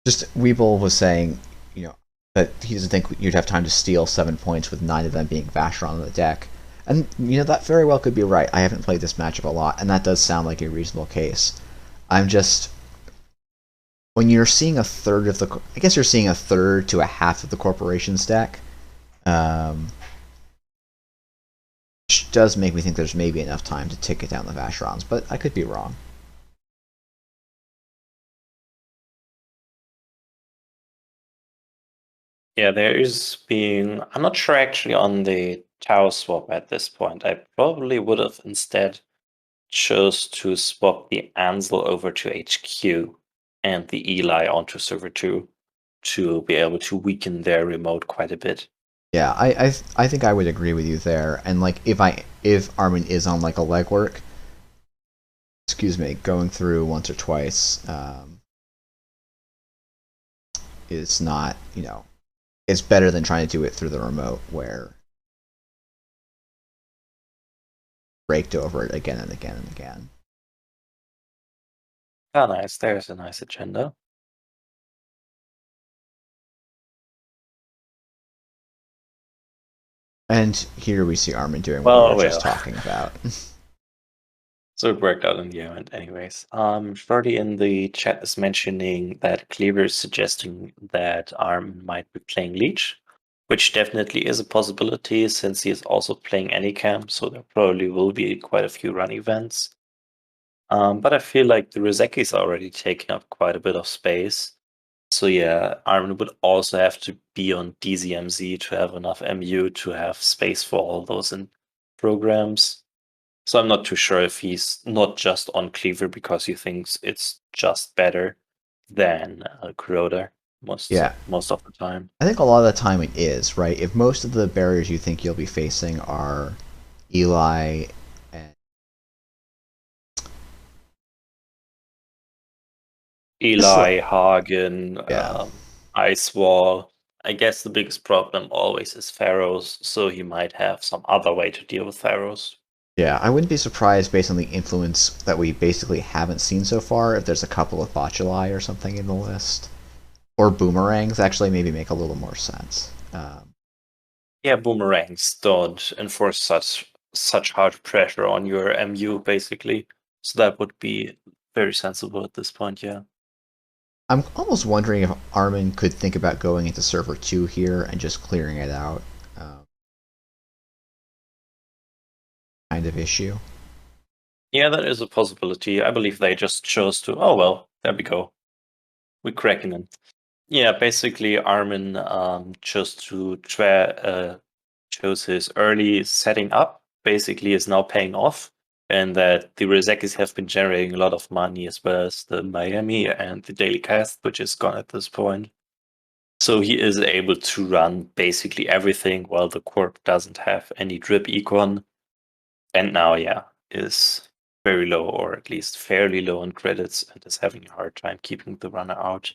just Weeble was saying, that he doesn't think you'd have time to steal 7 points with 9 of them being Vashron on the deck. And, that very well could be right. I haven't played this matchup a lot, and that does sound like a reasonable case. I'm just... When you're seeing a third of the... I guess you're seeing a third to a half of the corporation's deck. Which does make me think there's maybe enough time to ticket down the Vashrons, but I could be wrong. Yeah, there is being... I'm not sure actually on the Tau swap at this point. I probably would have instead chose to swap the Ansel over to HQ and the Eli onto server 2 to be able to weaken their remote quite a bit. Yeah, I think I would agree with you there. And like if Armin is on like a legwork, going through once or twice is not, it's better than trying to do it through the remote where raked over it again and again and again. Ah, nice. There's a nice agenda. And here we see Armin doing what we were just talking about. So it worked out in the end anyways. Shorty in the chat is mentioning that Cleaver is suggesting that Armin might be playing Leech, which definitely is a possibility since he is also playing Anycam, so there probably will be quite a few run events. But I feel like the Rizeki is already taking up quite a bit of space. So yeah, Armin would also have to be on DZMZ to have enough MU to have space for all those in programs. So I'm not too sure if he's not just on Cleaver because he thinks it's just better than Kuroda most of the time. I think a lot of the time it is, right? If most of the barriers you think you'll be facing are Eli and Hagen, Ice Wall. I guess the biggest problem always is Pharaohs, so he might have some other way to deal with Pharaohs. Yeah, I wouldn't be surprised based on the influence that we basically haven't seen so far if there's a couple of Botulai or something in the list. Or Boomerangs actually maybe make a little more sense. Yeah, Boomerangs don't enforce such hard pressure on your MU, basically. So that would be very sensible at this point, yeah. I'm almost wondering if Armin could think about going into server 2 here and just clearing it out. Kind of issue. Yeah, that is a possibility. I believe they just chose to, oh well, there we go. We're cracking it. Yeah, basically Armin chose his early setting up, basically is now paying off, and that the Rezekis have been generating a lot of money as well as the Miami and the Daily Cast, which is gone at this point. So he is able to run basically everything while the Corp doesn't have any drip econ. And now, yeah, is very low, or at least fairly low on credits, and is having a hard time keeping the runner out.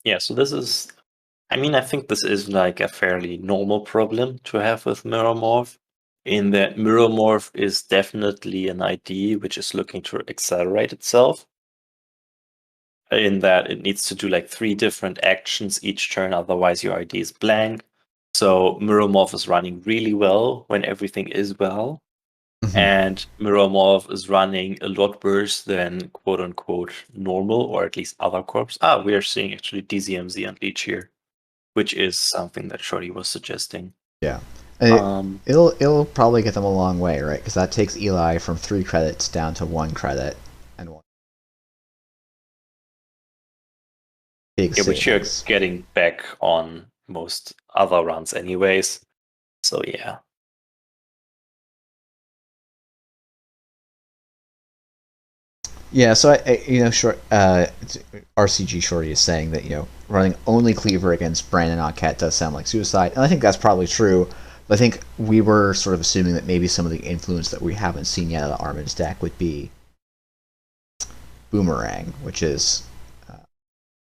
Yeah, so this is, I think this is like a fairly normal problem to have with Mirrormorph, in that Mirrormorph is definitely an ID which is looking to accelerate itself, in that it needs to do like 3 different actions each turn, otherwise your ID is blank. So Mirrormorph is running really well when everything is well. Mm-hmm. And Mirrormorph is running a lot worse than quote-unquote normal, or at least other corps. We are seeing actually DZMZ and Leech here, which is something that Shorty was suggesting. Yeah. It'll probably get them a long way, right? Because that takes Eli from 3 credits down to 1 credit and 1. Which you're getting back on most other runs anyways. So yeah. Yeah, so RCG Shorty is saying that running only Cleaver against Brandon Arquette does sound like suicide, and I think that's probably true. But I think we were sort of assuming that maybe some of the influence that we haven't seen yet out of Armin's deck would be Boomerang, which is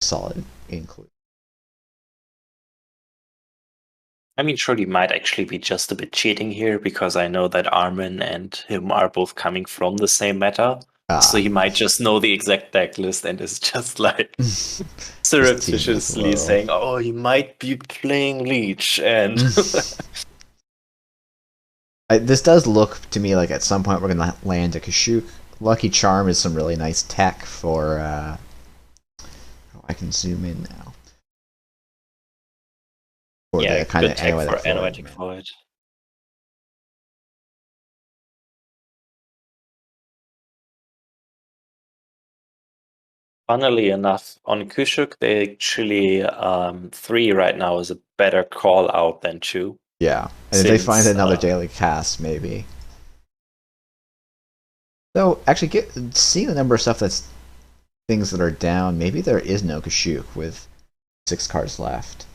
solid include. I mean, Shorty might actually be just a bit cheating here because I know that Armin and him are both coming from the same meta. So he might just know the exact deck list and is just like surreptitiously saying, "Oh, he might be playing Leech," and this does look to me like at some point we're gonna land a Kashyyyk. Lucky Charm is some really nice tech for. I can zoom in now. For yeah, the kind of Anoetic Void. Funnily enough, on Kashyyyk, they actually 3 right now is a better call out than 2. Yeah, and if they find another daily cast, maybe. So actually, seeing the number of stuff that's things that are down, maybe there is no Kashyyyk with 6 cards left.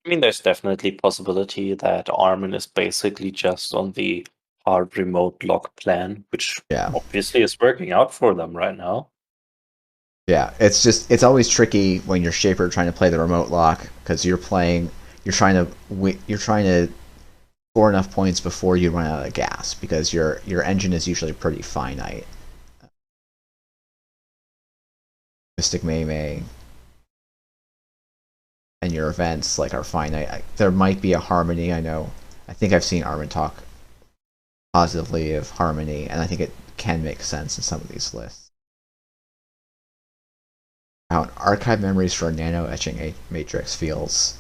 I mean, there's definitely possibility that Armin is basically just on the hard remote lock plan, which obviously is working out for them right now. Yeah, it's always tricky when you're Shaper trying to play the remote lock because you're trying to score enough points before you run out of gas because your engine is usually pretty finite. Mystic May and your events are finite. There might be a Harmony. I think I've seen Armin talk positively of Harmony, and I think it can make sense in some of these lists. Archive memories for a nano etching matrix feels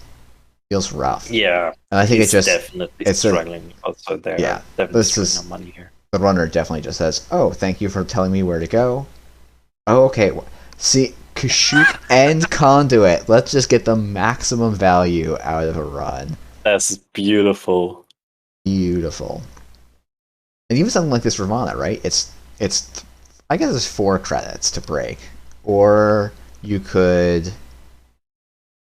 rough. Yeah, and I think it's struggling also there. Yeah, this is no money here. The runner definitely just says, "Oh, thank you for telling me where to go." Oh, okay. See, Kashyyyk and Conduit. Let's just get the maximum value out of a run. That's beautiful. Beautiful. And even something like this Ravana, right? It's I guess it's 4 credits to break, or you could.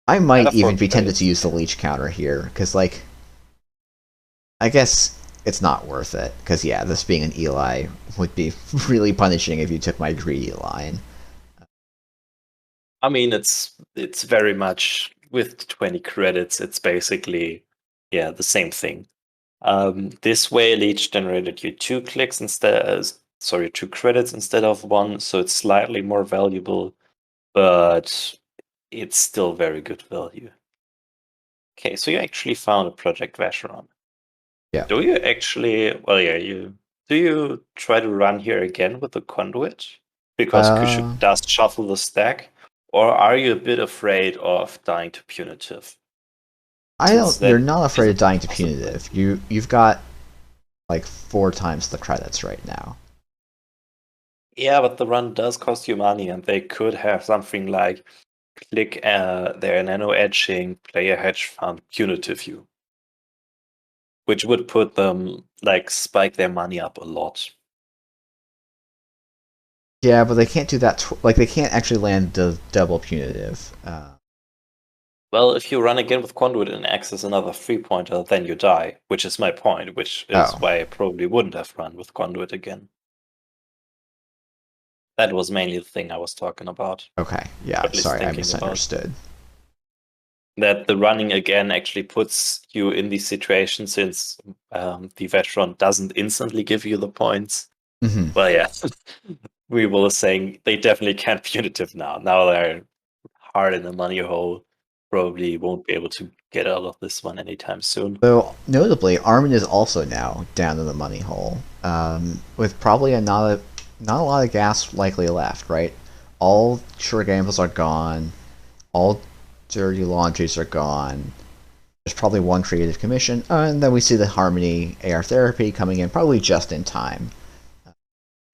I might even be tempted to use the leech counter here because, I guess it's not worth it because this being an Eli would be really punishing if you took my greedy line. I mean, it's very much with 20 credits. It's basically the same thing. This way, Leech generated you 2 clicks instead. 2 credits instead of 1, so it's slightly more valuable, but it's still very good value. Okay, so you actually found a Project Vacheron. Yeah. Do you actually? Well, yeah. Do you try to run here again with the Conduit because Kashyyyk does shuffle the stack, or are you a bit afraid of dying to Punitive? You're not afraid of dying to Punitive. You've got 4 times the credits right now. Yeah, but the run does cost you money, and they could have something like click their nano etching, play a hedge fund, Punitive you, which would put them spike their money up a lot. Yeah, but they can't do that. They can't actually land the double Punitive. Well, if you run again with Conduit and access another 3-pointer, then you die, which is my point, which is why I probably wouldn't have run with Conduit again. That was mainly the thing I was talking about. Okay, yeah, sorry, I misunderstood. That the running again actually puts you in the situation since the Vacheron doesn't instantly give you the points. Mm-hmm. Well, yeah, we were saying they definitely can't Punitive now. Now they're hard in the money hole. Probably won't be able to get out of this one anytime soon. So, notably, Armin is also now down in the money hole, with probably not a lot of gas likely left, right? All short gambles are gone. All dirty laundries are gone. There's probably 1 creative commission, and then we see the Harmony AR therapy coming in probably just in time.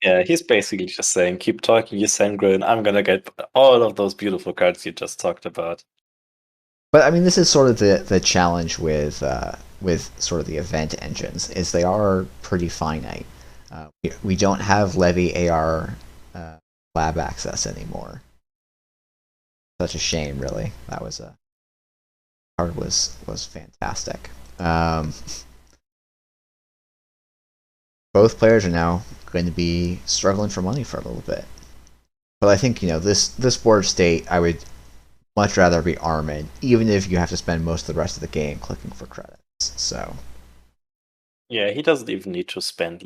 Yeah, he's basically just saying, keep talking, you Sangro, and I'm gonna get all of those beautiful cards you just talked about. But I mean, this is sort of the challenge with sort of the event engines is they are pretty finite. We don't have Levy AR lab access anymore. Such a shame, really. That was a card was fantastic. Both players are now going to be struggling for money for a little bit. But I think, this board state, I would much rather be Armin, even if you have to spend most of the rest of the game clicking for credits. So Yeah, he doesn't even need to spend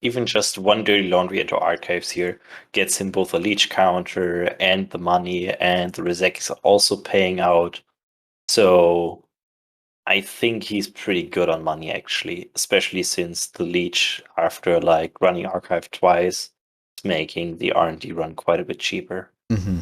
even just one dirty laundry into archives here gets him both a leech counter and the money, and the Rezek is also paying out. So I think he's pretty good on money, actually, especially since the leech, after running archive twice, is making the R&D run quite a bit cheaper. mm-hmm.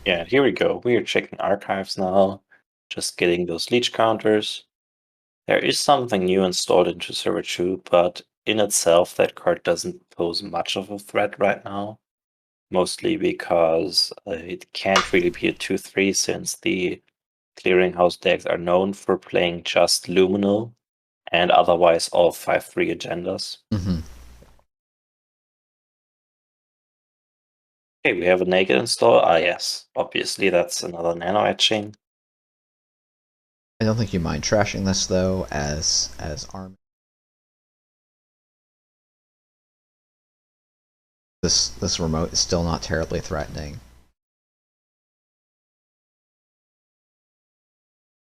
Yeah, here we go. We are checking archives now, just getting those leech counters. There is something new installed into Server 2, but in itself, that card doesn't pose much of a threat right now. Mostly because it can't really be a 2-3, since the Clearinghouse decks are known for playing just Luminal and otherwise all 5-3 agendas. Mm-hmm. Okay, we have a naked install. Ah, yes. Obviously, that's another nano etching. I don't think you mind trashing this though, as Armin. This remote is still not terribly threatening.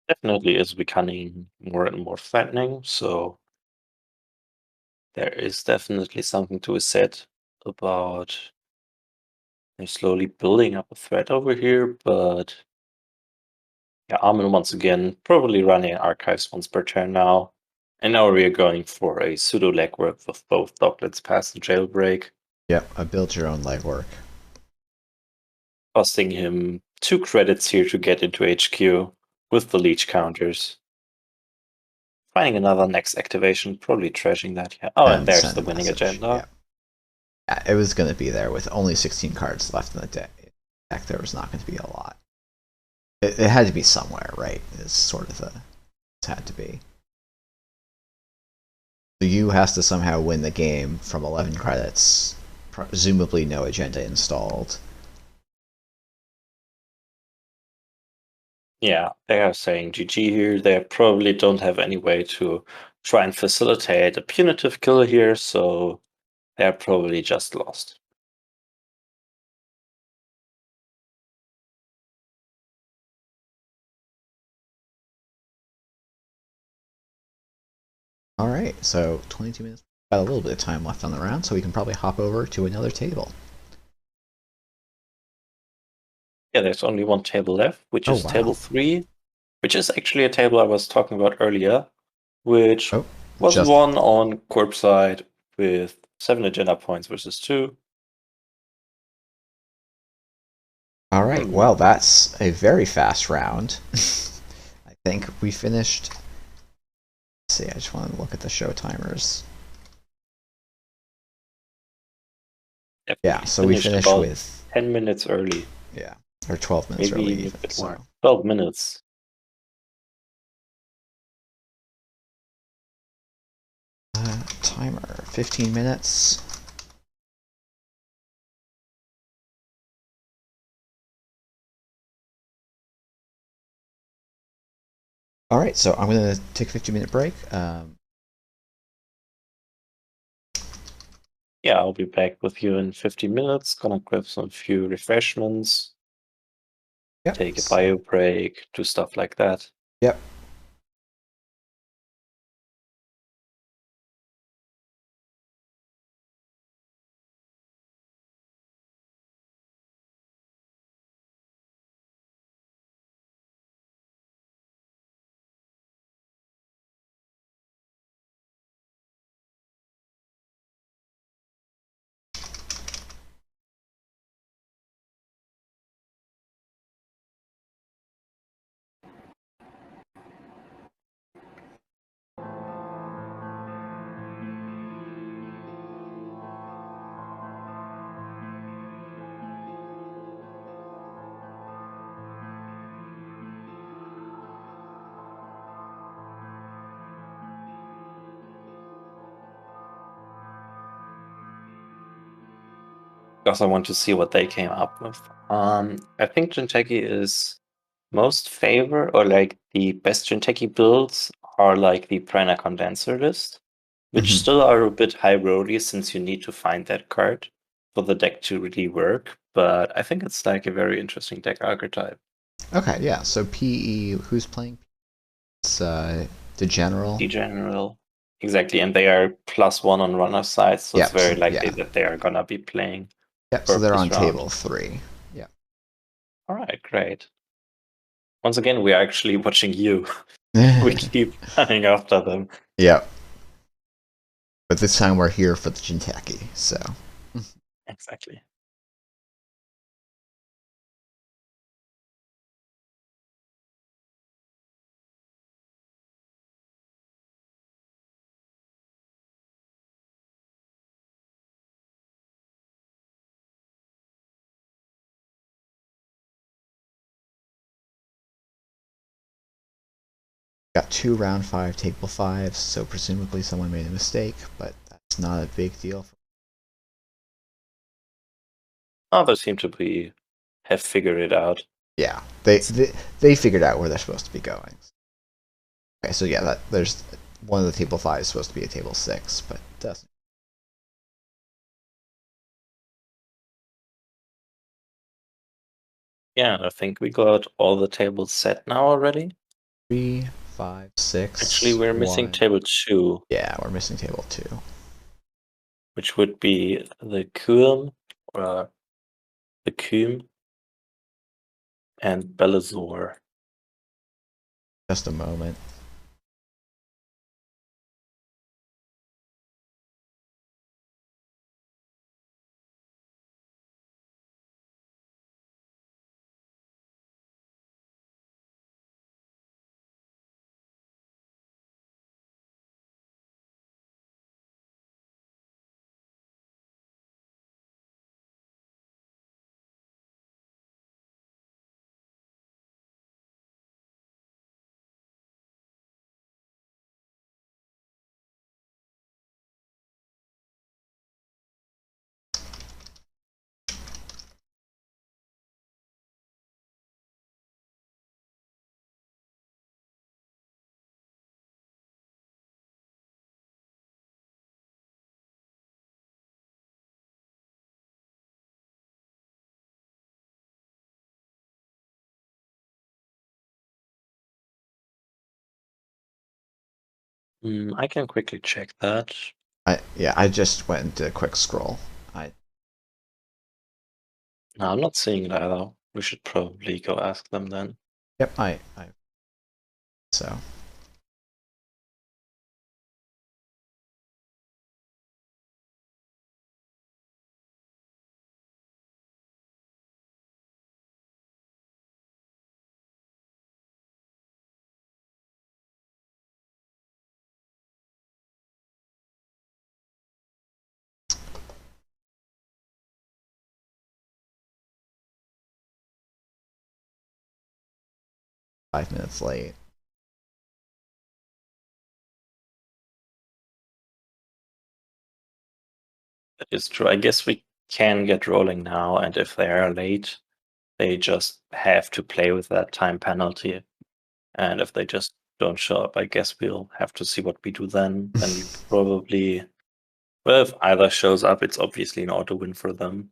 Definitely is becoming more and more threatening, so there is definitely something to be said about they're slowly building up a threat over here, but yeah, Armin once again probably running archives once per turn now. And now we are going for a pseudo legwork with both Doglet's Pass and Jailbreak. Yep, a build your own legwork. Costing him 2 credits here to get into HQ with the leech counters. Finding another next activation, probably trashing that. Yeah. Oh, and there's send the a winning message. agenda. Yeah, it was going to be there with only 16 cards left in the deck. There was not going to be a lot. It had to be somewhere, right? It's sort of it had to be. So you has to somehow win the game from 11 credits, presumably no agenda installed. Yeah, they are saying GG here. They probably don't have any way to try and facilitate a punitive kill here, so they're probably just lost. Alright, so 22 minutes. Got a little bit of time left on the round, so we can probably hop over to another table. Yeah, there's only one table left, which is wow. table 3, which is actually a table I was talking about earlier, which was won on Corp side with 7 agenda points versus 2. Alright, well, that's a very fast round. I think we finished. Let's see, I just want to look at the show timers. Yeah, so we finished with 10 minutes early. Yeah, or 12 minutes Maybe early. a Even, bit so. more. 12 minutes. Timer, 15 minutes. All right, so I'm going to take a 15-minute break. Yeah, I'll be back with you in 15 minutes. Gonna grab some few refreshments. Yep. Take a bio break, do stuff like that. Yep. because I want to see what they came up with. I think Jinteki is most favor, or like the best Jinteki builds are like the Prana Condenser list, which Mhm. still are a bit high roady since you need to find that card for the deck to really work. But I think it's like a very interesting deck archetype. Okay, yeah. So PE, who's playing? It's the general. The general. Exactly, and they are +1 on runner side, so it's Yep, very so- likely yeah. that they are gonna be playing. Yep. So they're Purpose on round. table 3. Yeah. All right, great. Once again, we are actually watching you. We keep running after them. Yep. But this time we're here for the Jinteki. So. Exactly. Got 2 round 5 table 5s, so presumably someone made a mistake, but that's not a big deal. Others seem to have figured it out. Yeah, they figured out where they're supposed to be going. Okay, so yeah, there's one of the table 5 is supposed to be a table 6, but it doesn't. Yeah, I think we got all the tables set now already. 3, 5, 6. Actually, we're missing 1. table 2. Yeah, we're missing table 2. Which would be the Kulm, or the Kulm, and Belazor. Just a moment. I can quickly check that. I just went into a quick scroll. No, I'm not seeing it either. We should probably go ask them then. Yep, so. $5 late. That is true. I guess we can get rolling now, and if they are late, they just have to play with that time penalty. And if they just don't show up, I guess we'll have to see what we do then. Then we probably, well, if either shows up, it's obviously an auto win for them.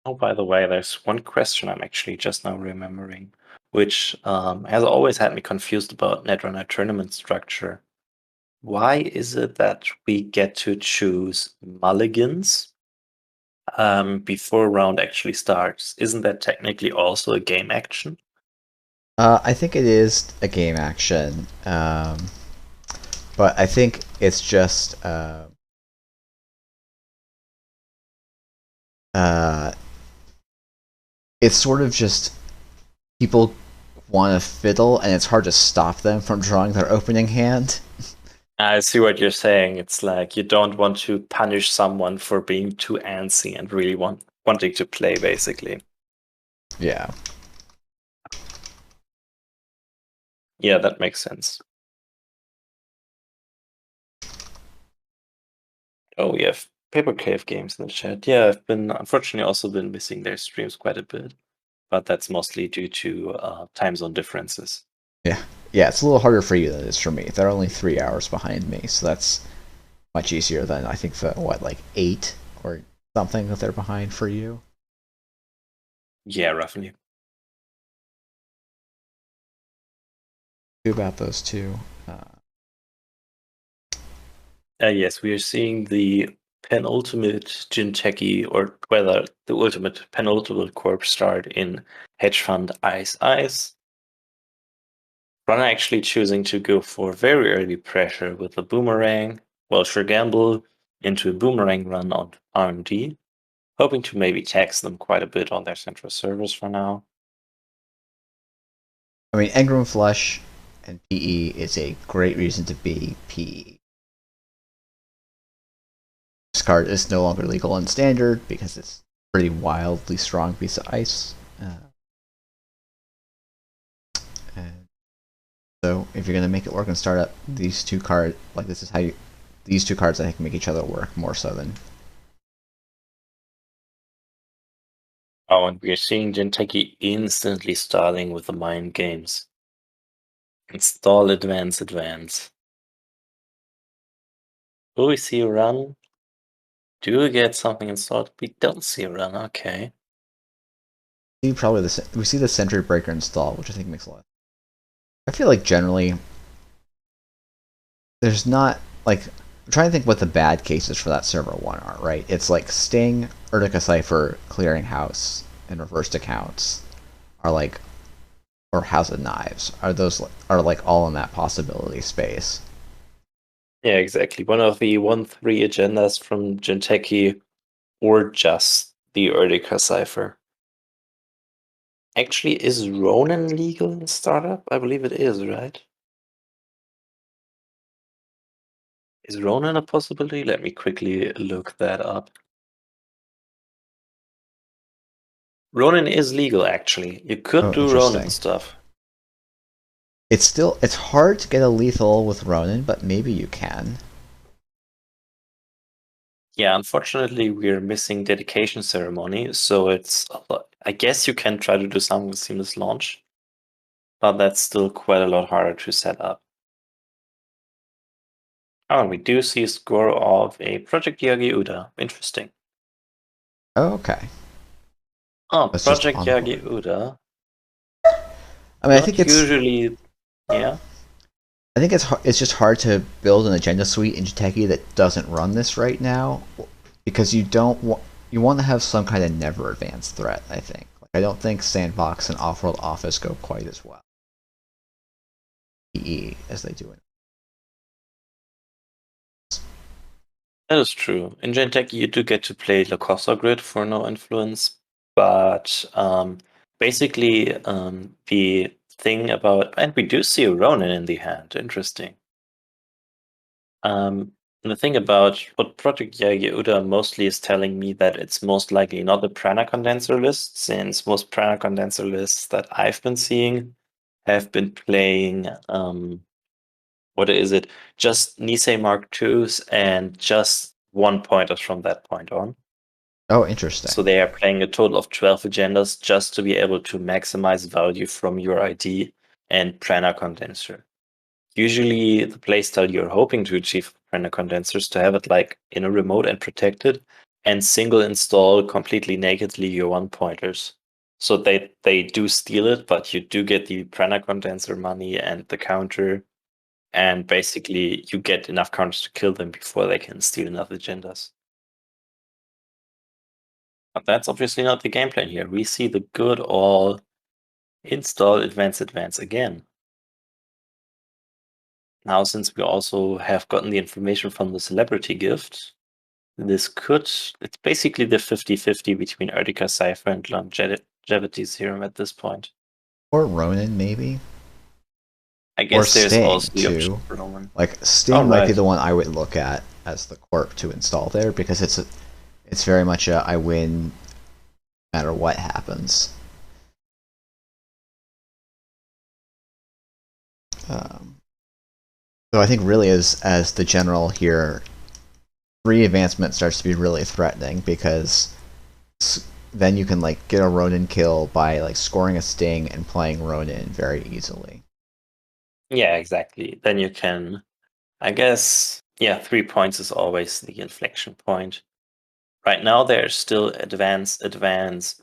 Oh, by the way, there's one question I'm actually just now remembering, which has always had me confused about Netrunner tournament structure. Why is it that we get to choose mulligans before a round actually starts? Isn't that technically also a game action? I think it is a game action, but I think it's just it's sort of just people want to fiddle, and it's hard to stop them from drawing their opening hand. I see what you're saying. It's like you don't want to punish someone for being too antsy and really wanting to play, basically. Yeah. Yeah, that makes sense. Oh, we have Paper Cave Games in the chat. Yeah, I've been unfortunately also been missing their streams quite a bit, but that's mostly due to time zone differences. Yeah, it's a little harder for you than it is for me. They're only 3 hours behind me, so that's much easier than I think the like 8 or something that they're behind for you. Yeah, roughly. About those two. Yes, we are seeing the penultimate Jinteki, or whether the ultimate penultimate corp start in hedge fund Ice Ice. Runner actually choosing to go for very early pressure with a boomerang, while sure gamble into a boomerang run on RMD, hoping to maybe tax them quite a bit on their central servers for now. I mean, Engram Flush and PE is a great reason to be PE. This card is no longer legal in standard because it's a pretty wildly strong piece of ice. And so if you're gonna make it work in startup, these two cards, like this is how you, these two cards I think make each other work more so than. Oh, and we are seeing Jinteki instantly starting with the mind games. Install, advance. Will we see a run? Do we get something installed? We don't see a run, okay. We see the Sentry Breaker install, which I think makes a lot. I feel like generally there's not like I'm trying to think what the bad cases for that server one are, right? It's like Sting, Urtica Cipher, Clearinghouse, and Reversed Accounts are like, or House of Knives are like all in that possibility space. Yeah, exactly. One of the 1-3 agendas from Jinteki, or just the Urtica Cipher. Actually, is Ronin legal in startup? I believe it is, right? Is Ronin a possibility? Let me quickly look that up. Ronin is legal, actually. You could do Ronin stuff. It's hard to get a lethal with Ronin, but maybe you can. Yeah, unfortunately, we're missing dedication ceremony, so it's. I guess you can try to do something with seamless launch, but that's still quite a lot harder to set up. Oh, and we do see a score of a Project Yagi Uda. Interesting. Oh, okay. Oh, That's Project Yagi Uda. I mean, I think it's usually, yeah. I think it's just hard to build an agenda suite in Jinteki that doesn't run this right now, because you want to have some kind of never advance threat. I think I don't think Sandbox and Offworld Office go quite as well as they do in. That is true. In Jinteki, you do get to play Lacosta Grid for no influence, but basically the thing about, and we do see a Ronin in the hand. Interesting. And the thing about what Project Uda mostly is telling me that it's most likely not a Prana condenser list, since most Prana condenser lists that I've been seeing have been playing what is it? Just Nisei Mark IIs and just 1 pointers from that point on. Oh, interesting. So they are playing a total of 12 agendas just to be able to maximize value from your ID and Prana condenser. Usually the playstyle you're hoping to achieve with Prana condensers to have it like in a remote and protected, and single install completely nakedly your 1 pointers. So they do steal it, but you do get the Prana condenser money and the counter. And basically, you get enough counters to kill them before they can steal enough agendas. But that's obviously not the game plan here. We see the good old install, advance again. Now, since we also have gotten the information from the celebrity gift, it's basically the 50-50 between Urtica Cipher and Longevity Serum at this point. Or Ronin, maybe? I guess there's Sting, also the too. option for Ronin. Like Sting might be the one I would look at as the corp to install there, because it's very much a I win no matter what happens. So I think really as the general here, 3 advancement starts to be really threatening because then you can like get a Ronin kill by like scoring a sting and playing Ronin very easily. Yeah, exactly. Then you can, I guess, yeah, 3 points is always the inflection point. Right now, there's still advance,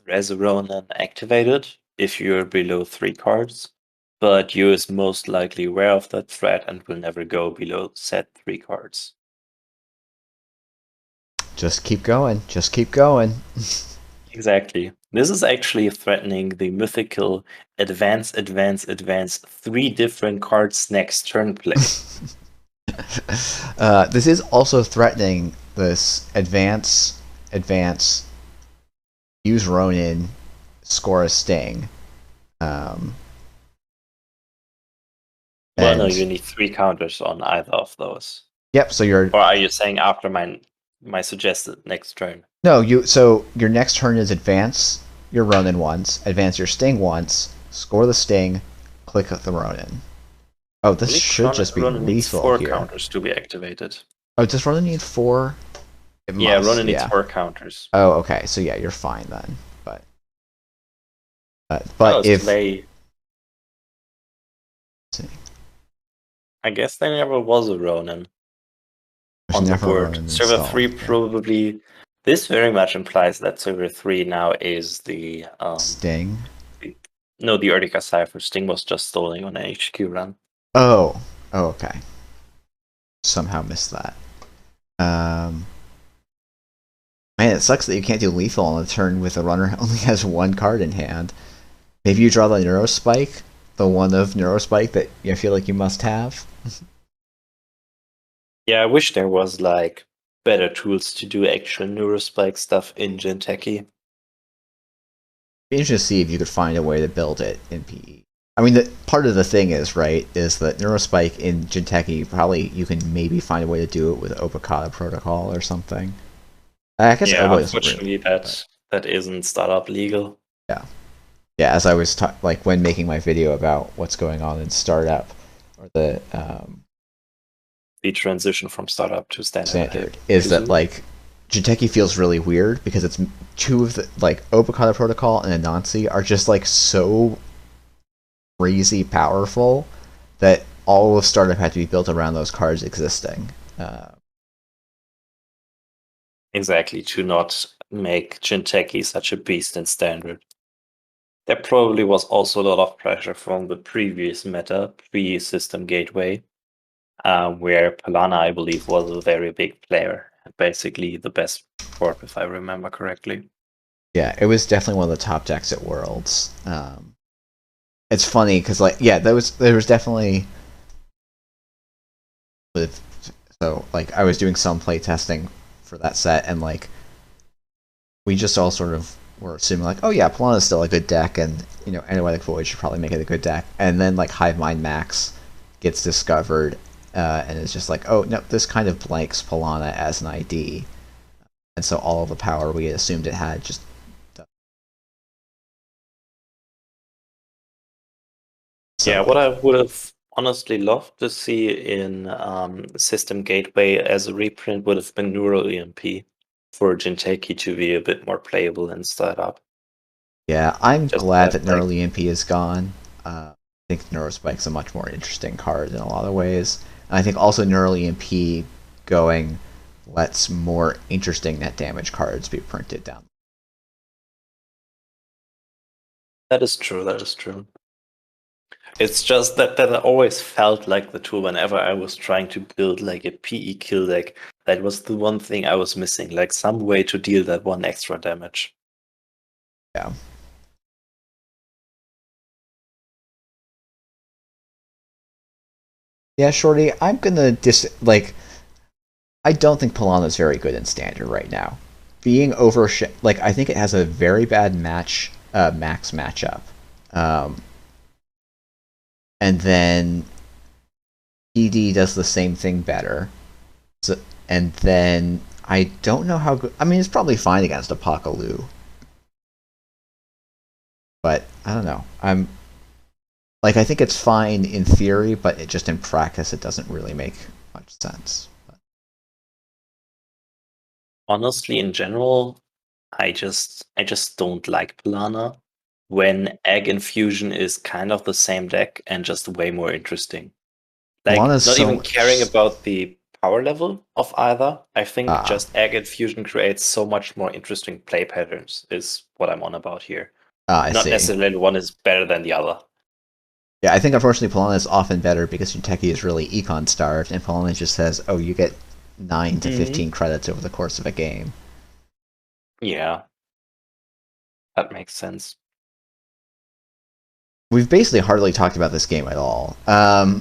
Res Ronin activated if you're below 3 cards, but you is most likely aware of that threat and will never go below set 3 cards. Just keep going. Just keep going. Exactly. This is actually threatening the mythical advance, 3 different cards next turn play. This is also threatening this advance, use Ronin, score a sting. Well, no, you need 3 counters on either of those. Yep. So you're. Or are you saying after my suggested next turn? No, so your next turn is advance your Ronin once, advance your Sting once, score the Sting, click the Ronin. Oh, this should just be Ronin needs lethal 4 here. counters to be activated. Oh, does Ronin need 4? It Yeah, must, Ronin needs 4 counters. Oh, okay. So yeah, you're fine then. But Oh, if I guess there never was a Ronin on the board. Server 3 probably. This very much implies that Server 3 now is the Sting. No, the Urtica Cypher. Sting was just stolen on an HQ run. Oh, okay. Somehow missed that. Man, it sucks that you can't do lethal on a turn with a runner who only has 1 card in hand. Maybe you draw the Neurospike, the one of Neurospike that you feel like you must have. Yeah, I wish there was like better tools to do actual Neurospike stuff in Jinteki. Be interesting to see if you could find a way to build it in PE. I mean, part of the thing is that Neurospike in Jinteki, probably you can maybe find a way to do it with Obokata Protocol or something. I guess yeah, Obo unfortunately that isn't startup legal. Yeah. Yeah, as I was like when making my video about what's going on in startup, or the transition from startup to standard is that like Jinteki feels really weird because it's 2 of the like Obokata Protocol and Anansi are just like so crazy powerful that all of startup had to be built around those cards existing. Exactly, to not make Jinteki such a beast in standard. There probably was also a lot of pressure from the previous meta, pre-system gateway, where Polana, I believe, was a very big player. Basically the best corp, if I remember correctly. Yeah, it was definitely one of the top decks at Worlds. It's funny because like there was definitely so like I was doing some play testing for that set and like we just all sort of were assuming like, oh yeah, Polana is still a good deck and Anoetic Void should probably make it a good deck, and then like Hive Mind Max gets discovered and it's just like, oh no, this kind of blanks Polana as an ID, and so all of the power we assumed it had just Yeah, what I would have honestly loved to see in System Gateway as a reprint would have been Neural EMP for Jinteki to be a bit more playable in startup. Yeah, I'm glad that Neural EMP is gone. I think Neurospike's a much more interesting card in a lot of ways. And I think also Neural EMP going lets more interesting net damage cards be printed down. That is true, that is true. It's just that I always felt like the tool whenever I was trying to build like a PE kill deck, that was the one thing I was missing, like some way to deal that 1 extra damage. Yeah. Yeah, Shorty, I'm gonna I don't think Polana's very good in standard right now. Being I think it has a very bad max matchup. And then PD does the same thing better. So, and then I don't know how good. I mean, it's probably fine against Apocalypse, but I don't know. Like, I think it's fine in theory, but it just in practice, it doesn't really make much sense. Honestly, in general, I just don't like Pilana when Egg Infusion is kind of the same deck and just way more interesting. Like, Pilana's not so even much- caring about the power level of either. I think Ah. just Egg Infusion creates so much more interesting play patterns, is what I'm on about here. I Not see. necessarily one is better than the other. Yeah, I think unfortunately Pilana is often better because Jinteki is really econ starved, and Pilana just says, "Oh, you get 9 to 15 credits over the course of a game." Yeah. That makes sense. We've basically hardly talked about this game at all.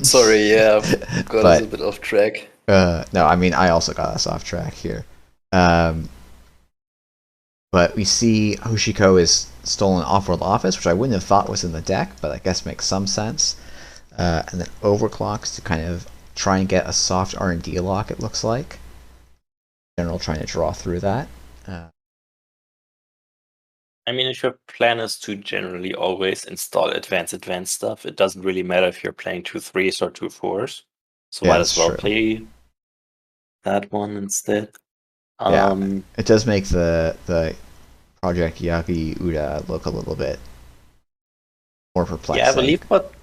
Sorry, yeah, got us a but bit off track. no, I mean I also got us off track here. But we see Hoshiko is stolen Off-World Office, which I wouldn't have thought was in the deck, but I guess makes some sense. And then Overclocks to kind of try and get a soft R&D lock, it looks like. In general, trying to draw through that. I mean, if your plan is to generally always install advanced stuff, it doesn't really matter if you're playing 2/3s or 2/4s. So Yeah, might that's as well true. play that one instead. Yeah. It does make the Project Yagi Uda look a little bit more perplexing. Yeah, I believe what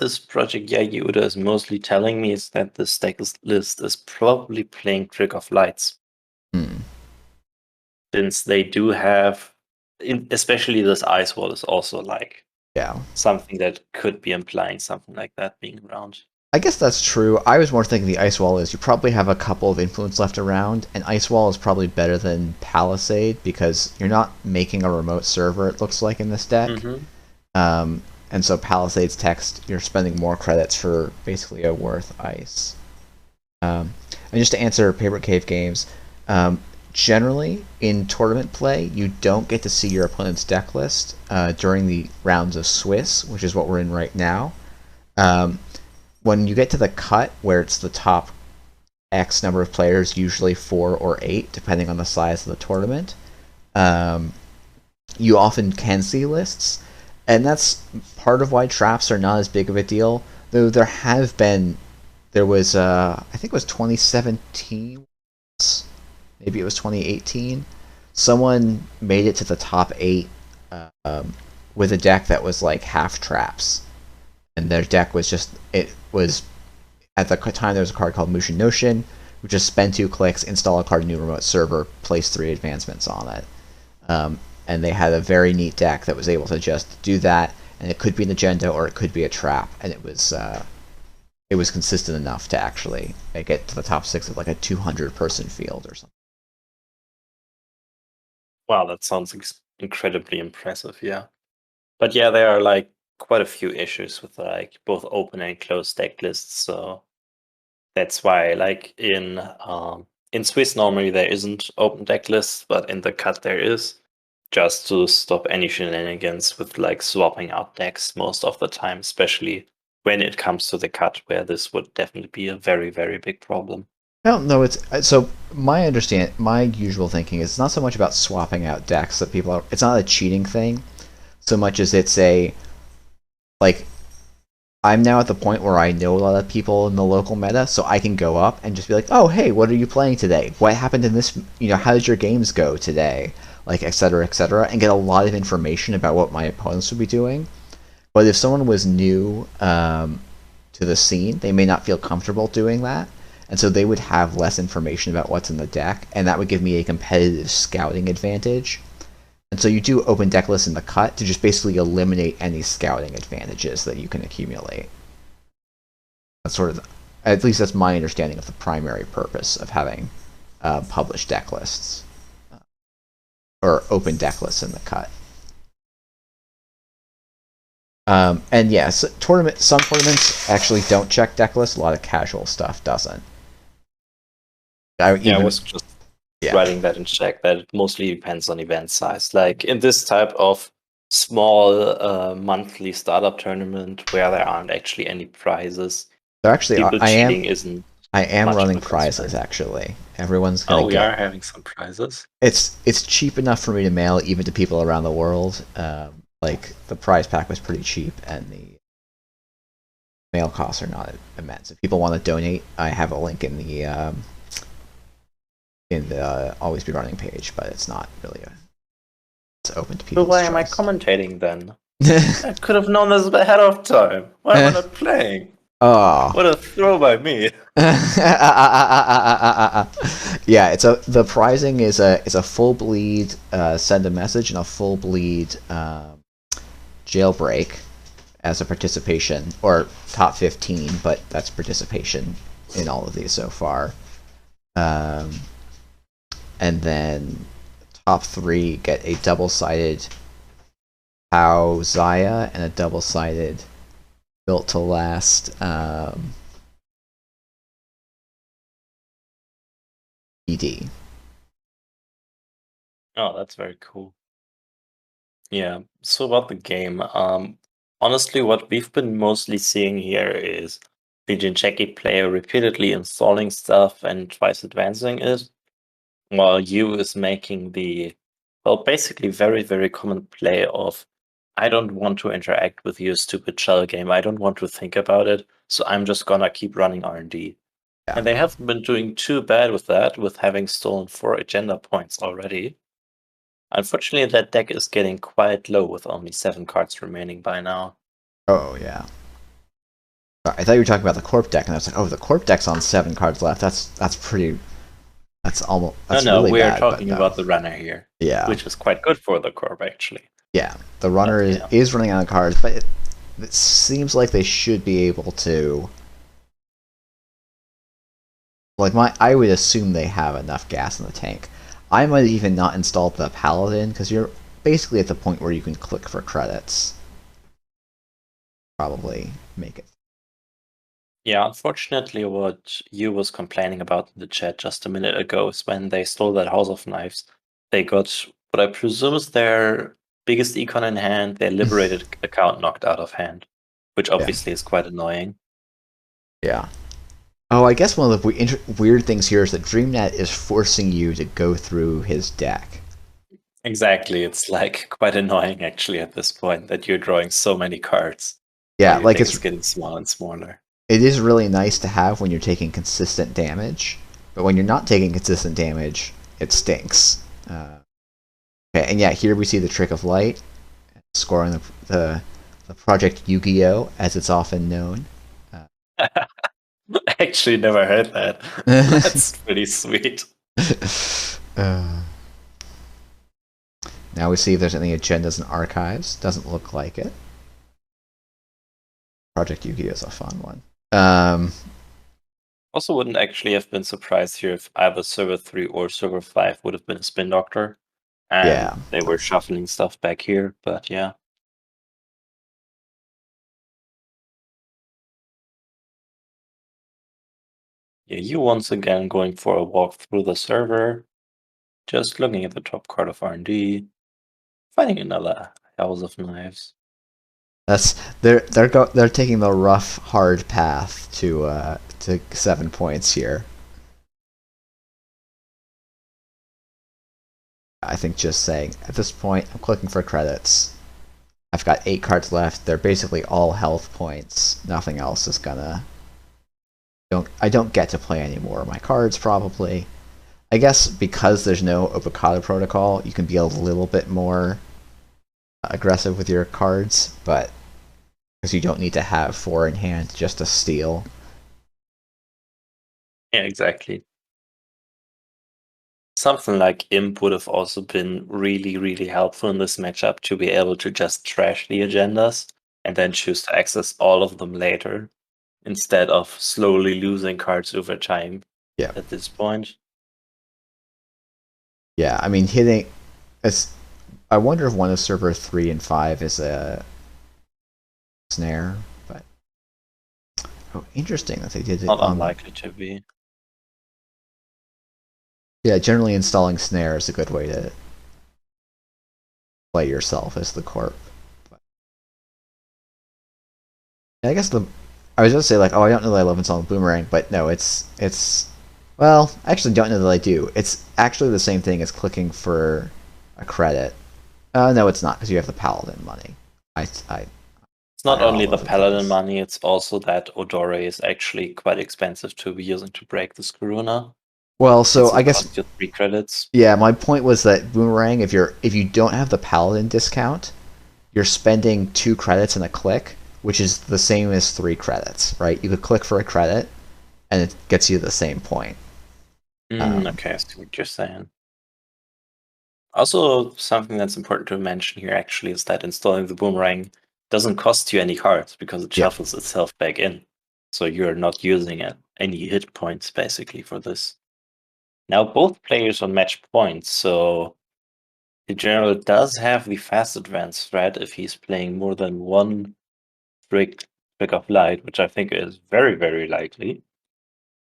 this Project Yagi Uda is mostly telling me is that this deck list is probably playing Trick of Lights. Since they do have, especially this Ice Wall is also like something that could be implying something like that being around. I guess that's true. I was more thinking the Ice Wall is you probably have a couple of influence left around, and Ice Wall is probably better than Palisade because you're not making a remote server, it looks like, in this deck. And so Palisade's text, you're spending more credits for basically a worth ice. And just to answer Paper Cave Games, generally in tournament play, you don't get to see your opponent's deck list during the rounds of Swiss, which is what we're in right now. When you get to the cut, where it's the top X number of players, usually 4 or 8, depending on the size of the tournament, you often can see lists, and that's part of why traps are not as big of a deal. Though there was I think it was 2017, maybe it was 2018. Someone made it to the top 8 with a deck that was like half traps. And their deck was just, it was, at the time there was a card called Mushin Notion, which just spend 2 clicks, install a card new remote server, place 3 advancements on it. And they had a very neat deck that was able to just do that, and it could be an agenda or it could be a trap, and it was consistent enough to actually make it to the top 6 of like a 200-person field or something. Wow, that sounds incredibly impressive, yeah. But yeah, there are like quite a few issues with like both open and closed deck lists, so that's why like in Swiss normally there isn't open deck lists, but in the cut there is, just to stop any shenanigans with like swapping out decks most of the time, especially when it comes to the cut, where this would definitely be a very, very big problem. I don't know. So my usual thinking is not so much about swapping out decks that people are. It's not a cheating thing, so much as it's a like. I'm now at the point where I know a lot of people in the local meta, so I can go up and just be like, "Oh, hey, what are you playing today? What happened in this? How did your games go today? Like, et cetera, and get a lot of information about what my opponents would be doing." But if someone was new to the scene, they may not feel comfortable doing that, and so they would have less information about what's in the deck, and that would give me a competitive scouting advantage. And so you do open deck lists in the cut to just basically eliminate any scouting advantages that you can accumulate. That's sort of, at least that's my understanding of the primary purpose of having published deck lists. Or open deck lists in the cut. And yes, some tournaments actually don't check deck lists. A lot of casual stuff doesn't. I was just writing that in check, that it mostly depends on event size. Like in this type of small monthly startup tournament where there aren't actually any prizes, there actually isn't. I am running prizes actually. Everyone's gonna we are having some prizes. It's cheap enough for me to mail even to people around the world. Like the prize pack was pretty cheap, and mail costs are not immense. If people want to donate, I have a link in the Always Be Running page, but it's not really it's open to people. But why am I commentating then? I could have known this ahead of time. Why am I not playing? Oh. What a throw by me. Yeah, the prizing is a full bleed send a message and a full bleed jailbreak as a participation, or top 15, but that's participation in all of these so far. And then top 3 get a double-sided POW Zahya and a double-sided Built to Last ED. Oh, that's very cool. Yeah, so about the game, honestly, what we've been mostly seeing here is the Jinteki player repeatedly installing stuff and twice advancing it, while you is making the, well, basically very, very common play of, I don't want to interact with your stupid shell game, I don't want to think about it, so I'm just gonna keep running R&D. Yeah. And they haven't been doing too bad with that, with having stolen 4 agenda points already. Unfortunately, that deck is getting quite low with only 7 cards remaining by now. Oh, yeah. I thought you were talking about the Corp deck, and I was like, oh, the Corp deck's on 7 cards left. That's pretty... That's almost... That's no, really we are bad, talking but, about the runner here. Yeah. Which is quite good for the Corp, actually. Yeah, the runner is running out of cards, but it seems like they should be able to... Like, I would assume they have enough gas in the tank. I might even not install the Paladin, because you're basically at the point where you can click for credits. Probably make it. Yeah, unfortunately, what you was complaining about in the chat just a minute ago is when they stole that House of Knives, they got what I presume is their biggest econ in hand, their liberated account knocked out of hand, which obviously is quite annoying. Yeah. Oh, I guess one of the weird things here is that DreamNet is forcing you to go through his deck. Exactly, it's like quite annoying actually at this point that you're drawing so many cards. Yeah, like it's getting smaller and smaller. It is really nice to have when you're taking consistent damage, but when you're not taking consistent damage, it stinks. Okay, and yeah, here we see the Trick of Light, scoring the Project Yu-Gi-Oh, as it's often known. Actually, never heard that. That's pretty sweet. Now we see if there's any agendas and archives. Doesn't look like it. Project Yu-Gi-Oh is a fun one. Also, wouldn't actually have been surprised here if either server 3 or server 5 would have been a spin doctor. And they were shuffling stuff back here, but yeah. Yeah, you once again going for a walk through the server, just looking at the top card of R&D, finding another House of Knives. They're taking the rough, hard path to 7 points here. I think just saying at this point, I'm clicking for credits. I've got 8 cards left. They're basically all health points. Nothing else is gonna. I don't get to play any more of my cards probably. I guess because there's no Obokata protocol, you can be a little bit more aggressive with your cards, but because you don't need to have 4 in hand just to steal. Yeah, exactly. Something like Imp would have also been really, really helpful in this matchup to be able to just trash the agendas and then choose to access all of them later, instead of slowly losing cards over time at this point. Yeah, I mean, hitting... I wonder if one of server 3 and 5 is a snare, but... Oh, interesting that they did it. Not unlikely to be. Yeah, generally installing snare is a good way to play yourself as the corp. But... I guess I was going to say, like, oh, I don't know that I love installing Boomerang, but no, it's... Well, I actually don't know that I do. It's actually the same thing as clicking for a credit. No, it's not, because you have the Paladin money. It's not fire only all the over paladin place. money, it's also that Odore is actually quite expensive to be using to break this Karuna. Well, so Since I it guess costs you 3 credits. yeah, my point was that boomerang, if you don't have the paladin discount, you're spending 2 credits in a click, which is the same as 3 credits, right? You could click for a credit, and it gets you the same point. Okay, I see what you're saying. Also, something that's important to mention here actually is that installing the boomerang doesn't cost you any cards because it Yep. shuffles itself back in. So you're not using any hit points basically for this. Now both players on match points, so the general does have the fast advance threat if he's playing more than one trick of light, which I think is very, very likely.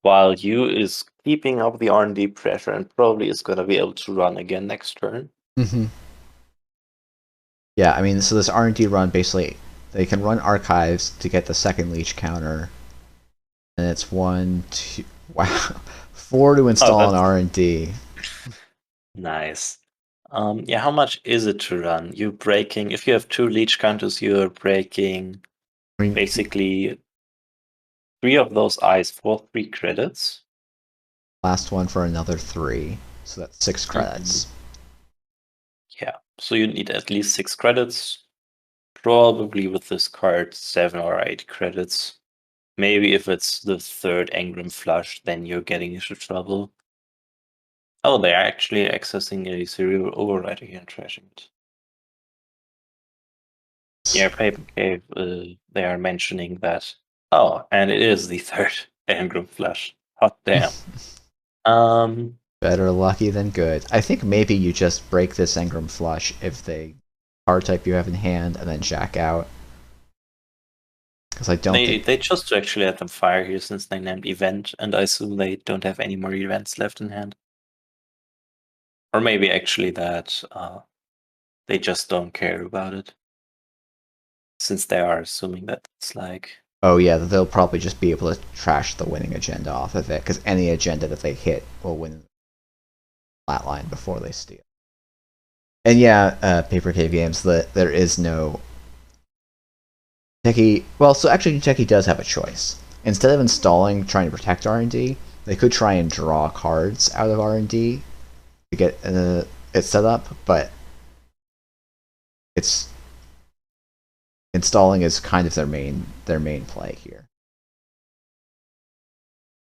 While Yu is keeping up the R&D pressure and probably is going to be able to run again next turn. Mm-hmm. Yeah, I mean, so this R&D run, basically, they can run archives to get the second leech counter, and it's 1, 2, wow, 4 to install an R&D. Nice. Yeah, how much is it to run? You're breaking, if you have 2 leech counters, you're breaking I mean, basically 3 of those eyes for 3 credits. last one for another 3, so that's 6 credits. Yeah, so you need at least 6 credits. Probably with this card, 7 or 8 credits. Maybe if it's the 3rd Engram flush, then you're getting into trouble. Oh, they're actually accessing a serial override again, trashing it. Yeah, Paper Cave, they are mentioning that. Oh, and it is the 3rd Engram flush. Hot damn. Better lucky than good. I think maybe you just break this Engram flush if they card type you have in hand and then jack out. Because I don't think... They chose to actually let them fire here since they named event, and I assume they don't have any more events left in hand. Or maybe actually that they just don't care about it. Since they are assuming that it's like... Oh yeah, they'll probably just be able to trash the winning agenda off of it, because any agenda that they hit will win flatline before they steal. And yeah, Paper Cave Games, there is no... Jinteki, well, so actually Jinteki does have a choice. Instead of installing, trying to protect R&D, they could try and draw cards out of R&D to get it set up, but it's... installing is kind of their main play here.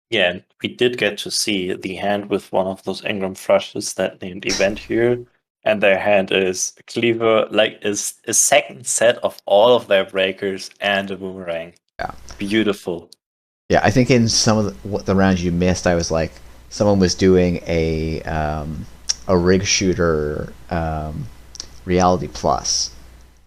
Yeah, we did get to see the hand with one of those Engram flushes that named event here, and their hand is cleaver, like is a second set of all of their breakers and a boomerang. Yeah, beautiful. Yeah, I think in some of the rounds you missed, I was like, someone was doing a rig shooter reality plus,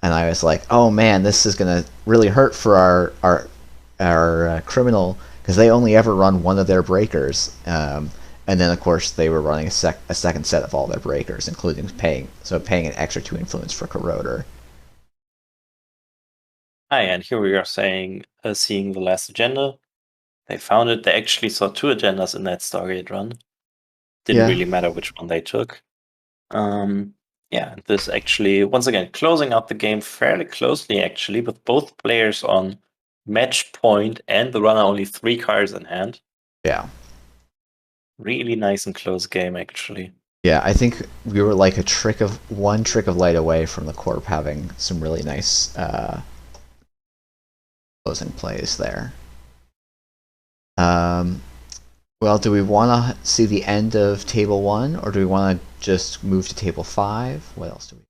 and I was like, oh man, this is gonna really hurt for our criminal, because they only ever run one of their breakers, and then of course they were running a second set of all their breakers, including paying an extra 2 influence for corroder. Hi, and here we are saying seeing the last agenda. They found it. They actually saw 2 agendas in that Stargate run. Didn't really matter which one they took. Yeah, this actually, once again, closing out the game fairly closely, actually, with both players on match point and the runner only 3 cards in hand. Yeah. Really nice and close game, actually. Yeah, I think we were like one trick of light away from the Corp having some really nice closing plays there. Well, do we want to see the end of Table 1, or do we want to just move to Table 5? What else do we...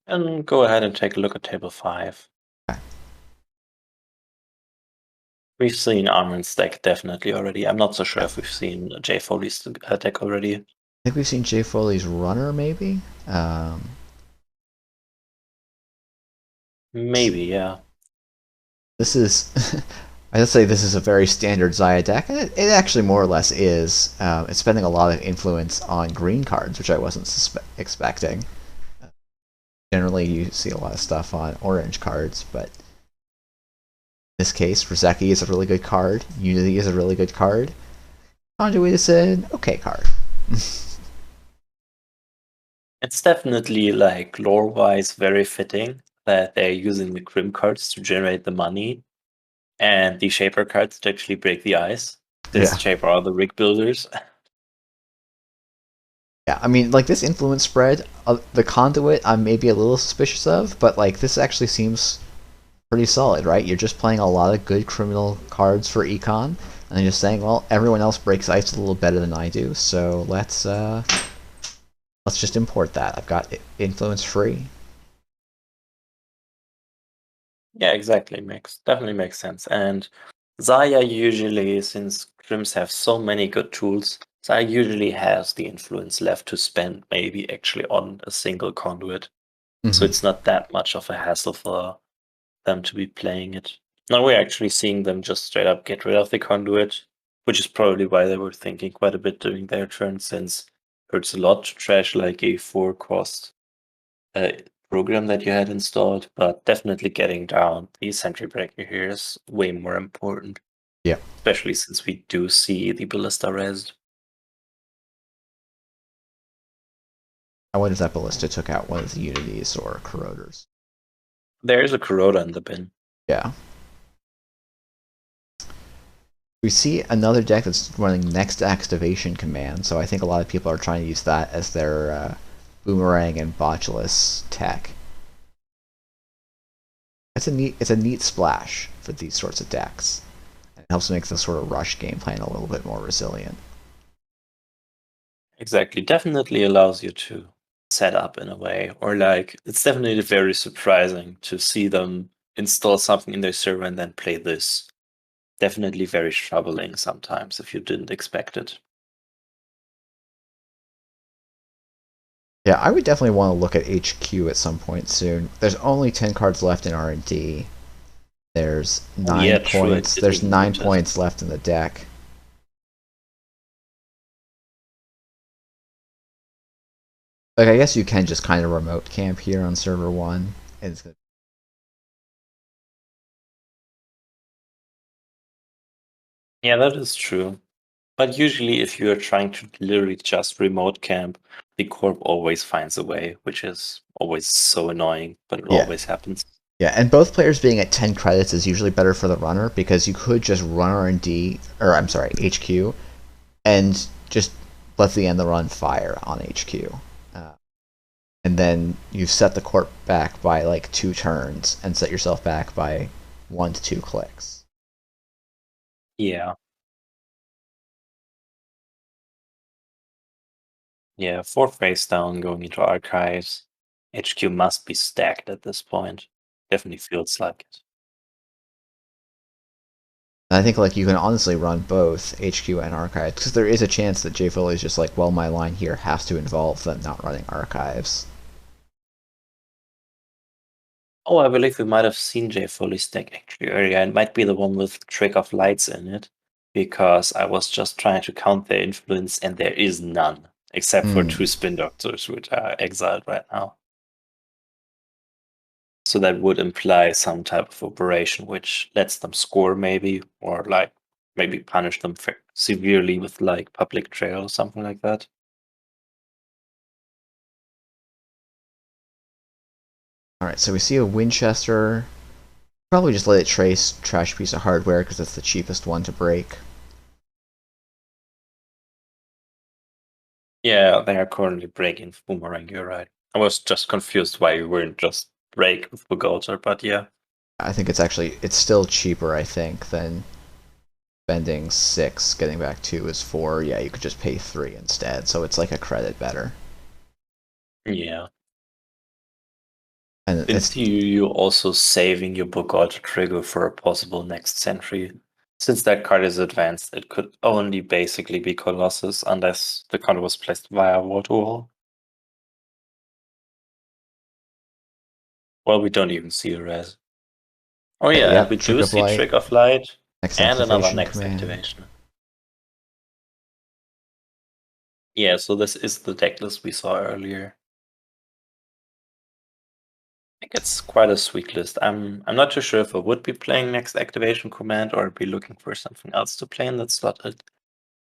And go ahead and take a look at Table 5. Okay. We've seen Armin's deck definitely already. I'm not so sure if we've seen Jay Foley's deck already. I think we've seen Jay Foley's runner, maybe? Maybe, yeah. This is... I'd say this is a very standard Zahya deck, and it actually more or less is. It's spending a lot of influence on green cards, which I wasn't expecting. Generally, you see a lot of stuff on orange cards, but in this case, Rizeki is a really good card, Unity is a really good card, Conduit is an okay card. It's definitely, like, lore-wise very fitting. that they're using the Grim cards to generate the money, and the Shaper cards to actually break the ice. This Yeah. Shaper are the rig builders. Yeah, I mean, like, this influence spread, the conduit I'm maybe a little suspicious of, but, like, this actually seems pretty solid, right? You're just playing a lot of good criminal cards for Econ, and you're just saying, well, everyone else breaks ice a little better than I do, so let's just import that. I've got influence free. Yeah, exactly. Definitely makes sense. And Zahya usually, since Grims have so many good tools, Zahya usually has the influence left to spend maybe actually on a single conduit. So it's not that much of a hassle for them to be playing it. Now we're actually seeing them just straight up get rid of the conduit, which is probably why they were thinking quite a bit during their turn, since it hurts a lot to trash like a 4-cost program that you had installed, but definitely getting down the Sentry Breaker here is way more important. Yeah. Especially since we do see the Ballista res. And what if that Ballista took out one of the Unities or Corroders? There is a Corroder in the bin. Yeah. We see another deck that's running next activation command, so I think a lot of people are trying to use that as their Boomerang and Botulus tech. It's a neat splash for these sorts of decks. It helps make the sort of rush game plan a little bit more resilient. Exactly. Definitely allows you to set up in a way, or like it's definitely very surprising to see them install something in their server and then play this. Definitely very troubling sometimes if you didn't expect it. Yeah, I would definitely want to look at HQ at some point soon. There's only 10 cards left in R&D. There's 9 points. There's 9 points left in the deck. Like, I guess you can just kind of remote camp here on server 1. And it's gonna... Yeah, that is true. But usually if you're trying to literally just remote camp, the corp always finds a way, which is always so annoying, but it always happens. Yeah, and both players being at 10 credits is usually better for the runner, because you could just run R&D, or I'm sorry, HQ, and just let the end of the run fire on HQ. And then you set the corp back by like 2 turns, and set yourself back by 1 to 2 clicks. Yeah. Yeah, 4 face down going into archives. HQ must be stacked at this point. Definitely feels like it. And I think like you can honestly run both HQ and archives, because there is a chance that JFoley is just like, well, my line here has to involve them not running archives. Oh, I believe we might have seen JFoley's deck actually earlier. It might be the one with Trick of Lights in it, because I was just trying to count their influence and there is none, except for 2 Spin Doctors, which are exiled right now. So that would imply some type of operation which lets them score maybe, or like maybe punish them severely with like public trail or something like that. Alright, so we see a Winchester. Probably just let it trash a piece of hardware, because it's the cheapest one to break. Yeah, they are currently breaking Boomerang, you're right. I was just confused why you weren't just break with Bogota, but yeah. I think it's still cheaper, I think, than spending 6, getting back 2 is 4. Yeah, you could just pay 3 instead, so it's like a credit better. Yeah. And It's you also saving your Bogota trigger for a possible next sentry. Since that card is advanced, it could only basically be Colossus unless the card was placed via wall-to-wall. Well, we don't even see a res. Oh yeah, and we do see Trick of Light and another next activation. Yeah, so this is the deck list we saw earlier. I think it's quite a sweet list. I'm not too sure if I would be playing next activation command or be looking for something else to play in that slot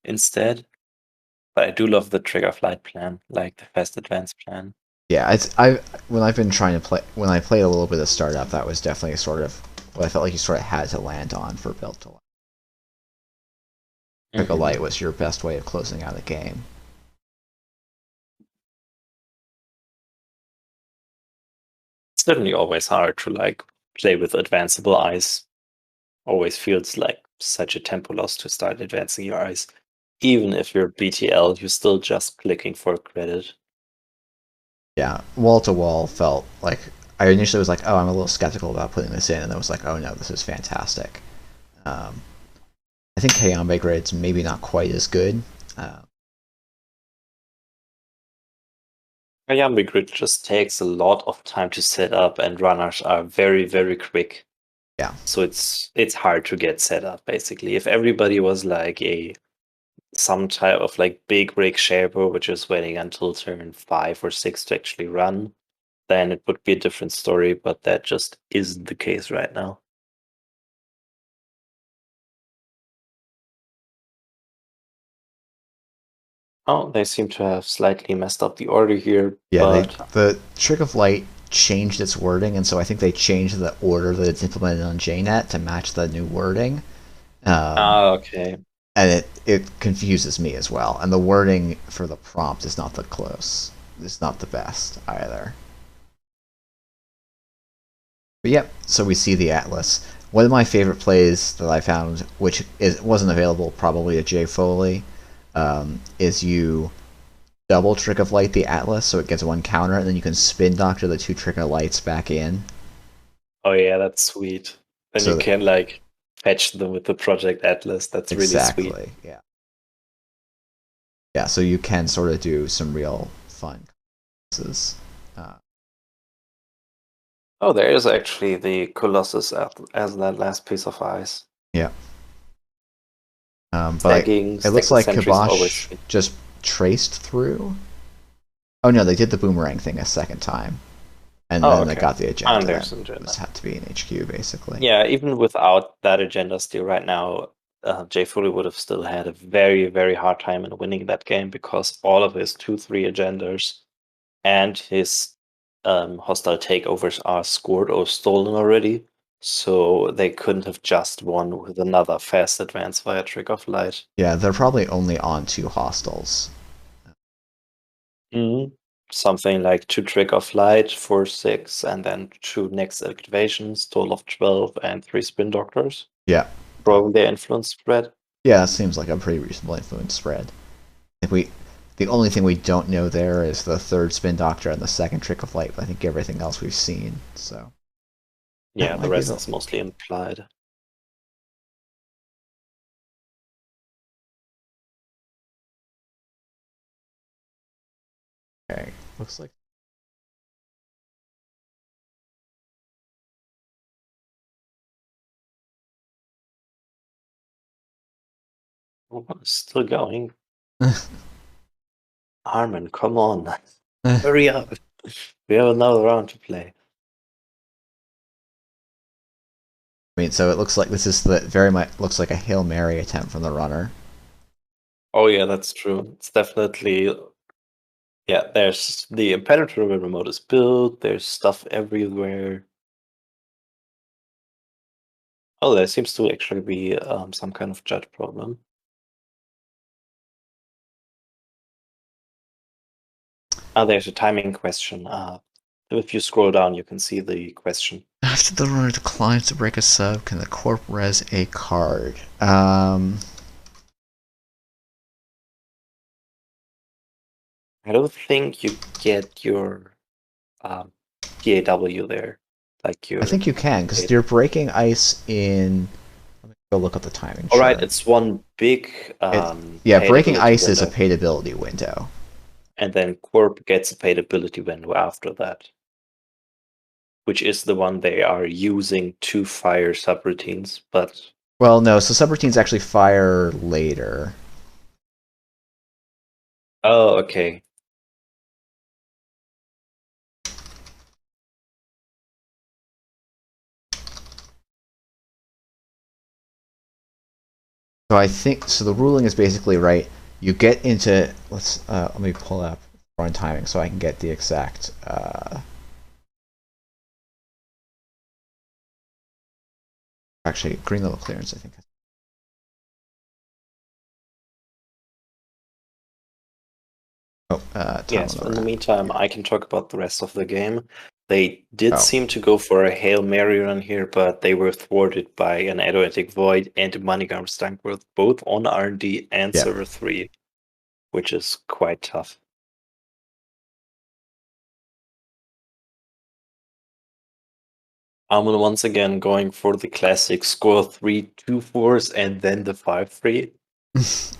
instead. But I do love the Trigger Flight plan, like the fast advance plan. Yeah, when I've been trying to play, when I played a little bit of Startup, that was definitely sort of what I felt like you sort of had to land on for Build to Light. Trick of Light was your best way of closing out a game. It's certainly always hard to like play with advanceable eyes. Always feels like such a tempo loss to start advancing your eyes. Even if you're BTL, you're still just clicking for credit. Yeah, Wall to Wall felt like I initially was like, oh, I'm a little skeptical about putting this in, and I was like, oh no, this is fantastic. I think Kayambe Grid's maybe not quite as good. Kayambe Grid just takes a lot of time to set up, and runners are very, very quick. Yeah. So it's hard to get set up, basically. If everybody was like some type of like big rig shaper, which is waiting until turn 5 or 6 to actually run, then it would be a different story, but that just isn't the case right now. Oh, they seem to have slightly messed up the order here. Yeah, but the Trick of Light changed its wording, and so I think they changed the order that it's implemented on JNet to match the new wording. Okay. And it confuses me as well. And the wording for the prompt is not it's not the best either. But yep, so we see the Atlas. One of my favorite plays that I found, which wasn't available probably to Jay Foley, is you double Trick of Light the Atlas, so it gets one counter, and then you can spin doctor the 2 Trick of Lights back in. Oh yeah, that's sweet. Then So you can like fetch them with the Project Atlas. That's really exactly, sweet. Yeah. Yeah, so you can sort of do some real fun. Oh, there is actually the Colossus as that last piece of ice. Yeah. But it looks like Kibosh just traced through. Oh no, they did the boomerang thing a second time. And then they got the agenda. This had to be an HQ, basically. Yeah, even without that agenda still right now, Jay Foley would have still had a very, very hard time in winning that game because all of his 2-3 agendas and his hostile takeovers are scored or stolen already. So they couldn't have just won with another fast advance via Trick of Light. Yeah, they're probably only on 2 hostiles. Something like 2 Trick of Light for 6, and then 2 next activations, total of 12, and 3 Spin Doctors. Yeah. Growing their influence spread. Yeah, that seems like a pretty reasonable influence spread. The only thing we don't know there is the 3rd Spin Doctor and the 2nd Trick of Light, but I think everything else we've seen, so. Yeah, the rest is mostly implied. Okay, looks like. Oh, still going. Armin, come on. Hurry up. We have another round to play. I mean, so it looks like this is very much looks like a Hail Mary attempt from the runner. Oh yeah, that's true. It's definitely. Yeah, there's the impenetrable remote is built, there's stuff everywhere. Oh, there seems to actually be some kind of judge problem. There's a timing question. If you scroll down, you can see the question. After the runner declines to break a sub, can the corp res a card? I don't think you get your PAW there. Like your. I think you can, because you're breaking ice in. Let me go look at the timing. All right, it's one big. Yeah, breaking ice is a paid ability window. And then Corp gets a paid ability window after that, which is the one they are using to fire subroutines. But well, no, so subroutines actually fire later. Oh, okay. So I think so. The ruling is basically right. You get into let me pull up on timing so I can get the exact. Actually, green level clearance, I think. Oh, Yes, time on in the the meantime, I can talk about the rest of the game. They did Oh. seem to go for a Hail Mary run here, but they were thwarted by an Adiotic Void and a Moneygram Stankworth, both on R&D and Yep. Server 3, which is quite tough. I'm once again going for the classic score 3 2-4s and then the 5-3.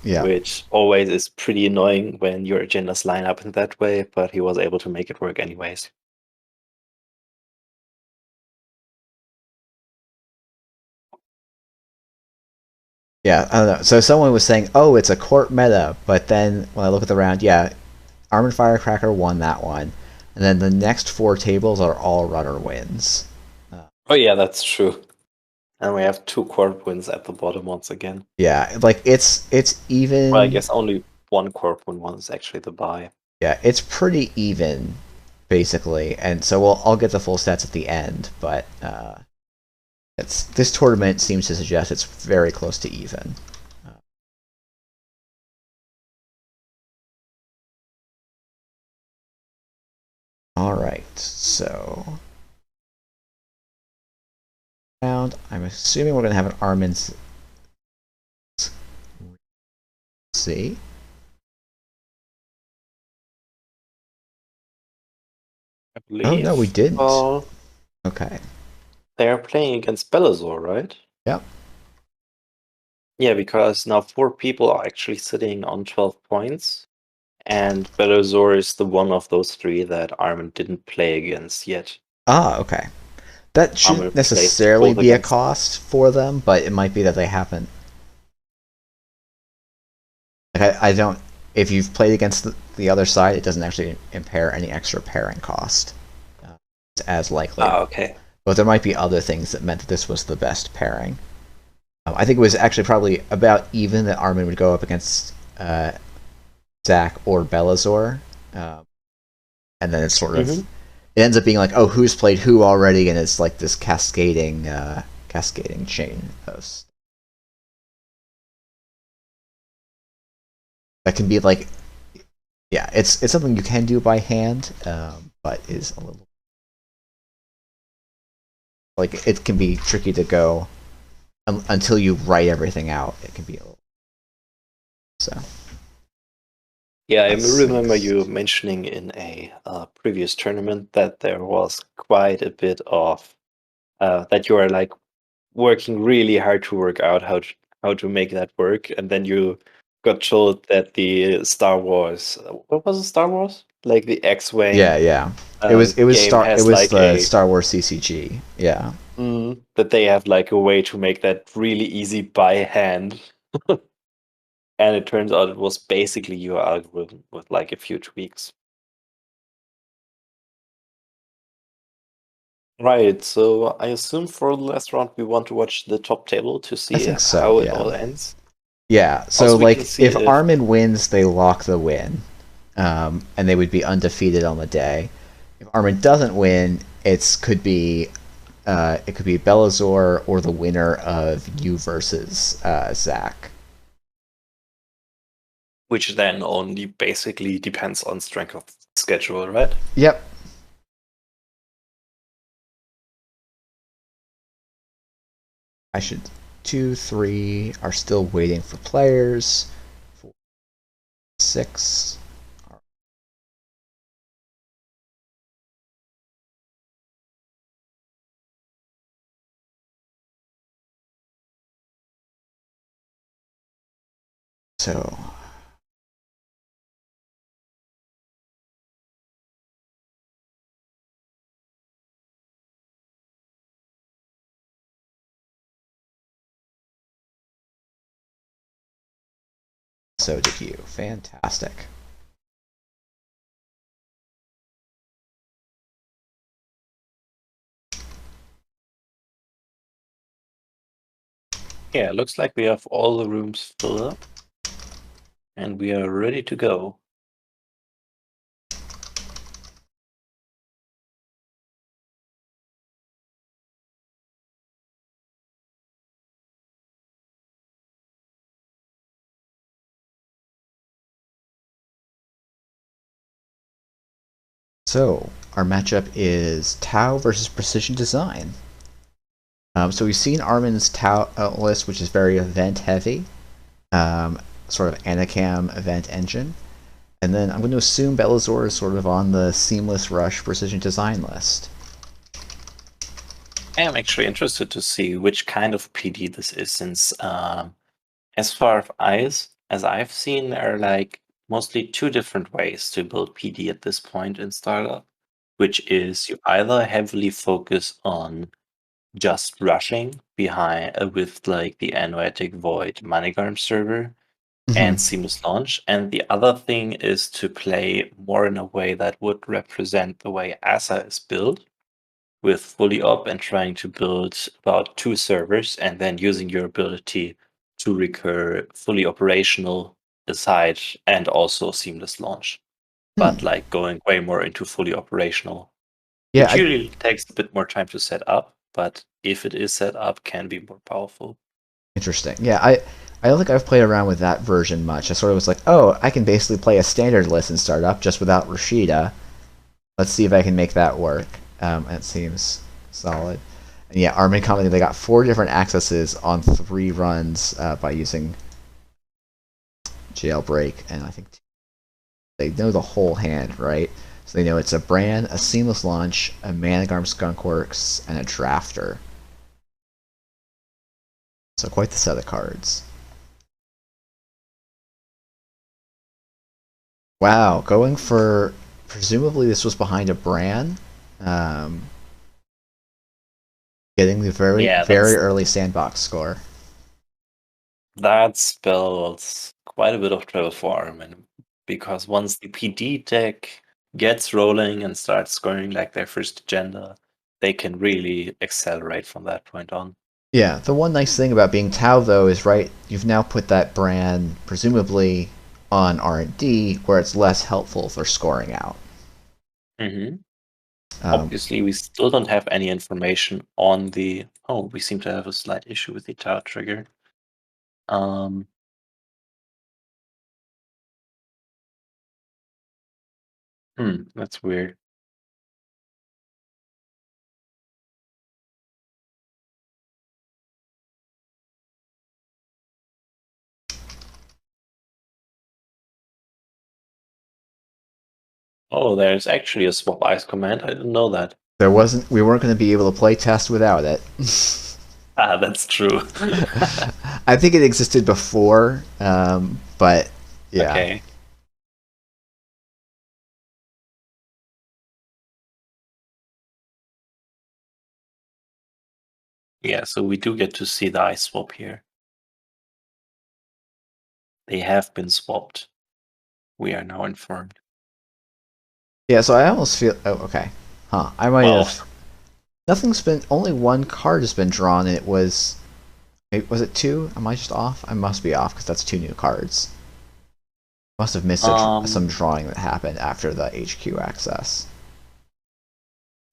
Yeah. Which always is pretty annoying when your agendas line up in that way, but he was able to make it work anyways. Yeah, I don't know. So someone was saying, oh, it's a court meta, but then when I look at the round, yeah, Armored Firecracker won that one. And then the next 4 tables are all runner wins. Oh yeah, that's true. And we have 2 court wins at the bottom once again. Yeah, like it's even. Well, I guess only 1 court win was actually the bye. Yeah, it's pretty even, basically. And so I'll get the full stats at the end, but this tournament seems to suggest it's very close to even. All right, so round. I'm assuming we're gonna have an Armin's. See. I believe. Oh no, we didn't. Well, Okay. they are playing against Bellator, right? Yep. Yeah, because now 4 people are actually sitting on 12 points. And Bellator is the one of those 3 that Armin didn't play against yet. Ah, okay. That shouldn't necessarily be a cost for them, but it might be that they haven't. Like I don't. If you've played against the other side, it doesn't actually impair any extra pairing cost. It's as likely. Ah, okay. But there might be other things that meant that this was the best pairing. I think it was actually probably about even that Armin would go up against Zach or Bellator, and then it's sort of it ends up being like, oh, who's played who already, and it's like this cascading chain of that can be like, yeah, it's something you can do by hand, but is a little like it can be tricky to go until you write everything out. It can be a little so. Yeah, I remember you mentioning in a previous tournament that there was quite a bit of that you are like working really hard to work out how to make that work, and then you got told that the Star Wars, what was it, Star Wars? Like the X-Wing. Yeah. It was the Star Wars CCG. Yeah. That they have like a way to make that really easy by hand. And it turns out it was basically your algorithm with like a few tweaks. Right, so I assume for the last round we want to watch the top table to see how it all ends. Yeah, so like if Armin wins, they lock the win, and they would be undefeated on the day. If Armin doesn't win, it could be Bellator or the winner of you versus Zach. Which then only basically depends on strength of schedule, right? Yep. I should 2, 3 are still waiting for players. 4, 6. So so did you. Fantastic. Yeah, it looks like we have all the rooms filled up. And we are ready to go. So our matchup is Tau versus Precision Design. So we've seen Armin's Tau list, which is very event heavy, sort of Anacam event engine. And then I'm going to assume Belazor is sort of on the Seamless Rush Precision Design list. I am actually interested to see which kind of PD this is, since as far as I've seen, there are like mostly two different ways to build PD at this point in startup, which is you either heavily focus on just rushing behind with like the Anoetic Void Manigarm server and seamless launch, and the other thing is to play more in a way that would represent the way ASA is built, with fully op and trying to build about 2 servers and then using your ability to recur fully operational aside and also seamless launch. But like going way more into fully operational. Yeah, Which usually takes a bit more time to set up, but if it is set up, can be more powerful. Interesting. Yeah, I don't think I've played around with that version much. I sort of was like, oh, I can basically play a standard list in startup just without Rashida. Let's see if I can make that work. It seems solid. And yeah, Armin commented they got 4 different accesses on 3 runs by using Jailbreak, and I think they know the whole hand, right? So they know it's a Bran, a Seamless Launch, a Manigarm Skunkworks, and a Drafter. So quite the set of cards. Wow, going for... Presumably this was behind a Bran. Getting the very early sandbox score. That spells quite a bit of trouble for Armin, because once the PD deck gets rolling and starts scoring like their first agenda, they can really accelerate from that point on. Yeah, the one nice thing about being Tau, though, is, right, you've now put that Bran, presumably, on R&D, where it's less helpful for scoring out. Obviously, we still don't have any information on the... Oh, we seem to have a slight issue with the Tau trigger. That's weird. Oh, there's actually a swap ice command. I didn't know that. There wasn't. We weren't going to be able to play test without it. That's true. I think it existed before, but yeah. Okay. Yeah, so we do get to see the ice swap here. They have been swapped. We are now informed. Yeah, so I almost feel... Oh, okay. Huh. I might have... Nothing's been... Only one card has been drawn, and it was... Was it 2? Am I just off? I must be off, because that's 2 new cards. Must have missed some drawing that happened after the HQ access.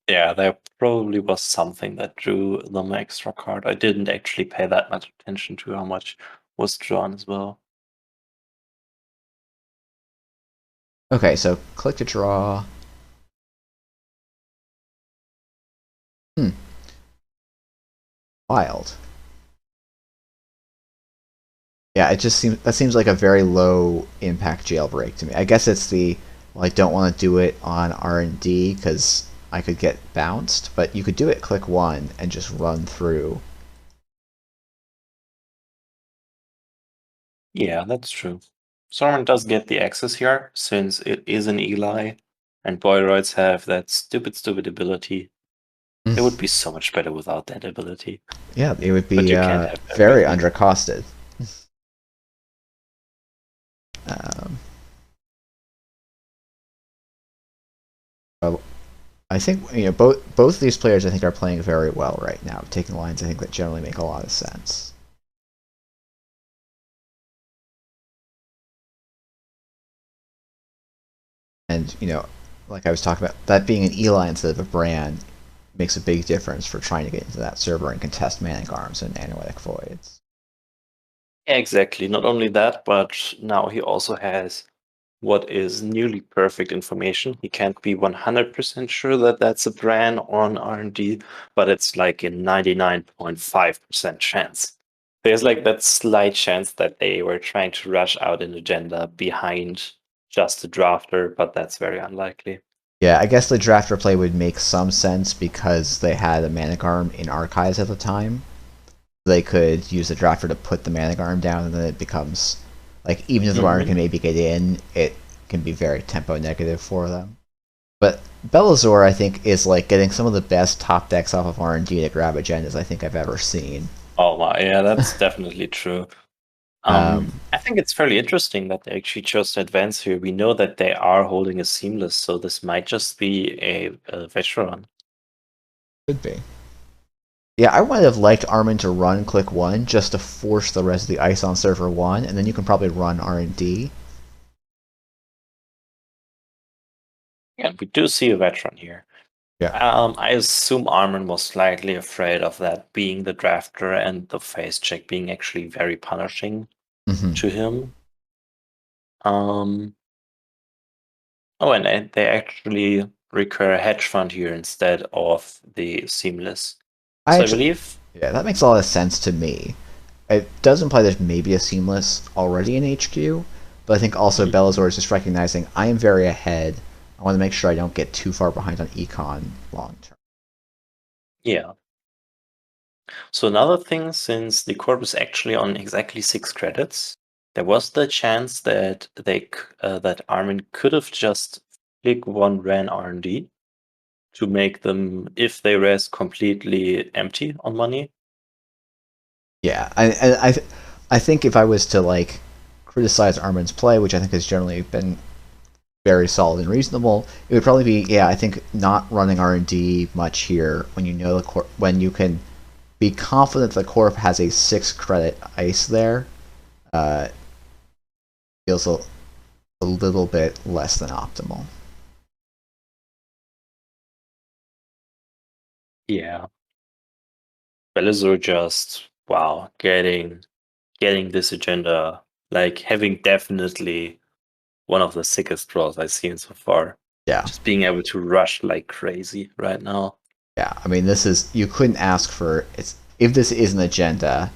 Yeah, there probably was something that drew them an extra card. I didn't actually pay that much attention to how much was drawn as well. Okay, so click to draw. Wild. Yeah, it just seems... That seems like a very low impact jailbreak to me. I guess it's the... Well, I don't want to do it on R&D, because I could get bounced, but you could do it click 1 and just run through. Yeah, that's true. Sorman does get the access here, since it is an Eli, and Boyroids have that stupid ability. It would be so much better without that ability. Yeah, it would be very undercosted. I think both of these players I think are playing very well right now, taking lines I think that generally make a lot of sense. And like I was talking about, that being an Eli instead of a Bran makes a big difference for trying to get into that server and contest Manigarms and Anoetic Voids. Exactly. Not only that, but now he also has what is nearly perfect information. He can't be 100% sure that that's a brand on R&D, but it's like a 99.5% chance. There's like that slight chance that they were trying to rush out an agenda behind just a drafter, but that's very unlikely. Yeah, I guess the drafter play would make some sense because they had a Manic Arm in archives at the time. They could use the drafter to put the Manic Arm down, and then it becomes like, even if the Arm can maybe get in, it can be very tempo negative for them. But Bellasaur, I think, is like getting some of the best top decks off of R&D to grab agendas I think I've ever seen. Oh my, yeah, that's definitely true. I think it's fairly interesting that they actually chose to advance here. We know that they are holding a Seamless, so this might just be a veteran. Could be. Yeah, I would have liked Armin to run Click 1 just to force the rest of the ice on server 1, and then you can probably run R&D. Yeah, we do see a veteran here. Yeah. I assume Armin was slightly afraid of that being the drafter and the face check being actually very punishing to him. Oh, and they actually recur a hedge fund here instead of the Seamless. I believe. Yeah, that makes a lot of sense to me. It does imply there's maybe a Seamless already in HQ, but I think also Bellasaur is just recognizing I am very ahead. I want to make sure I don't get too far behind on Econ long term. Yeah. So another thing, since the corp is actually on exactly 6 credits, there was the chance that that Armin could have just Click 1 ran R&D to make them, if they rest, completely empty on money. Yeah, I think if I was to like criticize Armin's play, which I think has generally been very solid and reasonable, it would probably be, yeah, I think not running R&D much here when you know the corp, when you can be confident the corp has a 6 credit ice there, feels a little bit less than optimal. Yeah. Bellasaur just, wow, getting this agenda, like having definitely one of the sickest draws I've seen so far. Yeah. Just being able to rush like crazy right now. Yeah, I mean, this is, you couldn't ask for, if this is an agenda.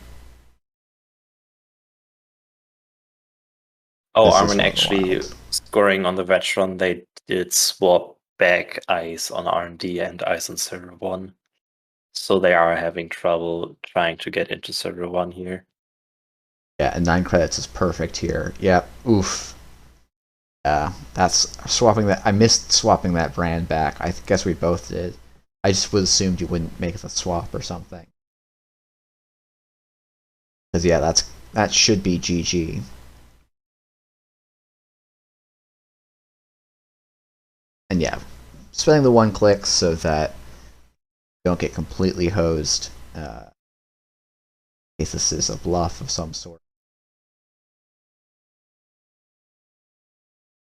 Oh, Armin actually scoring on the veteran. They did swap back ice on R&D and ice on server 1. So they are having trouble trying to get into server 1 here. Yeah, and 9 credits is perfect here. Yep, oof. Yeah, that's swapping that. I missed swapping that brand back. I guess we both did. I just would assumed you wouldn't make the swap or something. Because yeah, that should be GG. And yeah, spending the 1 click so that you don't get completely hosed. In case this is a bluff of some sort.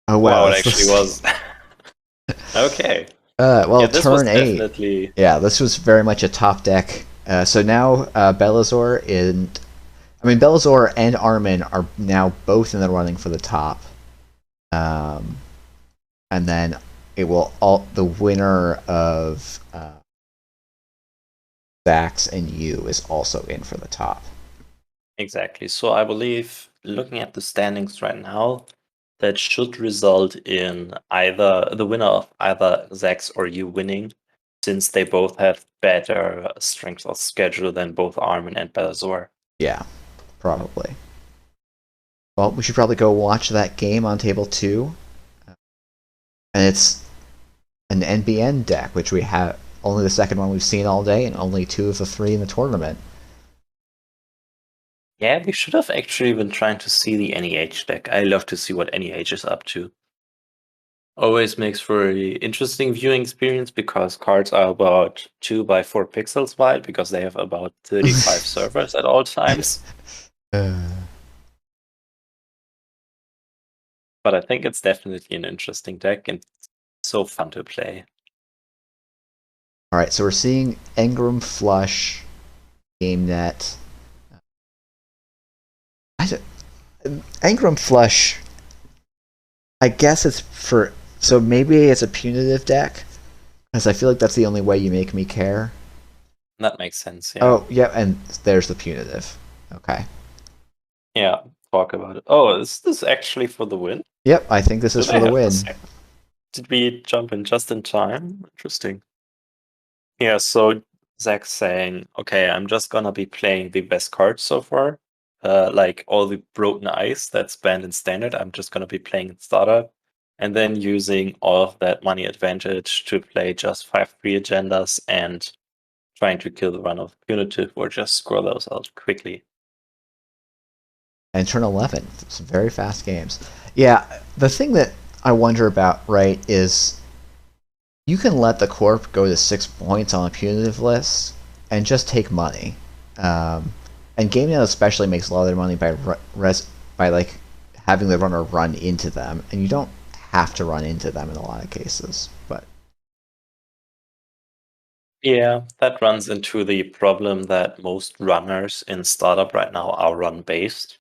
Oh wow, it actually was. Okay. Well, yeah, this turn was 8. Definitely... Yeah, this was very much a top deck. So now Bellasaur Bellasaur and Armin are now both in the running for the top. And then it will the winner of Zax and you is also in for the top. Exactly. So I believe, looking at the standings right now, that should result in either the winner of either Zax or you winning, since they both have better strength of schedule than both Armin and Bellasaur. Yeah, probably. Well, we should probably go watch that game on table 2. And it's an NBN deck, which we have only the second one we've seen all day, and only 2 of the 3 in the tournament. Yeah, we should have actually been trying to see the NEH deck. I love to see what NEH is up to. Always makes for an interesting viewing experience because cards are about 2 by 4 pixels wide because they have about 35 servers at all times. But I think it's definitely an interesting deck and so fun to play. Alright, so we're seeing Engram Flush, GameNet. Engram Flush I guess it's for... So maybe it's a punitive deck? Because I feel like that's the only way you make me care. That makes sense, yeah. Oh, yeah, and there's the punitive. Okay. Yeah, talk about it. Oh, is this actually for the win? Yep, I think this is Do for they the have win. this? Did we jump in just in time? Interesting. Yeah, so Zach's saying, okay, I'm just gonna be playing the best cards so far. Like all the broken ice that's banned in standard, I'm just gonna be playing in startup. And then using all of that money advantage to play just 5-3 agendas and trying to kill the run of punitive or just score those out quickly. And turn 11. Some very fast games. Yeah, the thing that I wonder about, right, is you can let the corp go to 6 points on a punitive list and just take money. And GameNet especially makes a lot of their money by like having the runner run into them, and you don't have to run into them in a lot of cases. But yeah, that runs into the problem that most runners in startup right now are run based.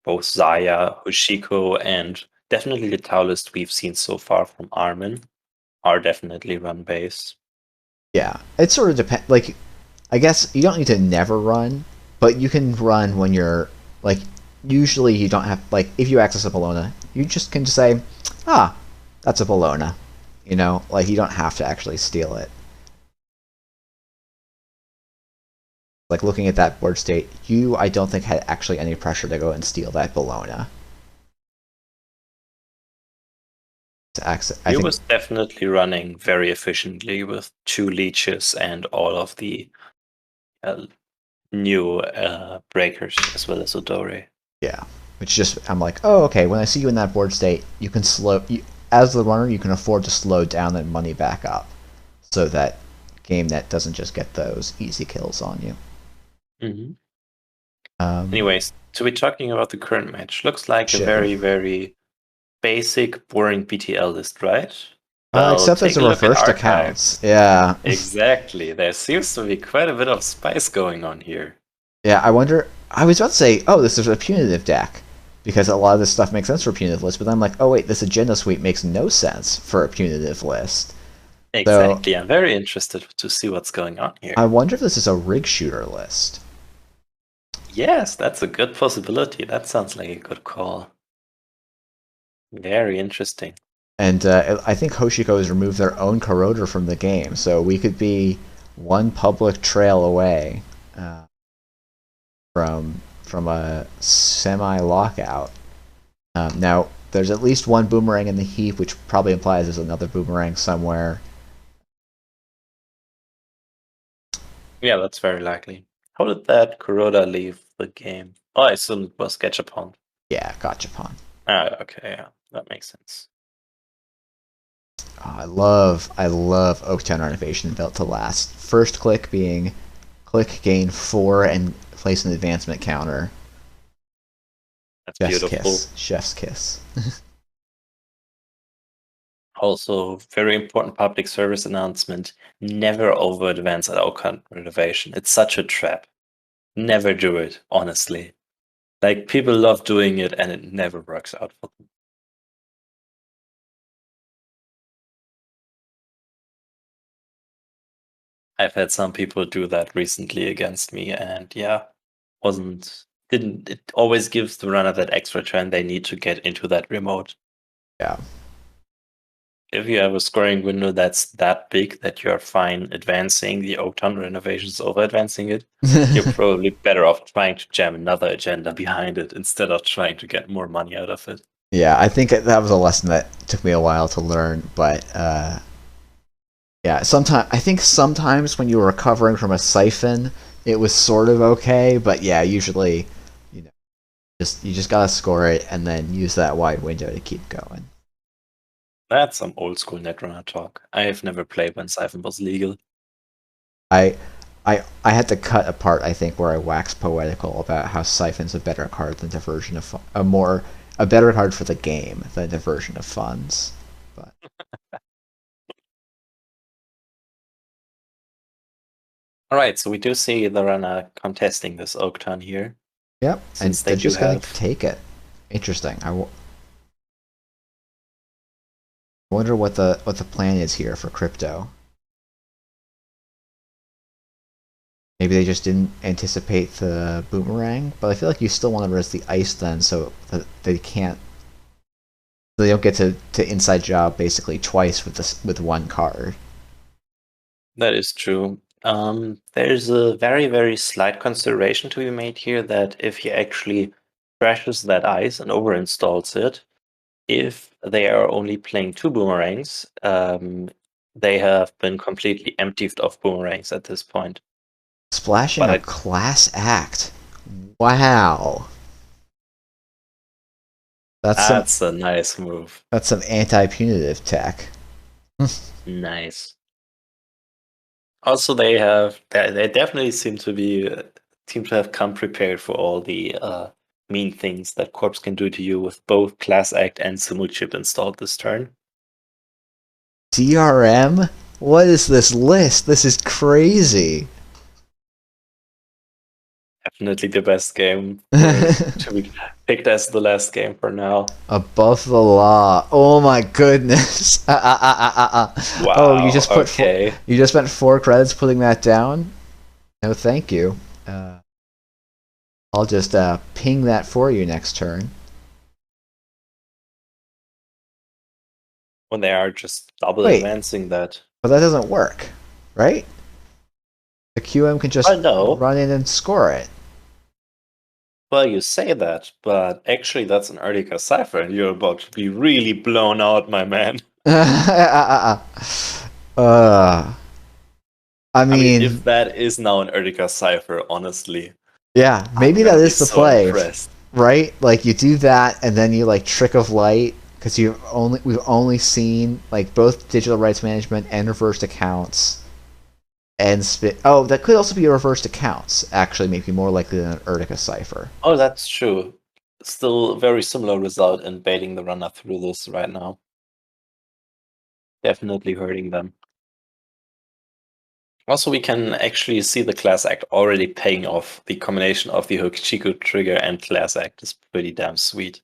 Both Zahya, Hoshiko, and definitely the tau list we've seen so far from Armin are definitely run based. yeah, it sort of depends. Like, I guess you don't need to never run, but you can run when you're like. Usually, you don't have like if you access a Bologna, you just can just say, "Ah, that's a Bologna," you know. Like you don't have to actually steal it. Like looking at that board state, I don't think had actually any pressure to go and steal that Bologna. He was definitely running very efficiently with 2 leeches and all of the new breakers as well as Odori. Yeah, which just I'm like, oh, okay. When I see you in that board state, you can as the runner, you can afford to slow down that money back up, so that GameNet doesn't just get those easy kills on you. Mm-hmm. Anyways, to be talking about the current match, looks like a very, very basic, boring BTL list, right? Well, except there's a reversed accounts. Yeah. Exactly. There seems to be quite a bit of spice going on here. Yeah, I wonder. I was about to say, oh, this is a punitive deck, because a lot of this stuff makes sense for a punitive list, but then I'm like, oh wait, this agenda suite makes no sense for a punitive list. Exactly. So, I'm very interested to see what's going on here. I wonder if this is a rig shooter list. Yes, that's a good possibility. That sounds like a good call. Very interesting. And I think Hoshiko has removed their own corroder from the game, so we could be one public trail away from a semi-lockout. Now, there's at least one boomerang in the heap, which probably implies there's another boomerang somewhere. Yeah, that's very likely. How did that corroder leave the game? Oh, I assume it was Gachapon. Yeah, Gachapon. Ah, okay, yeah, that makes sense. Oh, I love Oaktown Renovation built to last. First click being click gain 4 and place an advancement counter. That's beautiful. Kiss. Chef's kiss. Also, very important public service announcement. Never over advance at Oaktown Renovation. It's such a trap. Never do it, honestly. Like, people love doing it and it never works out for them. I've had some people do that recently against me, and yeah, it always gives the runner that extra turn they need to get into that remote. Yeah. If you have a scoring window that's that big that you're fine advancing the Oaktown renovations over advancing it, you're probably better off trying to jam another agenda behind it instead of trying to get more money out of it. Yeah, I think that was a lesson that took me a while to learn, but yeah, I think sometimes when you were recovering from a siphon, it was sort of okay, but yeah, usually, you just gotta score it and then use that wide window to keep going. That's some old school Netrunner talk. I have never played when siphon was legal. I had to cut a part, I think, where I waxed poetical about how siphon's a better card than diversion of a better card for the game than diversion of funds. But all right, so we do see the runner contesting this Oaktown here. Yep, and they're just going to take it. Interesting. I wonder what the plan is here for crypto. Maybe they just didn't anticipate the boomerang, but I feel like you still want to res the ice then, so that they can't. So they don't get to inside job basically twice with one card. That is true. There's a very, very slight consideration to be made here that if he actually crashes that ice and overinstalls it, if they are only playing 2 boomerangs, they have been completely emptied of boomerangs at this point. Splashing a class act. Wow. That's a nice move. That's some anti-punitive tech. Nice. Also, they definitely seem to have come prepared for all the mean things that Corpse can do to you with both Class Act and Simulchip installed this turn. DRM? What is this list? This is crazy. Definitely the best game to be picked as the last game for now. Above the law. Oh my goodness. Wow. Oh, you just put okay. you just spent 4 credits putting that down? No, thank you. I'll just ping that for you next turn. When they are just double advancing that. But that doesn't work, right? The QM can just run in and score it. Well, you say that, but actually that's an Erdica Cypher, and you're about to be really blown out, my man. I mean, if that is now an Erdica Cypher, honestly. Yeah, maybe that is the play, impressed. Right? Like you do that, and then you like Trick of Light, because we've only seen like both digital rights management and reversed accounts. And oh, that could also be a reversed accounts. Actually, maybe more likely than an Erdica Cypher. Oh, that's true. Still very similar result in baiting the runner through this right now. Definitely hurting them. Also, we can actually see the Class Act already paying off. The combination of the Hoshiko trigger and Class Act is pretty damn sweet.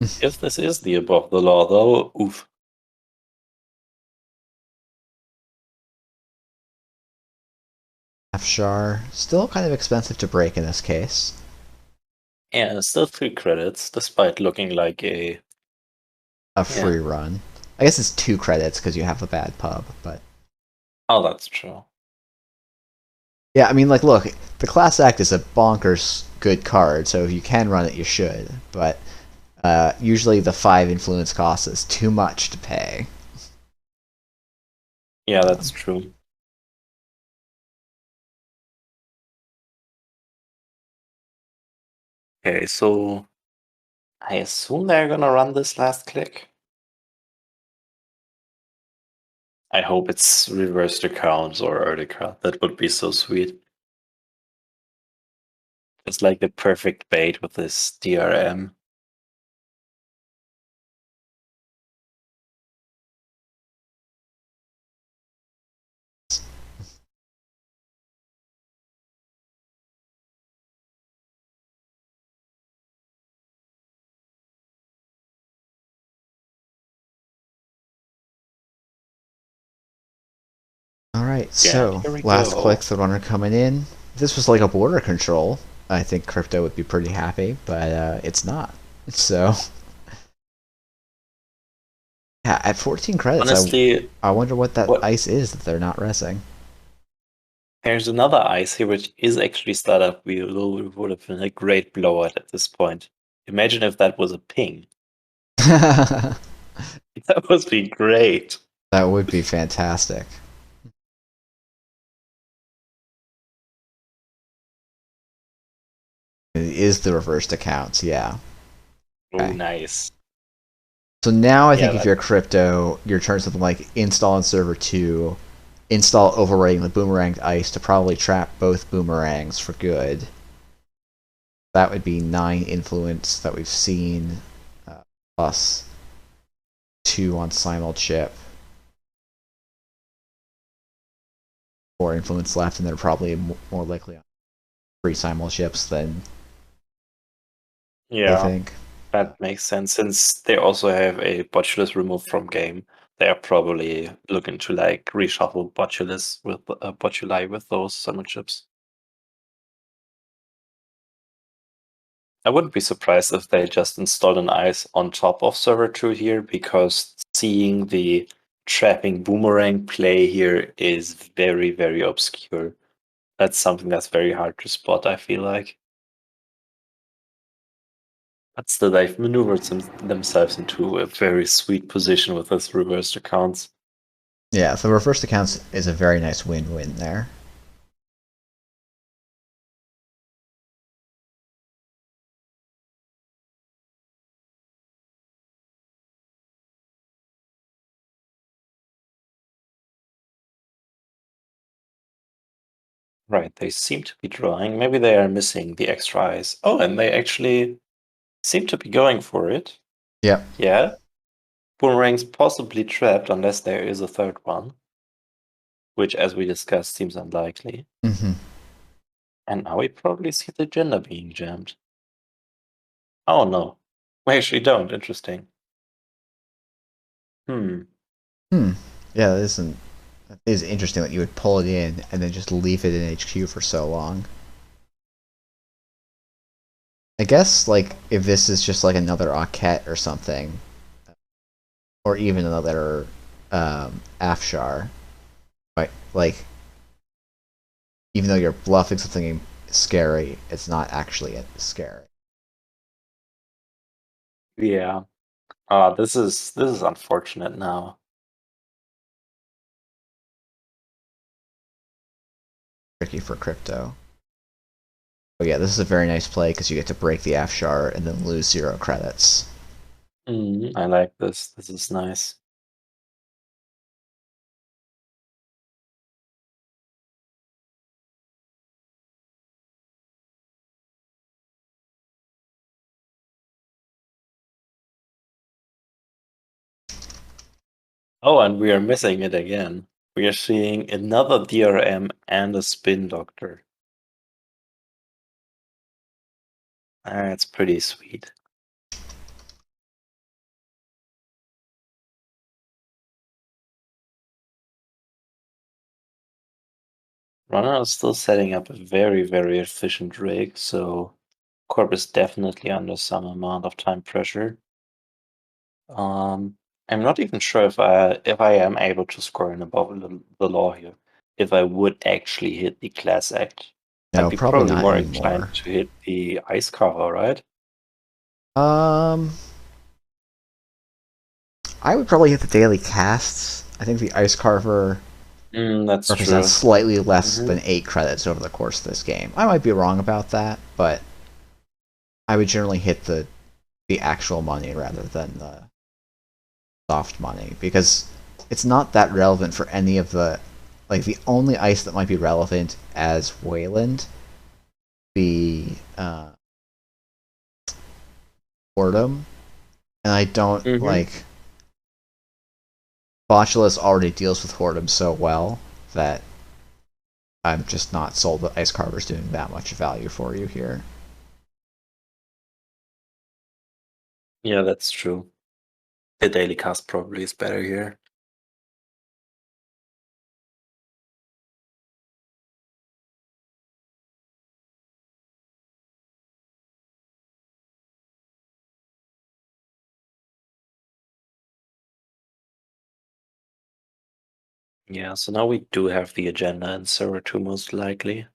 If this is the above the law, though, oof. Afshar, still kind of expensive to break in this case. Yeah, still 3 credits, despite looking like a free run. I guess it's 2 credits because you have a bad pub, but... Oh, that's true. Yeah, I mean, like, look, the Class Act is a bonkers good card, so if you can run it, you should. But usually the 5 influence cost is too much to pay. Yeah, that's true. Okay, so I assume they're gonna run this last click. I hope it's reversed accounts or Erdica. That would be so sweet. It's like the perfect bait with this DRM. Alright, so last click, the runner coming in. If this was like a border control, I think crypto would be pretty happy, but it's not. So yeah, at 14 credits, honestly, I wonder what that ice is that they're not resing. There's another ice here which is actually startup wheel. It would have been a great blowout at this point. Imagine if that was a ping. That would be great. That would be fantastic. It is the reversed accounts, yeah. Okay. Oh, nice. So now I think if you're crypto, your turn something like install on server 2, install overwriting the boomeranged ice to probably trap both boomerangs for good. That would be 9 influence that we've seen, plus 2 on Simulchip. 4 influence left, and they're probably more likely on 3 Simulchips than I think. That makes sense, since they also have a Botulus removed from game. They are probably looking to like reshuffle Botulus with Botuli with those summon chips. I wouldn't be surprised if they just installed an ice on top of server 2 here, because seeing the trapping boomerang play here is very, very obscure. That's something that's very hard to spot, I feel like. But still, they've maneuvered themselves into a very sweet position with this reversed accounts. Yeah, the reversed accounts is a very nice win-win there. Right, they seem to be drawing. Maybe they are missing the extra eyes. Oh, and they actually seem to be going for it. Yep. Yeah. Boomerang's possibly trapped unless there is a third one, which, as we discussed, seems unlikely. Mm-hmm. And now we probably see the gender being jammed. Oh no. We actually don't. Interesting. Yeah, that is interesting that you would pull it in and then just leave it in HQ for so long. I guess, like, if this is just like another Aket or something, or even another Afshar, right? Like, even though you're bluffing something scary, it's not actually scary. Yeah. This is unfortunate now. Tricky for crypto. Oh yeah, this is a very nice play because you get to break the Afshar and then lose 0 credits. I like this. This is nice. Oh, and we are missing it again. We are seeing another DRM and a spin doctor. That's pretty sweet. Runner is still setting up a very, very efficient rig, so Corp is definitely under some amount of time pressure. I'm not even sure if I am able to score in above the law here. If I would actually hit the class act, No, I'd be probably probably not more anymore. inclined to hit the ice cover, right? I would probably hit the daily casts. I think the Ice Carver That's represents true. slightly less than 8 credits over the course of this game. I might be wrong about that, but I would generally hit the actual money rather than the soft money, because it's not that relevant for any of the, like, the only ice that might be relevant as Weyland, the Boredom, and I don't like Botulus already deals with Whoredom so well that I'm just not sold that Ice Carver's doing that much value for you here. Yeah, that's true. The daily cast probably is better here. Yeah, so now we do have the agenda in server 2 most likely.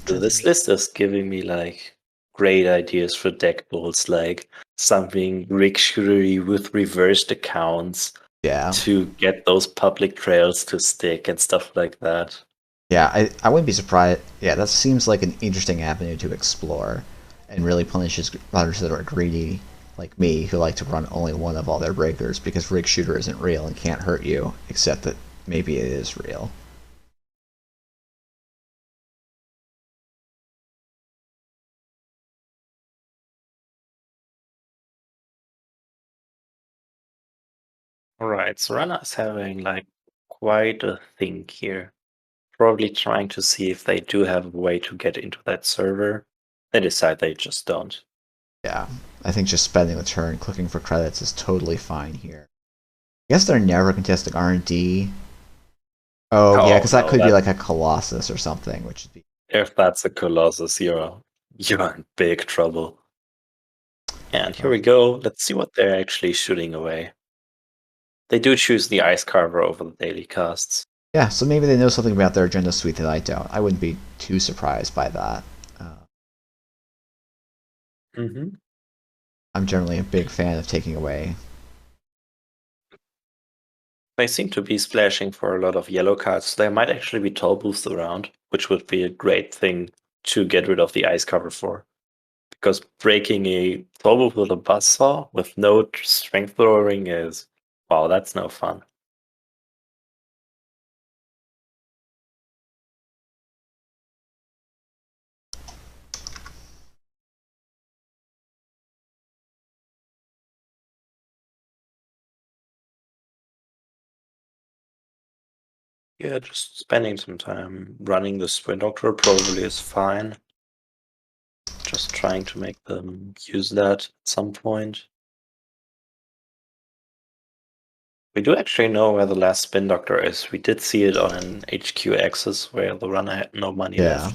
So this list is giving me like great ideas for deck builds, like something Rick-shootery with reversed accounts to get those public trails to stick and stuff like that. Yeah, I wouldn't be surprised. Yeah, that seems like an interesting avenue to explore, and really punishes runners that are greedy, like me, who like to run only one of all their breakers, because Rig Shooter isn't real and can't hurt you, except that maybe it is real. Alright, so Rana is having like quite a think here. probably trying to see if they do have a way to get into that server. They decide they just don't. Yeah, I think just spending the turn clicking for credits is totally fine here. I guess they're never contesting R&D. Oh, yeah, because that no, could be like a Colossus or something, which would be... If that's a Colossus, you're in big trouble. And here we go. Let's see what they're actually shooting away. They do choose the Ice Carver over the daily casts. Yeah, so maybe they know something about their agenda suite that I don't. I wouldn't be too surprised by that. I'm generally a big fan of taking away. They seem to be splashing for a lot of yellow cards. There might actually be toll booths around, which would be a great thing to get rid of the Ice Cover for. Because breaking a toll booth with a buzzsaw with no strength throwing is... wow, that's no fun. Yeah, just spending some time running the Spin Doctor probably is fine. Just trying to make them use that at some point. We do actually know where the last Spin Doctor is. We did see it on an HQ axis where the runner had no money left.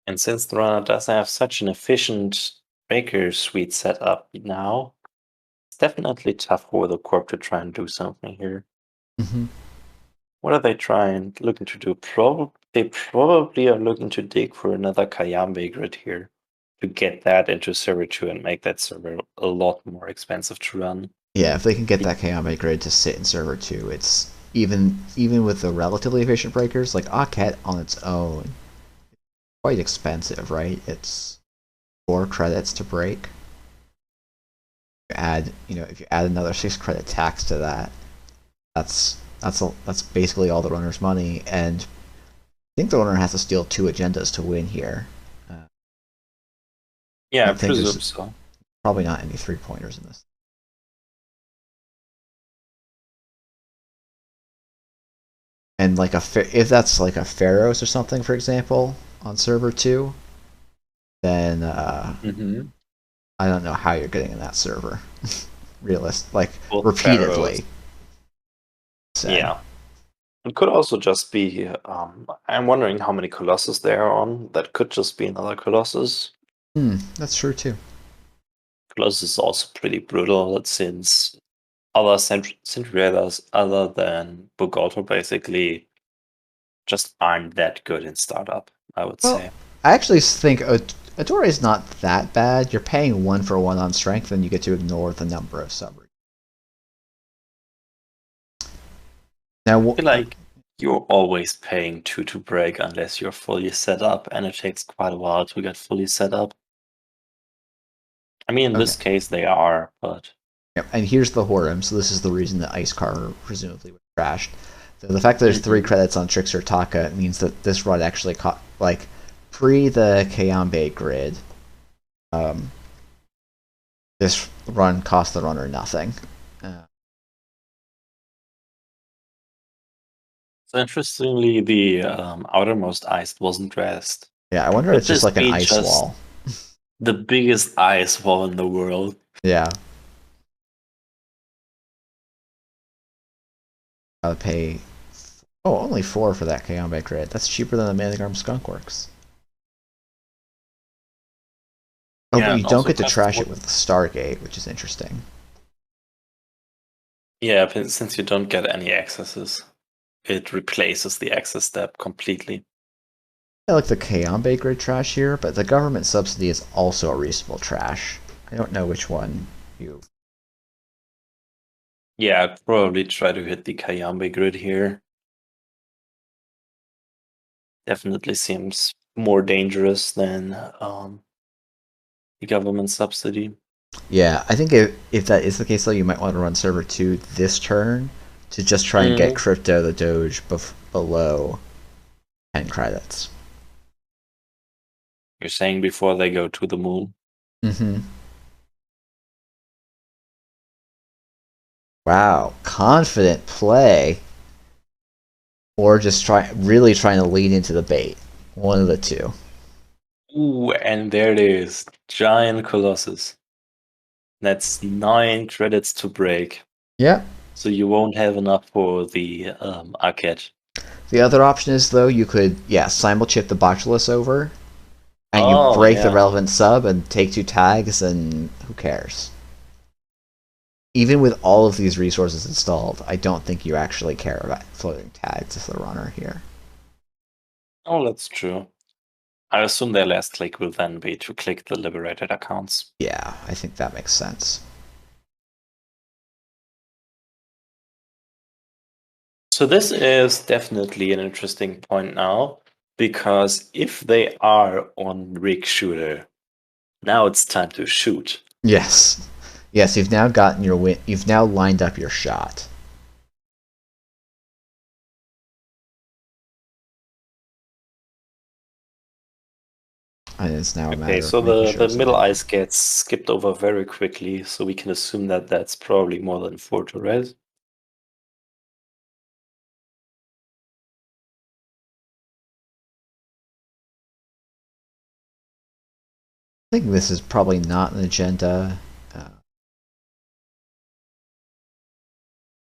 And since the runner does have such an efficient breaker suite set up now, it's definitely tough for the Corp to try and do something here. What are they looking to do? They probably are looking to dig for another Kayambe grid here to get that into server 2 and make that server a lot more expensive to run. Yeah, if they can get that Kayambe grid to sit in server 2, it's even with the relatively efficient breakers, like Aket on its own, quite expensive, right? It's 4 credits to break. If you add another 6 credit tax to that, that's basically all the runner's money, and I think the runner has to steal 2 agendas to win here. Yeah, I presume so. Probably not any 3-pointers in this. And like if that's like a Pharaohs or something, for example, on server 2, then I don't know how you're getting in that server. Repeatedly. So. Yeah. It could also just be, I'm wondering how many Colossus there are on. That could just be another Colossus. That's true too. Colossus is also pretty brutal, since other Sentry Raiders other than Bugotto basically just aren't that good in startup, I would say. I actually think Adore is not that bad. You're paying 1 for 1 on strength, and you get to ignore the number of sub. Now, I feel like you're always paying 2 to break unless you're fully set up, and it takes quite a while to get fully set up. I mean, in this case, they are, but... Yep, and here's the Horum, so this is the reason that Ice Carver presumably was crashed. So the fact that there's 3 credits on Trickster Taka means that this run actually pre the Kayambe grid, this run cost the runner nothing. So interestingly, the outermost ice wasn't dressed. Yeah, I wonder if it's just like an ice wall. The biggest ice wall in the world. Yeah. I'll pay... only 4 for that Kayambe grid. That's cheaper than the Manning Arm Skunkworks. Oh, yeah, but you don't get to trash it with the Stargate, which is interesting. Yeah, but since you don't get any accesses, it replaces the access step completely. I like the Kayambe grid trash here, but the government subsidy is also a reasonable trash. I don't know which one you... Yeah, I'd probably try to hit the Kayambe grid here. Definitely seems more dangerous than the government subsidy. Yeah, I think if that is the case, though, you might want to run server 2 this turn to just try and get Crypto the Doge below 10 credits. You're saying before they go to the moon? Mm-hmm. Wow, confident play. Or just really trying to lean into the bait. One of the two. Ooh, and there it is. Giant Colossus. That's 9 credits to break. Yep. So you won't have enough for the arcade. The other option is, though, you could, simul-chip the Botulus over, and you Oh, break the yeah. relevant sub and take 2 tags, and who cares? Even with all of these resources installed, I don't think you actually care about floating tags as the runner here. Oh, that's true. I assume their last click will then be to click the liberated accounts. Yeah, I think that makes sense. So this is definitely an interesting point now, because if they are on rig shooter, now it's time to shoot. Yes. Yes, you've now gotten your win. You've now lined up your shot. And it's now a matter Okay, of so making the sure it's middle lined up. ice gets skipped over very quickly, so we can assume that that's probably more than 4 to res. I think this is probably not an agenda.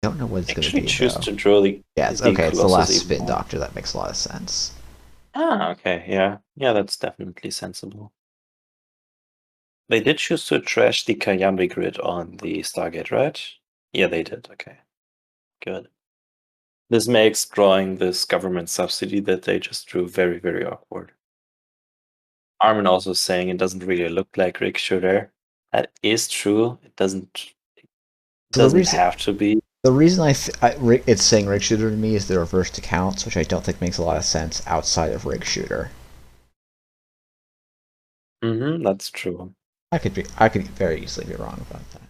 I don't know what it's going to Actually be, choose though. to draw the Yeah, it's okay. It's the last Colossus spin even more. doctor. That makes a lot of sense. Ah, okay, yeah. Yeah, that's definitely sensible. They did choose to trash the Kayambi grid on the Stargate, right? Yeah, they did, okay. Good. This makes drawing this government subsidy that they just drew very, very awkward. Armin also saying it doesn't really look like rig shooter. That is true. It doesn't So the reason have to be. the reason it's saying rig shooter to me is the reversed accounts, which I don't think makes a lot of sense outside of rig shooter. That's true. I could very easily be wrong about that.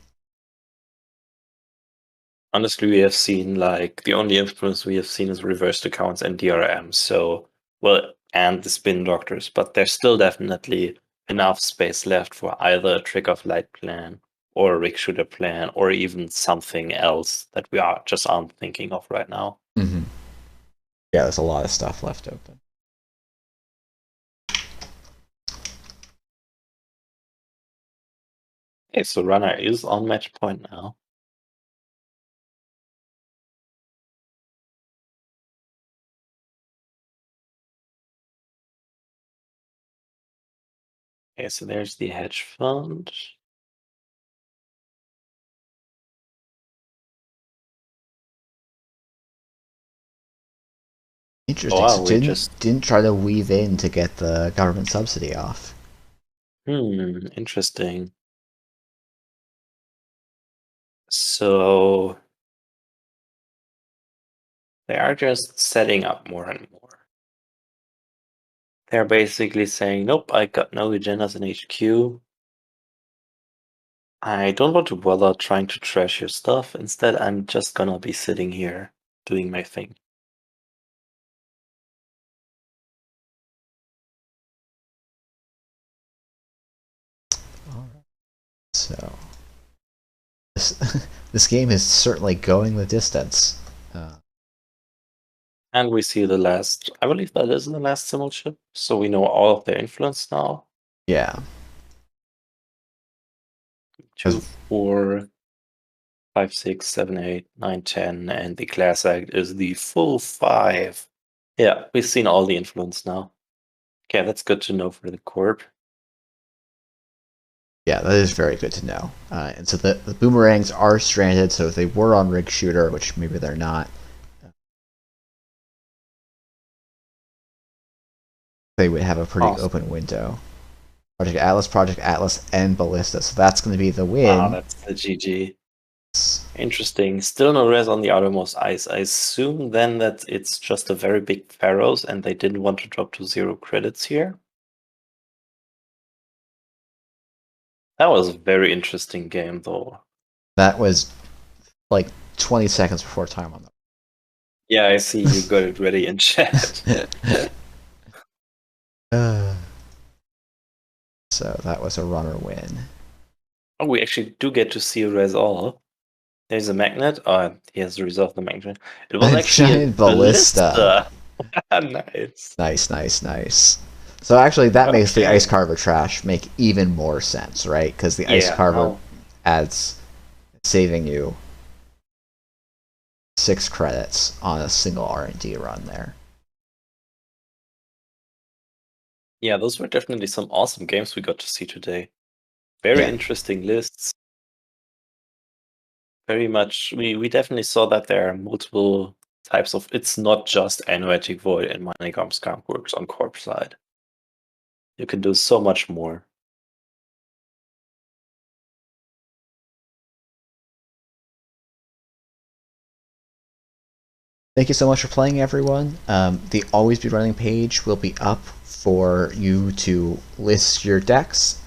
Honestly, we have seen like the only influence we have seen is reversed accounts and DRM. So, well, and the spin doctors, but there's still definitely enough space left for either a trick of light plan or a rig shooter plan, or even something else that we aren't thinking of right now. Mm-hmm. Yeah, there's a lot of stuff left open. Okay, so runner is on match point now. Okay, so there's the hedge fund. Interesting. Wow, So we didn't try to weave in to get the government subsidy off. Interesting. So they are just setting up more and more. They're basically saying, nope, I got no agendas in HQ. I don't want to bother trying to trash your stuff. Instead, I'm just gonna be sitting here doing my thing. Alright. So this game is certainly going the distance. And we see the last, I believe that is the last symbol chip. So we know all of their influence now. Yeah. 2, 4, 5, 6, 7, 8, 9, 10, and the class act is the full 5. Yeah, we've seen all the influence now. Okay, that's good to know for the corp. Yeah, that is very good to know. And so the boomerangs are stranded, so if they were on rig shooter, which maybe they're not, they would have a pretty Awesome. open window. Project Atlas, and Ballista. So that's going to be the win. Wow, that's the GG. Interesting. Still no res on the outermost ice. I assume then that it's just a very big Pharaohs and they didn't want to drop to 0 credits here. That was a very interesting game, though. That was like 20 seconds before time on that. Yeah, I see you got it ready in chat. So that was a runner win. Oh, we actually do get to see Res all. There's a magnet. Oh, he has resolved the magnet. It was A actually a giant ballista. Nice. Nice, nice, nice. So actually, that makes the Okay. Ice Carver trash make even more sense, right? Because the Ice Yeah, Carver no. adds saving you 6 credits on a single R&D run there. Yeah, those were definitely some awesome games we got to see today. Very Yeah. interesting lists. Very much. We definitely saw that there are multiple types of. It's not just Anoetic Void and Moneycom Skunk works on Corp side. You can do so much more. Thank you so much for playing, everyone. The Always Be Running page will be up for you to list your decks.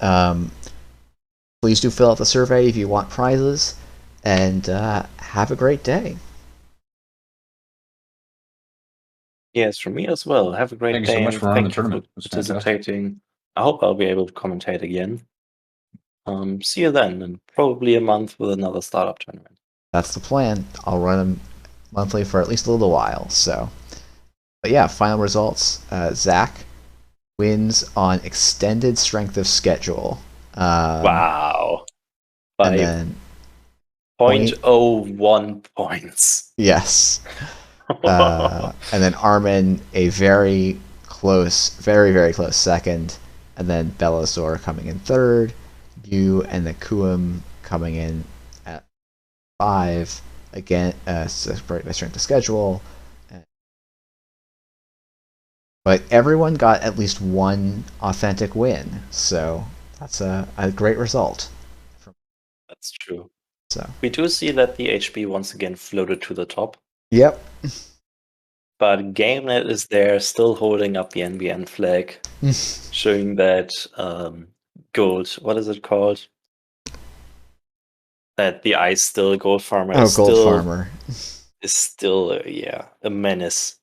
Please do fill out the survey if you want prizes, and have a great day. Yes, from me as well. Have a great Thank you day. so much and for running the thank you tournament. It was fantastic. participating. I hope I'll be able to commentate again. See you then, in probably a month with another startup tournament. That's the plan. I'll run them monthly for at least a little while. So, but yeah, final results. Zach wins on extended strength of schedule. Wow. And By then 0.01 points. yes. And then Armin, a very close, very, very close second. And then Bellasaur coming in third. You and the Kuum coming in at 5. Again, separated by strength of schedule. But everyone got at least one authentic win. So that's a great result. That's true. So We do see that the HB once again floated to the top. yep. But GameNet is there, still holding up the NBN flag, showing that gold, what is it called? That the ice still gold farmer Oh, is Gold still Farmer. is still a menace.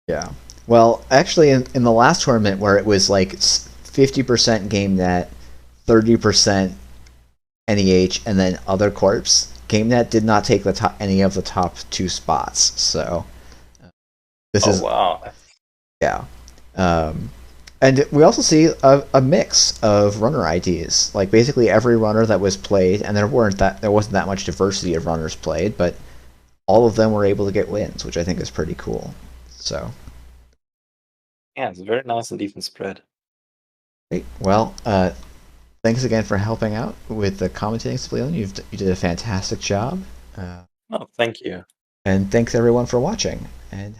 Yeah. Well, actually, in the last tournament where it was like 50% GameNet, 30% NEH, and then other corps, GameNet did not take any of the top 2 spots. So this is Wow. yeah. And we also see a mix of runner IDs. Like basically every runner that was played, and there wasn't that much diversity of runners played, but all of them were able to get wins, which I think is pretty cool. So Yeah, it's a very nice and even spread. great. Well, thanks again for helping out with the commentating, SimplyTheOnion. You did a fantastic job. Oh, thank you. And thanks everyone for watching. And